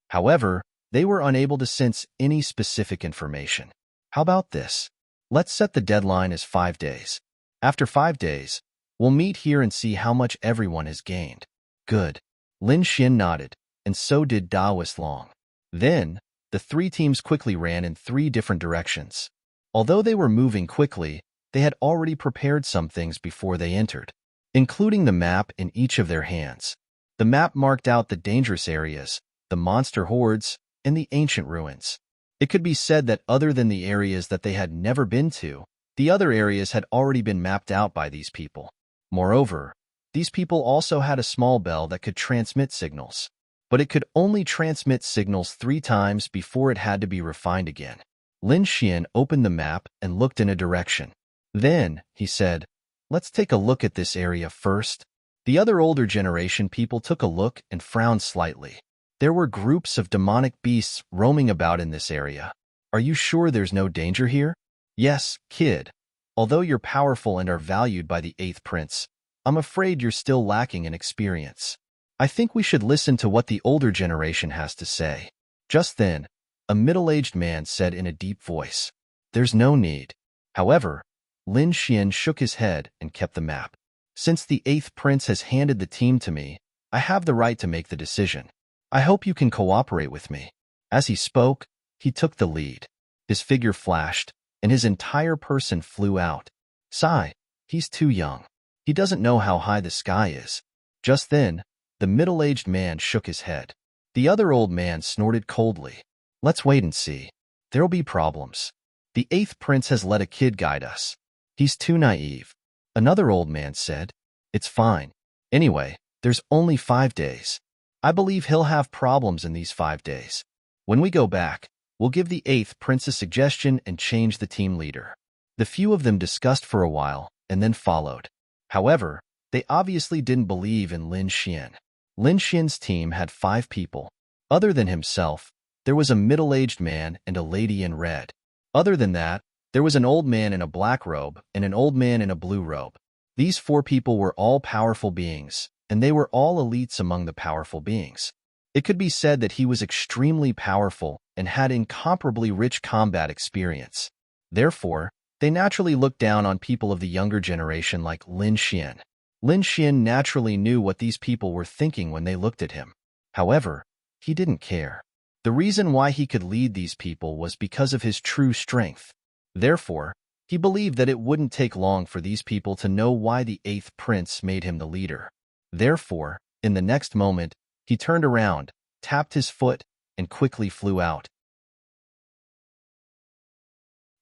However, they were unable to sense any specific information. "How about this? Let's set the deadline as 5 days. After 5 days, we'll meet here and see how much everyone has gained." "Good." Lin Xian nodded, and so did Daoist Long. Then, the 3 teams quickly ran in 3 different directions. Although they were moving quickly, they had already prepared some things before they entered, including the map in each of their hands. The map marked out the dangerous areas, the monster hordes, and the ancient ruins. It could be said that other than the areas that they had never been to, the other areas had already been mapped out by these people. Moreover, these people also had a small bell that could transmit signals, but it could only transmit signals 3 times before it had to be refined again. Lin Xian opened the map and looked in a direction. Then, he said, "Let's take a look at this area first." The other older generation people took a look and frowned slightly. There were groups of demonic beasts roaming about in this area. "Are you sure there's no danger here?" "Yes, kid. Although you're powerful and are valued by the 8th prince, I'm afraid you're still lacking in experience. I think we should listen to what the older generation has to say." Just then, a middle-aged man said in a deep voice, "There's no need." However, Lin Xian shook his head and kept the map. "Since the 8th prince has handed the team to me, I have the right to make the decision. I hope you can cooperate with me." As he spoke, he took the lead. His figure flashed, and his entire person flew out. "Sigh, he's too young. He doesn't know how high the sky is." Just then, the middle-aged man shook his head. The other old man snorted coldly. "Let's wait and see. There'll be problems. The 8th prince has let a kid guide us. He's too naive." Another old man said, "It's fine. Anyway, there's only 5 days. I believe he'll have problems in these 5 days. When we go back, we'll give the 8th prince a suggestion and change the team leader." The few of them discussed for a while and then followed. However, they obviously didn't believe in Lin Xian. Lin Xian's team had 5 people. Other than himself, there was a middle-aged man and a lady in red. Other than that, there was an old man in a black robe and an old man in a blue robe. These 4 people were all powerful beings, and they were all elites among the powerful beings. It could be said that he was extremely powerful and had incomparably rich combat experience. Therefore, They naturally looked down on people of the younger generation like Lin Xian. Lin Xian naturally knew what these people were thinking when they looked at him. However, he didn't care. The reason why he could lead these people was because of his true strength. Therefore, he believed that it wouldn't take long for these people to know why the 8th prince made him the leader. Therefore, in the next moment, he turned around, tapped his foot, and quickly flew out.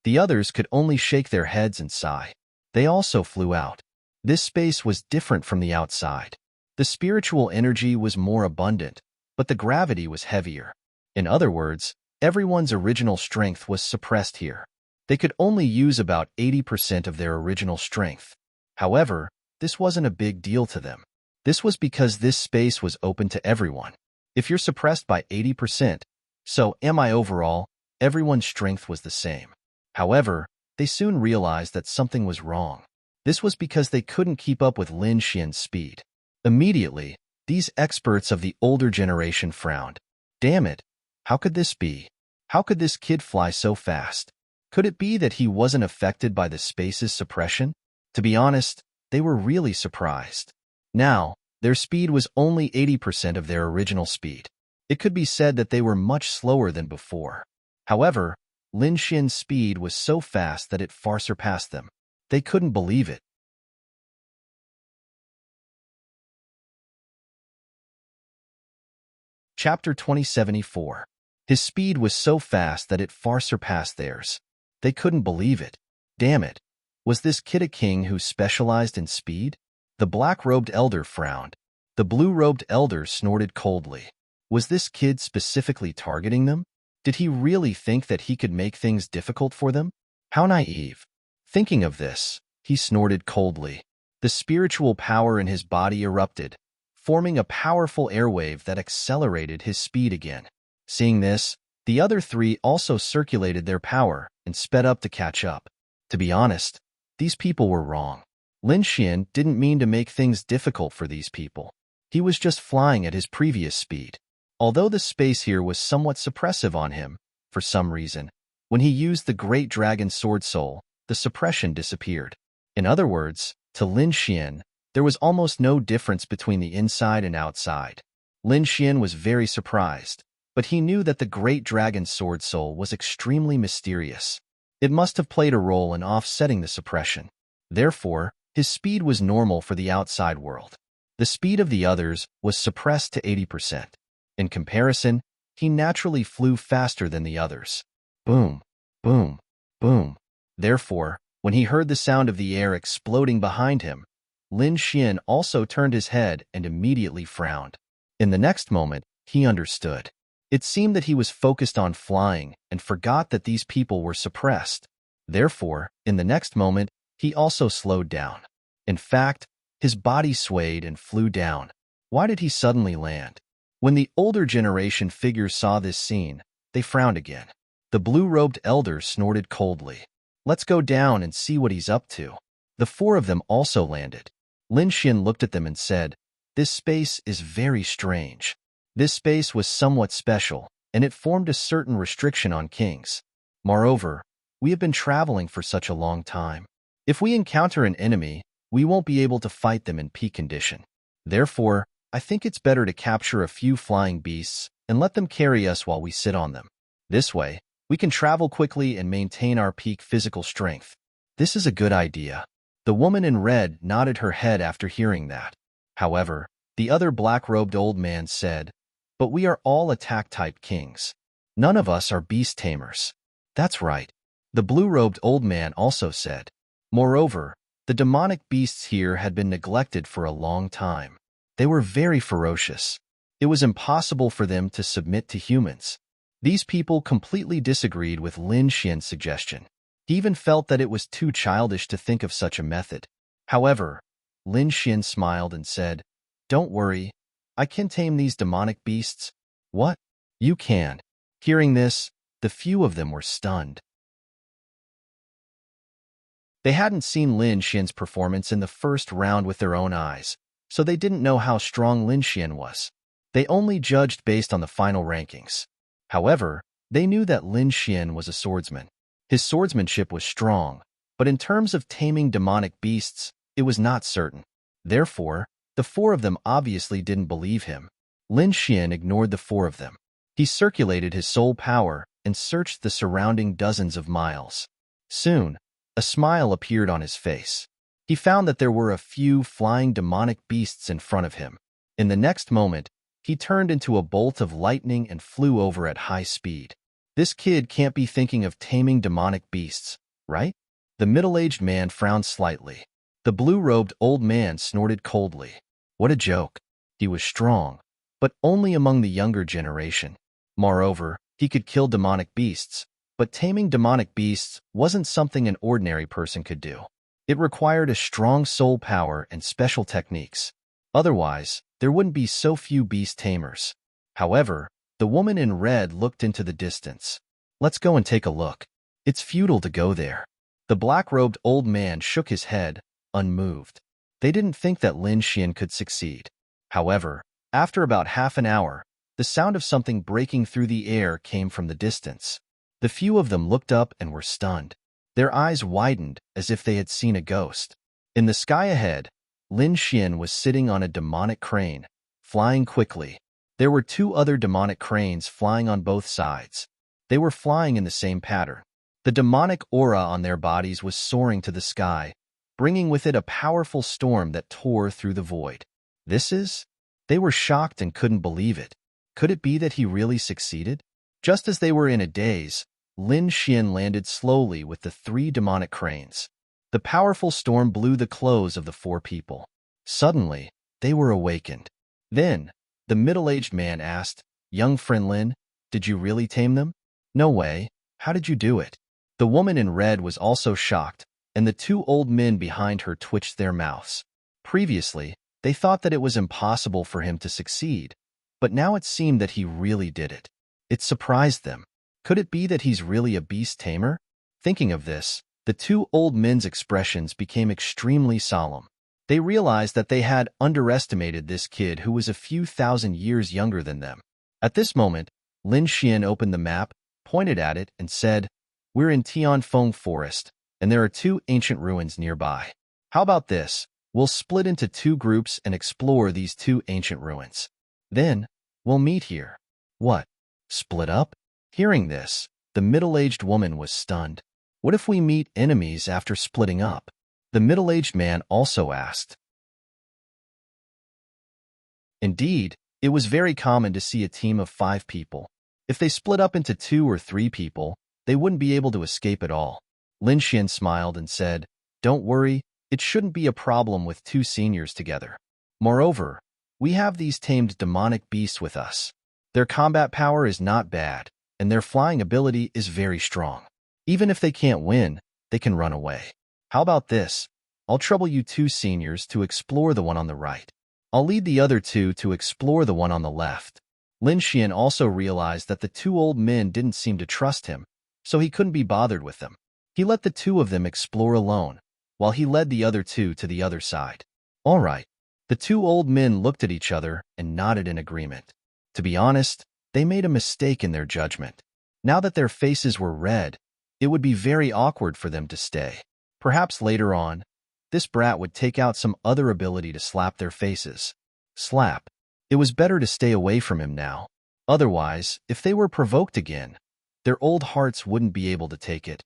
The others could only shake their heads and sigh. They also flew out. This space was different from the outside. The spiritual energy was more abundant, but the gravity was heavier. In other words, everyone's original strength was suppressed here. They could only use about 80% of their original strength. However, this wasn't a big deal to them. This was because this space was open to everyone. If you're suppressed by 80%, so am I overall, everyone's strength was the same. However, they soon realized that something was wrong. This was because they couldn't keep up with Lin Xian's speed. Immediately, these experts of the older generation frowned. Damn it, how could this be? How could this kid fly so fast? Could it be that he wasn't affected by the space's suppression? To be honest, they were really surprised. Now, their speed was only 80% of their original speed. It could be said that they were much slower than before. However, Lin Xian's speed was so fast that it far surpassed them. They couldn't believe it. Chapter 2074. His speed was so fast that it far surpassed theirs. They couldn't believe it. Damn it. Was this kid a king who specialized in speed? The black-robed elder frowned. The blue-robed elder snorted coldly. Was this kid specifically targeting them? Did he really think that he could make things difficult for them? How naive. Thinking of this, he snorted coldly. The spiritual power in his body erupted, forming a powerful airwave that accelerated his speed again. Seeing this, the other three also circulated their power and sped up to catch up. To be honest, these people were wrong. Lin Xian didn't mean to make things difficult for these people. He was just flying at his previous speed. Although the space here was somewhat suppressive on him, for some reason, when he used the Great Dragon Sword Soul, the suppression disappeared. In other words, to Lin Xian, there was almost no difference between the inside and outside. Lin Xian was very surprised, but he knew that the Great Dragon Sword Soul was extremely mysterious. It must have played a role in offsetting the suppression. Therefore, his speed was normal for the outside world. The speed of the others was suppressed to 80%. In comparison, he naturally flew faster than the others. Boom, boom, boom. Therefore, when he heard the sound of the air exploding behind him, Lin Xian also turned his head and immediately frowned. In the next moment, he understood. It seemed that he was focused on flying and forgot that these people were suppressed. Therefore, in the next moment, he also slowed down. In fact, his body swayed and flew down. Why did he suddenly land? When the older generation figures saw this scene, they frowned again. The blue-robed elder snorted coldly. Let's go down and see what he's up to. The four of them also landed. Lin Xian looked at them and said, "This space is very strange." This space was somewhat special, and it formed a certain restriction on kings. Moreover, we have been traveling for such a long time. If we encounter an enemy, we won't be able to fight them in peak condition. Therefore, I think it's better to capture a few flying beasts and let them carry us while we sit on them. This way, we can travel quickly and maintain our peak physical strength. This is a good idea. The woman in red nodded her head after hearing that. However, the other black-robed old man said, "But we are all attack-type kings. None of us are beast tamers." That's right. The blue-robed old man also said. Moreover, the demonic beasts here had been neglected for a long time. They were very ferocious. It was impossible for them to submit to humans. These people completely disagreed with Lin Xian's suggestion. He even felt that it was too childish to think of such a method. However, Lin Xian smiled and said, "Don't worry, I can tame these demonic beasts." "What? You can?" Hearing this, the few of them were stunned. They hadn't seen Lin Xian's performance in the first round with their own eyes, so they didn't know how strong Lin Xian was. They only judged based on the final rankings. However, they knew that Lin Xian was a swordsman. His swordsmanship was strong, But in terms of taming demonic beasts, it was not certain. Therefore, the four of them obviously didn't believe him. Lin Xian ignored the four of them. He circulated his soul power and searched the surrounding dozens of miles. Soon, a smile appeared on his face. He found that there were a few flying demonic beasts in front of him. In the next moment, he turned into a bolt of lightning and flew over at high speed. This kid can't be thinking of taming demonic beasts, right? The middle-aged man frowned slightly. The blue-robed old man snorted coldly. What a joke. He was strong, but only among the younger generation. Moreover, he could kill demonic beasts, but taming demonic beasts wasn't something an ordinary person could do. It required a strong soul power and special techniques. Otherwise, there wouldn't be so few beast tamers. However, the woman in red looked into the distance. Let's go and take a look. It's futile to go there. The black-robed old man shook his head, unmoved. They didn't think that Lin Xian could succeed. However, after about half an hour, the sound of something breaking through the air came from the distance. The few of them looked up and were stunned. Their eyes widened as if they had seen a ghost. In the sky ahead, Lin Xian was sitting on a demonic crane, flying quickly. There were two other demonic cranes flying on both sides. They were flying in the same pattern. The demonic aura on their bodies was soaring to the sky, bringing with it a powerful storm that tore through the void. They were shocked and couldn't believe it. Could it be that he really succeeded? Just as they were in a daze, Lin Xian landed slowly with the three demonic cranes. The powerful storm blew the clothes of the four people. Suddenly, they were awakened. Then, the middle-aged man asked, "Young friend Lin, did you really tame them?" "No way. How did you do it?" The woman in red was also shocked, and the two old men behind her twitched their mouths. Previously, they thought that it was impossible for him to succeed, but now it seemed that he really did it. It surprised them. Could it be that he's really a beast tamer? Thinking of this, the two old men's expressions became extremely solemn. They realized that they had underestimated this kid who was a few thousand years younger than them. At this moment, Lin Xian opened the map, pointed at it, and said, "We're in Tianfeng Forest, and there are two ancient ruins nearby. How about this? We'll split into two groups and explore these two ancient ruins. Then, we'll meet here." "What? Split up?" Hearing this, the middle-aged woman was stunned. "What if we meet enemies after splitting up?" The middle-aged man also asked. Indeed, it was very common to see a team of 5 people. If they split up into 2 or 3 people, they wouldn't be able to escape at all. Lin Xian smiled and said, "Don't worry, it shouldn't be a problem with 2 seniors together. Moreover, we have these tamed demonic beasts with us. Their combat power is not bad, and their flying ability is very strong. Even if they can't win, they can run away. How about this? I'll trouble you 2 seniors to explore the one on the right. I'll lead the other 2 to explore the one on the left." Lin Xian also realized that the 2 old men didn't seem to trust him, so he couldn't be bothered with them. He let the 2 of them explore alone, while he led the other 2 to the other side. All right. The 2 old men looked at each other and nodded in agreement. To be honest, they made a mistake in their judgment. Now that their faces were red, it would be very awkward for them to stay. Perhaps later on, this brat would take out some other ability to slap their faces. Slap. It was better to stay away from him now. Otherwise, if they were provoked again, their old hearts wouldn't be able to take it.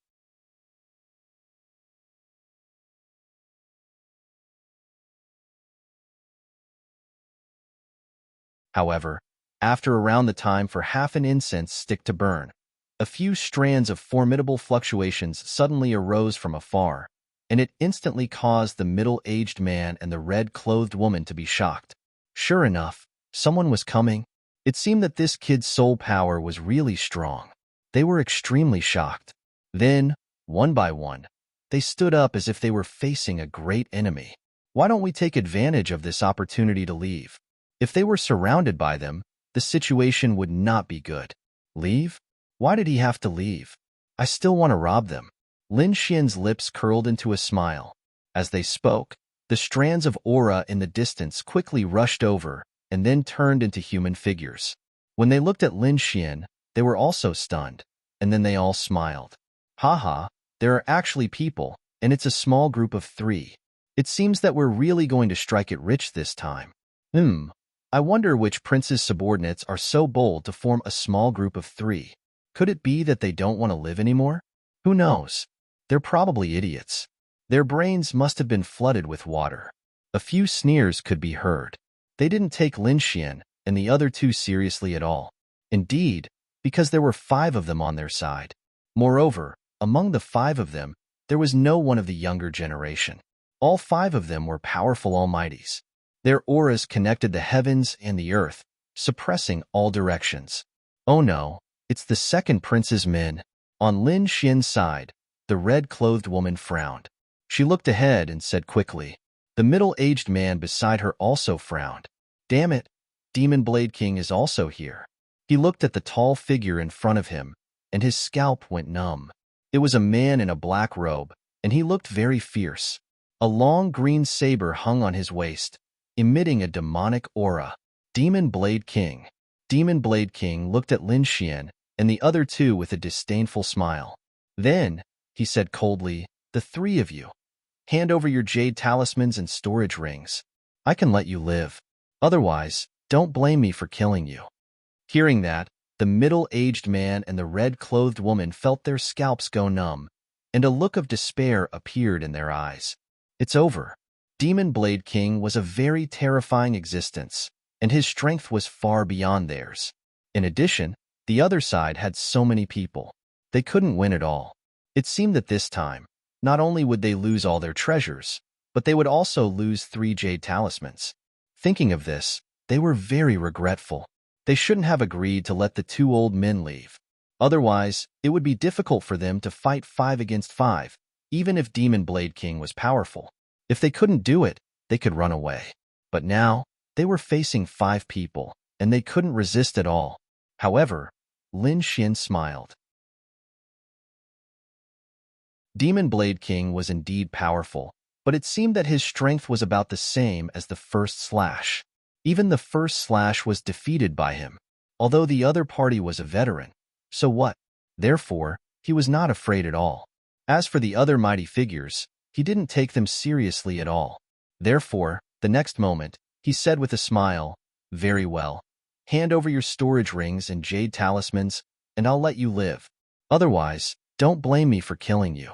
However, after around the time for half an incense stick to burn, a few strands of formidable fluctuations suddenly arose from afar, and it instantly caused the middle-aged man and the red-clothed woman to be shocked. Sure enough, someone was coming. It seemed that this kid's soul power was really strong. They were extremely shocked. Then, one by one, they stood up as if they were facing a great enemy. Why don't we take advantage of this opportunity to leave? If they were surrounded by them, the situation would not be good. Leave? Why did he have to leave? I still want to rob them. Lin Xian's lips curled into a smile. As they spoke, the strands of aura in the distance quickly rushed over and then turned into human figures. When they looked at Lin Xian, they were also stunned, and then they all smiled. Haha, there are actually people, and it's a small group of 3. It seems that we're really going to strike it rich this time. I wonder which prince's subordinates are so bold to form a small group of 3. Could it be that they don't want to live anymore? Who knows? They're probably idiots. Their brains must have been flooded with water. A few sneers could be heard. They didn't take Lin Xian and the other 2 seriously at all. Indeed, because there were 5 of them on their side. Moreover, among the 5 of them, there was no one of the younger generation. All 5 of them were powerful almighties. Their auras connected the heavens and the earth, suppressing all directions. Oh no, it's the second prince's men. On Lin Xian's side, the red-clothed woman frowned. She looked ahead and said quickly. The middle-aged man beside her also frowned. Damn it, Demon Blade King is also here. He looked at the tall figure in front of him, and his scalp went numb. It was a man in a black robe, and he looked very fierce. A long green saber hung on his waist, emitting a demonic aura. Demon Blade King. Demon Blade King looked at Lin Xian and the other 2 with a disdainful smile. Then, he said coldly, the 3 of you. Hand over your jade talismans and storage rings. I can let you live. Otherwise, don't blame me for killing you. Hearing that, the middle-aged man and the red-clothed woman felt their scalps go numb, and a look of despair appeared in their eyes. It's over. Demon Blade King was a very terrifying existence, and his strength was far beyond theirs. In addition, the other side had so many people. They couldn't win at all. It seemed that this time, not only would they lose all their treasures, but they would also lose 3 jade talismans. Thinking of this, they were very regretful. They shouldn't have agreed to let the 2 old men leave. Otherwise, it would be difficult for them to fight 5 against 5, even if Demon Blade King was powerful. If they couldn't do it, they could run away. But now, they were facing 5 people, and they couldn't resist at all. However, Lin Xian smiled. Demon Blade King was indeed powerful, but it seemed that his strength was about the same as the first slash. Even the first slash was defeated by him, although the other party was a veteran. So what? Therefore, he was not afraid at all. As for the other mighty figures, he didn't take them seriously at all. Therefore, the next moment, he said with a smile, very well. Hand over your storage rings and jade talismans, and I'll let you live. Otherwise, don't blame me for killing you.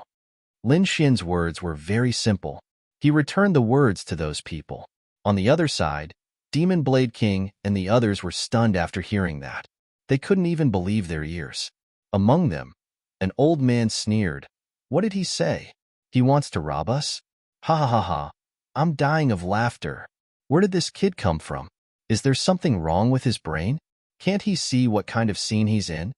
Lin Xian's words were very simple. He returned the words to those people. On the other side, Demon Blade King and the others were stunned after hearing that. They couldn't even believe their ears. Among them, an old man sneered. What did he say? He wants to rob us? Ha ha ha ha. I'm dying of laughter. Where did this kid come from? Is there something wrong with his brain? Can't he see what kind of scene he's in?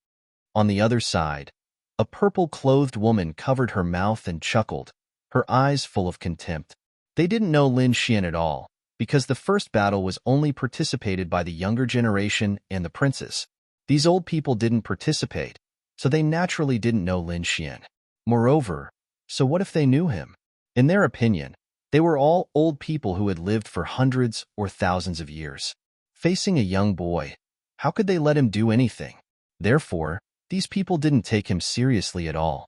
On the other side, a purple-clothed woman covered her mouth and chuckled, her eyes full of contempt. They didn't know Lin Xian at all, because the first battle was only participated by the younger generation and the princes. These old people didn't participate, so they naturally didn't know Lin Xian. Moreover, so what if they knew him? In their opinion, they were all old people who had lived for hundreds or thousands of years. Facing a young boy, how could they let him do anything? Therefore, these people didn't take him seriously at all.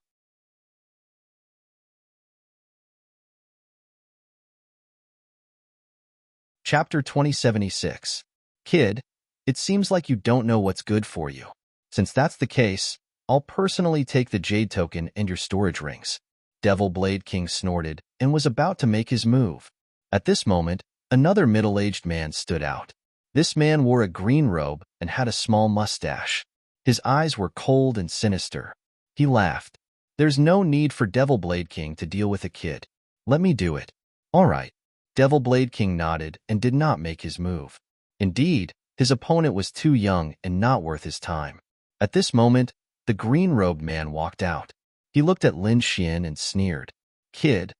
Chapter 2076. Kid, it seems like you don't know what's good for you. Since that's the case, I'll personally take the jade token and your storage rings. Devil Blade King snorted and was about to make his move. At this moment, another middle-aged man stood out. This man wore a green robe and had a small mustache. His eyes were cold and sinister. He laughed. There's no need for Devil Blade King to deal with a kid. Let me do it. All right. Devil Blade King nodded and did not make his move. Indeed, his opponent was too young and not worth his time. At this moment, the green-robed man walked out. He looked at Lin Xian and sneered. Kid,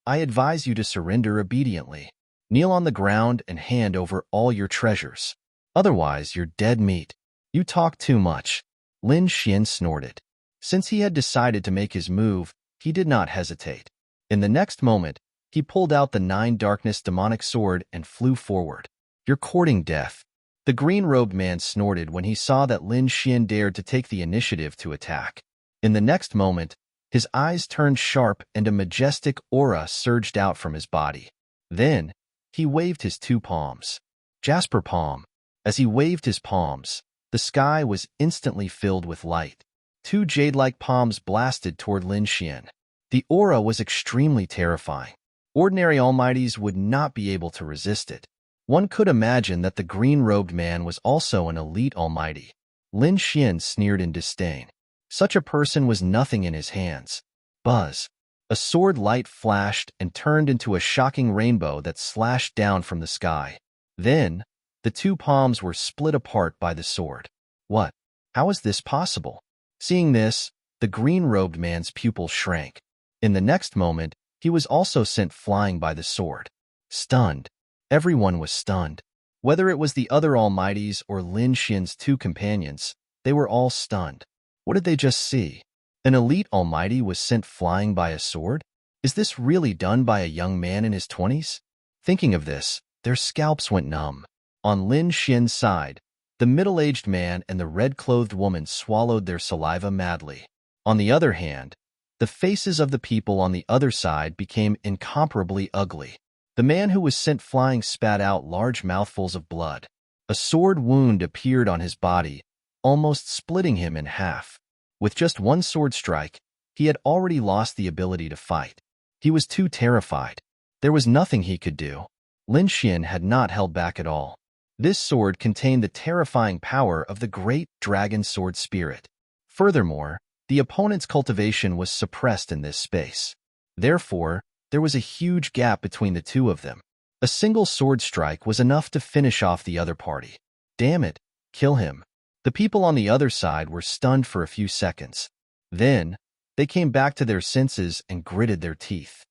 I advise you to surrender obediently. Kneel on the ground and hand over all your treasures. Otherwise, you're dead meat. You talk too much. Lin Xian snorted. Since he had decided to make his move, he did not hesitate. In the next moment, he pulled out the 9 darkness demonic sword and flew forward. You're courting death. The green-robed man snorted when he saw that Lin Xian dared to take the initiative to attack. In the next moment, His eyes turned sharp and a majestic aura surged out from his body. Then, he waved his two palms. Jasper palm. As he waved his palms, the sky was instantly filled with light. Two jade-like palms blasted toward Lin Xian. The aura was extremely terrifying. Ordinary almighties would not be able to resist it. One could imagine that the green-robed man was also an elite almighty. Lin Xian sneered in disdain. Such a person was nothing in his hands. Buzz. A sword light flashed and turned into a shocking rainbow that slashed down from the sky. Then, the two palms were split apart by the sword. What? How is this possible? Seeing this, the green-robed man's pupil shrank. In the next moment, he was also sent flying by the sword. Stunned. Everyone was stunned. Whether it was the other almighties or Lin Xian's two companions, they were all stunned. What did they just see? An elite almighty was sent flying by a sword? Is this really done by a young man in his 20s? Thinking of this, their scalps went numb. On Lin Xian's side, the middle-aged man and the red-clothed woman swallowed their saliva madly. On the other hand, the faces of the people on the other side became incomparably ugly. The man who was sent flying spat out large mouthfuls of blood. A sword wound appeared on his body, almost splitting him in half. With just one sword strike, he had already lost the ability to fight. He was too terrified. There was nothing he could do. Lin Xian had not held back at all. This sword contained the terrifying power of the great dragon sword spirit. Furthermore, the opponent's cultivation was suppressed in this space. Therefore, there was a huge gap between the two of them. A single sword strike was enough to finish off the other party. Damn it, kill him. The people on the other side were stunned for a few seconds. Then, they came back to their senses and gritted their teeth.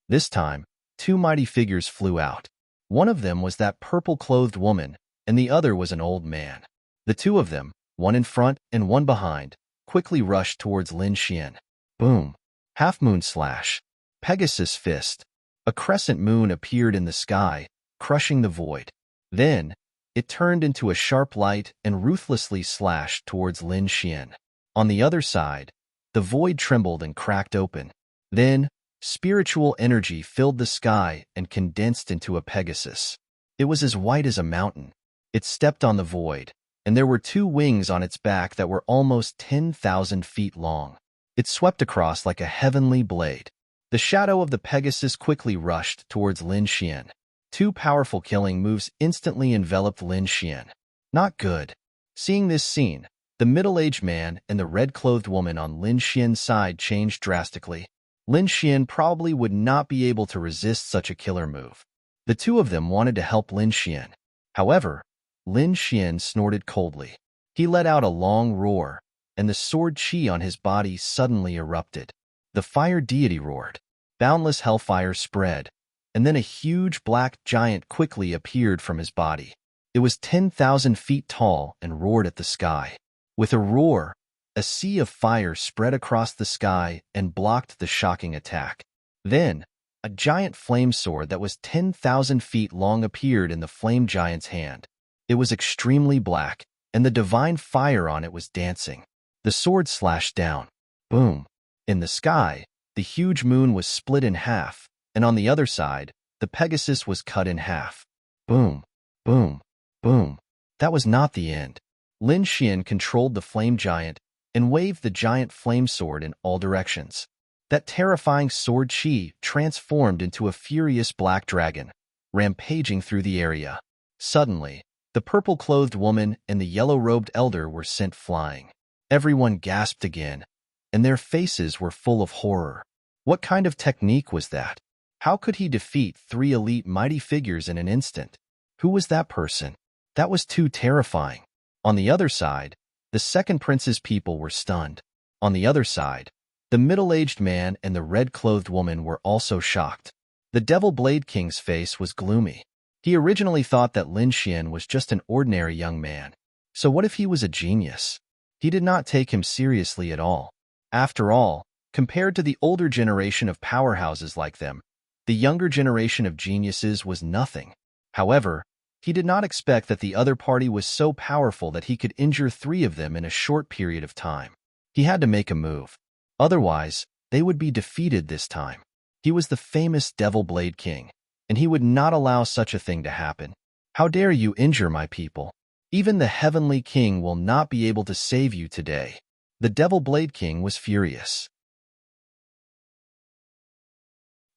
This time, two mighty figures flew out. One of them was that purple-clothed woman, and the other was an old man. The two of them, one in front and one behind, quickly rushed towards Lin Xian. Boom. Half-moon slash. Pegasus fist. A crescent moon appeared in the sky, crushing the void. Then, it turned into a sharp light and ruthlessly slashed towards Lin Xian. On the other side, the void trembled and cracked open. Then, spiritual energy filled the sky and condensed into a Pegasus. It was as white as a mountain. It stepped on the void, and there were two wings on its back that were almost 10,000 feet long. It swept across like a heavenly blade. The shadow of the Pegasus quickly rushed towards Lin Xian. Two powerful killing moves instantly enveloped Lin Xian. Not good. Seeing this scene, the middle-aged man and the red-clothed woman on Lin Xian's side changed drastically. Lin Xian probably would not be able to resist such a killer move. The two of them wanted to help Lin Xian. However, Lin Xian snorted coldly. He let out a long roar, and the sword chi on his body suddenly erupted. The fire deity roared. Boundless hellfire spread, and then a huge black giant quickly appeared from his body. It was 10,000 feet tall and roared at the sky. With a roar, a sea of fire spread across the sky and blocked the shocking attack. Then, a giant flame sword that was 10,000 feet long appeared in the flame giant's hand. It was extremely black, and the divine fire on it was dancing. The sword slashed down. Boom. In the sky, the huge moon was split in half, and on the other side, the Pegasus was cut in half. Boom. Boom. Boom. That was not the end. Lin Xian controlled the flame giant and waved the giant flame sword in all directions. That terrifying sword chi transformed into a furious black dragon, rampaging through the area. Suddenly, the purple-clothed woman and the yellow-robed elder were sent flying. Everyone gasped again, and their faces were full of horror. What kind of technique was that? How could he defeat three elite mighty figures in an instant? Who was that person? That was too terrifying. On the other side, the second prince's people were stunned. On the other side, the middle-aged man and the red-clothed woman were also shocked. The Devil Blade King's face was gloomy. He originally thought that Lin Xian was just an ordinary young man. So what if he was a genius? He did not take him seriously at all. After all, compared to the older generation of powerhouses like them, the younger generation of geniuses was nothing. However, he did not expect that the other party was so powerful that he could injure three of them in a short period of time. He had to make a move. Otherwise, they would be defeated this time. He was the famous Devil Blade King, and he would not allow such a thing to happen. How dare you injure my people? Even the Heavenly King will not be able to save you today. The Devil Blade King was furious.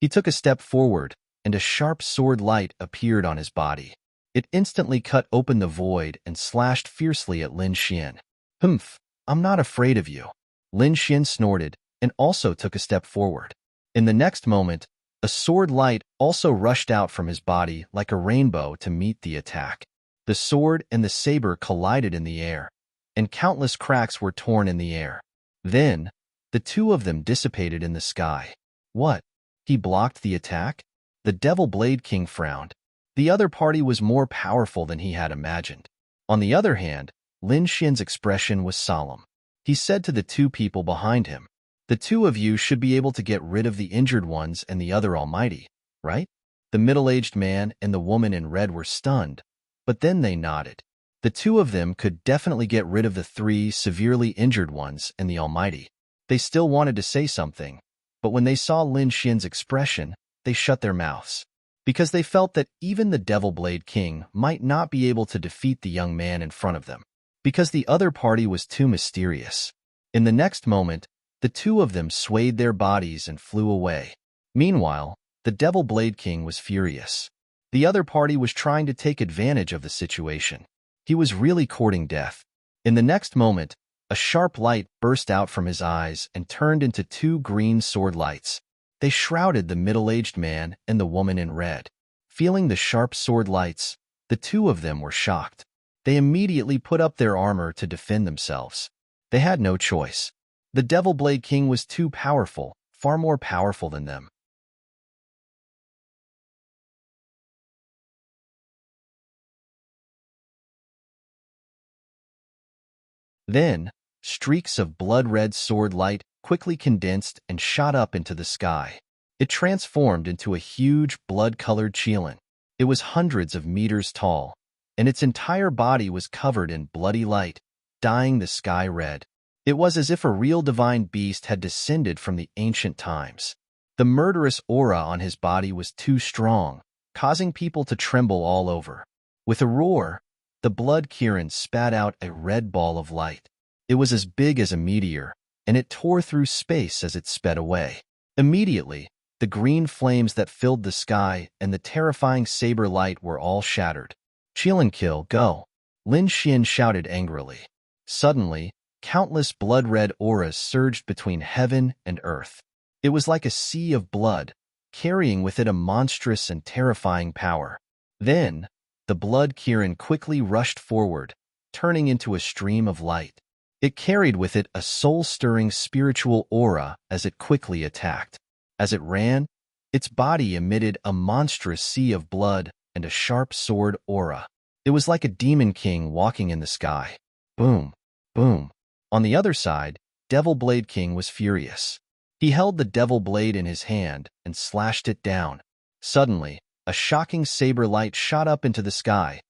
He took a step forward, and a sharp sword light appeared on his body. It instantly cut open the void and slashed fiercely at Lin Xian. Humph, I'm not afraid of you. Lin Xian snorted and also took a step forward. In the next moment, a sword light also rushed out from his body like a rainbow to meet the attack. The sword and the saber collided in the air, and countless cracks were torn in the air. Then, the two of them dissipated in the sky. What? He blocked the attack? The Devil Blade King frowned. The other party was more powerful than he had imagined. On the other hand, Lin Xian's expression was solemn. He said to the two people behind him, "The two of you should be able to get rid of the injured ones and the other almighty, right?" The middle-aged man and the woman in red were stunned, but then they nodded. The two of them could definitely get rid of the three severely injured ones and the almighty. They still wanted to say something, but when they saw Lin Xian's expression, they shut their mouths, because they felt that even the Devil Blade King might not be able to defeat the young man in front of them, because the other party was too mysterious. In the next moment, the two of them swayed their bodies and flew away. Meanwhile, the Devil Blade King was furious. The other party was trying to take advantage of the situation. He was really courting death. In the next moment, a sharp light burst out from his eyes and turned into two green sword lights. They shrouded the middle-aged man and the woman in red. Feeling the sharp sword lights, the two of them were shocked. They immediately put up their armor to defend themselves. They had no choice. The Devil Blade King was too powerful, far more powerful than them. Then, streaks of blood-red sword light quickly condensed and shot up into the sky. It transformed into a huge blood-colored qilin. It was hundreds of meters tall, and its entire body was covered in bloody light, dyeing the sky red. It was as if a real divine beast had descended from the ancient times. The murderous aura on his body was too strong, causing people to tremble all over. With a roar, the blood Kirin spat out a red ball of light. It was as big as a meteor, and it tore through space as it sped away. Immediately, the green flames that filled the sky and the terrifying saber light were all shattered. "Qilin kill, go!" Lin Xian shouted angrily. Suddenly, countless blood-red auras surged between heaven and earth. It was like a sea of blood, carrying with it a monstrous and terrifying power. Then, the blood Kirin quickly rushed forward, turning into a stream of light. It carried with it a soul-stirring spiritual aura as it quickly attacked. As it ran, its body emitted a monstrous sea of blood and a sharp sword aura. It was like a demon king walking in the sky. Boom, boom. On the other side, Devil Blade King was furious. He held the devil blade in his hand and slashed it down. Suddenly, a shocking saber light shot up into the sky,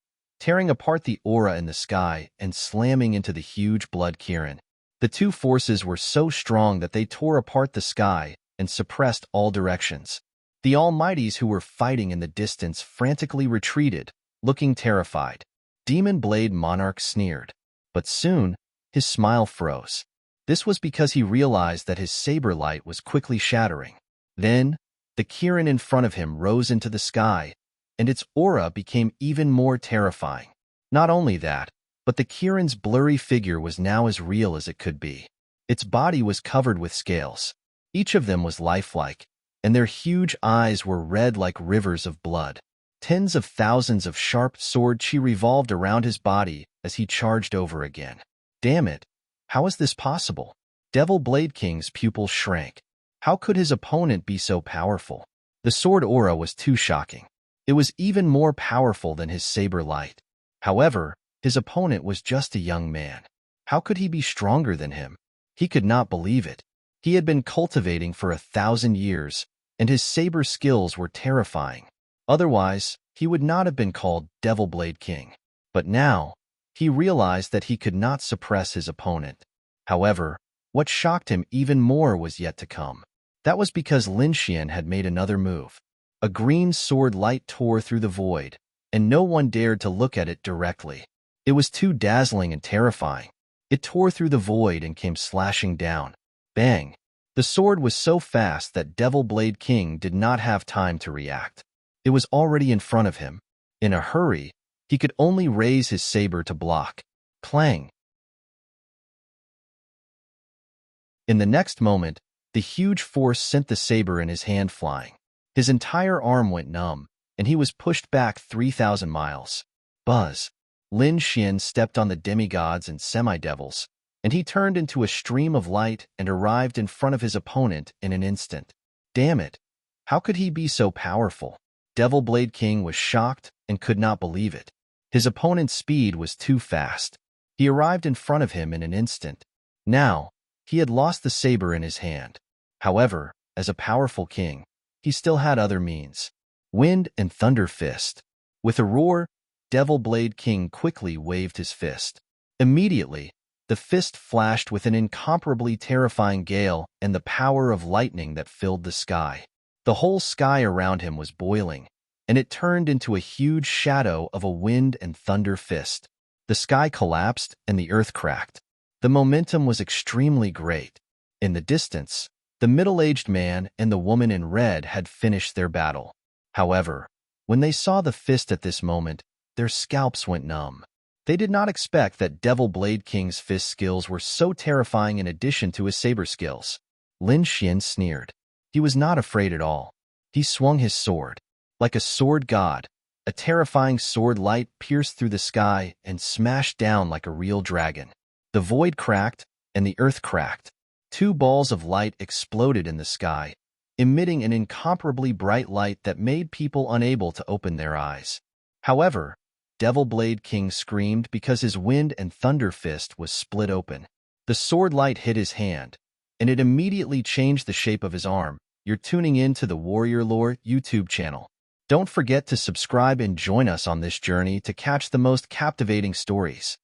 tearing apart the aura in the sky and slamming into the huge blood Kirin. The two forces were so strong that they tore apart the sky and suppressed all directions. The Almighties who were fighting in the distance frantically retreated, looking terrified. Demon Blade Monarch sneered, but soon his smile froze. This was because he realized that his saber light was quickly shattering. Then, the Kirin in front of him rose into the sky, and its aura became even more terrifying. Not only that, but the Kirin's blurry figure was now as real as it could be. Its body was covered with scales. Each of them was lifelike, and their huge eyes were red like rivers of blood. Tens of thousands of sharp sword chi revolved around his body as he charged over again. Damn it! How is this possible? Devil Blade King's pupils shrank. How could his opponent be so powerful? The sword aura was too shocking. It was even more powerful than his saber light. However, his opponent was just a young man. How could he be stronger than him? He could not believe it. He had been cultivating for 1,000 years, and his saber skills were terrifying. Otherwise, he would not have been called Devil Blade King. But now, he realized that he could not suppress his opponent. However, What shocked him even more was yet to come. That was because Lin Xian had made another move. A green sword light tore through the void, and no one dared to look at it directly. It was too dazzling and terrifying. It tore through the void and came slashing down. Bang! The sword was so fast that Devil Blade King did not have time to react. It was already in front of him. In a hurry, he could only raise his saber to block. Clang! In the next moment, the huge force sent the saber in his hand flying. His entire arm went numb, and he was pushed back 3,000 miles. Buzz! Lin Xian stepped on the demigods and semi-devils, and he turned into a stream of light and arrived in front of his opponent in an instant. Damn it! How could he be so powerful? Devil Blade King was shocked and could not believe it. His opponent's speed was too fast. He arrived in front of him in an instant. Now, he had lost the saber in his hand. However, as a powerful king, he still had other means. Wind and Thunder Fist. With a roar, Devil Blade King quickly waved his fist. Immediately, the fist flashed with an incomparably terrifying gale and the power of lightning that filled the sky. The whole sky around him was boiling, and it turned into a huge shadow of a wind and thunder fist. The sky collapsed and the earth cracked. The momentum was extremely great. In the distance, the middle-aged man and the woman in red had finished their battle. However, when they saw the fist at this moment, their scalps went numb. They did not expect that Devil Blade King's fist skills were so terrifying in addition to his saber skills. Lin Xian sneered. He was not afraid at all. He swung his sword. Like a sword god, a terrifying sword light pierced through the sky and smashed down like a real dragon. The void cracked, and the earth cracked. Two balls of light exploded in the sky, emitting an incomparably bright light that made people unable to open their eyes. However, Devil Blade King screamed because his wind and thunder fist was split open. The sword light hit his hand, and it immediately changed the shape of his arm. You're tuning in to the Warrior Lore YouTube channel. Don't forget to subscribe and join us on this journey to catch the most captivating stories.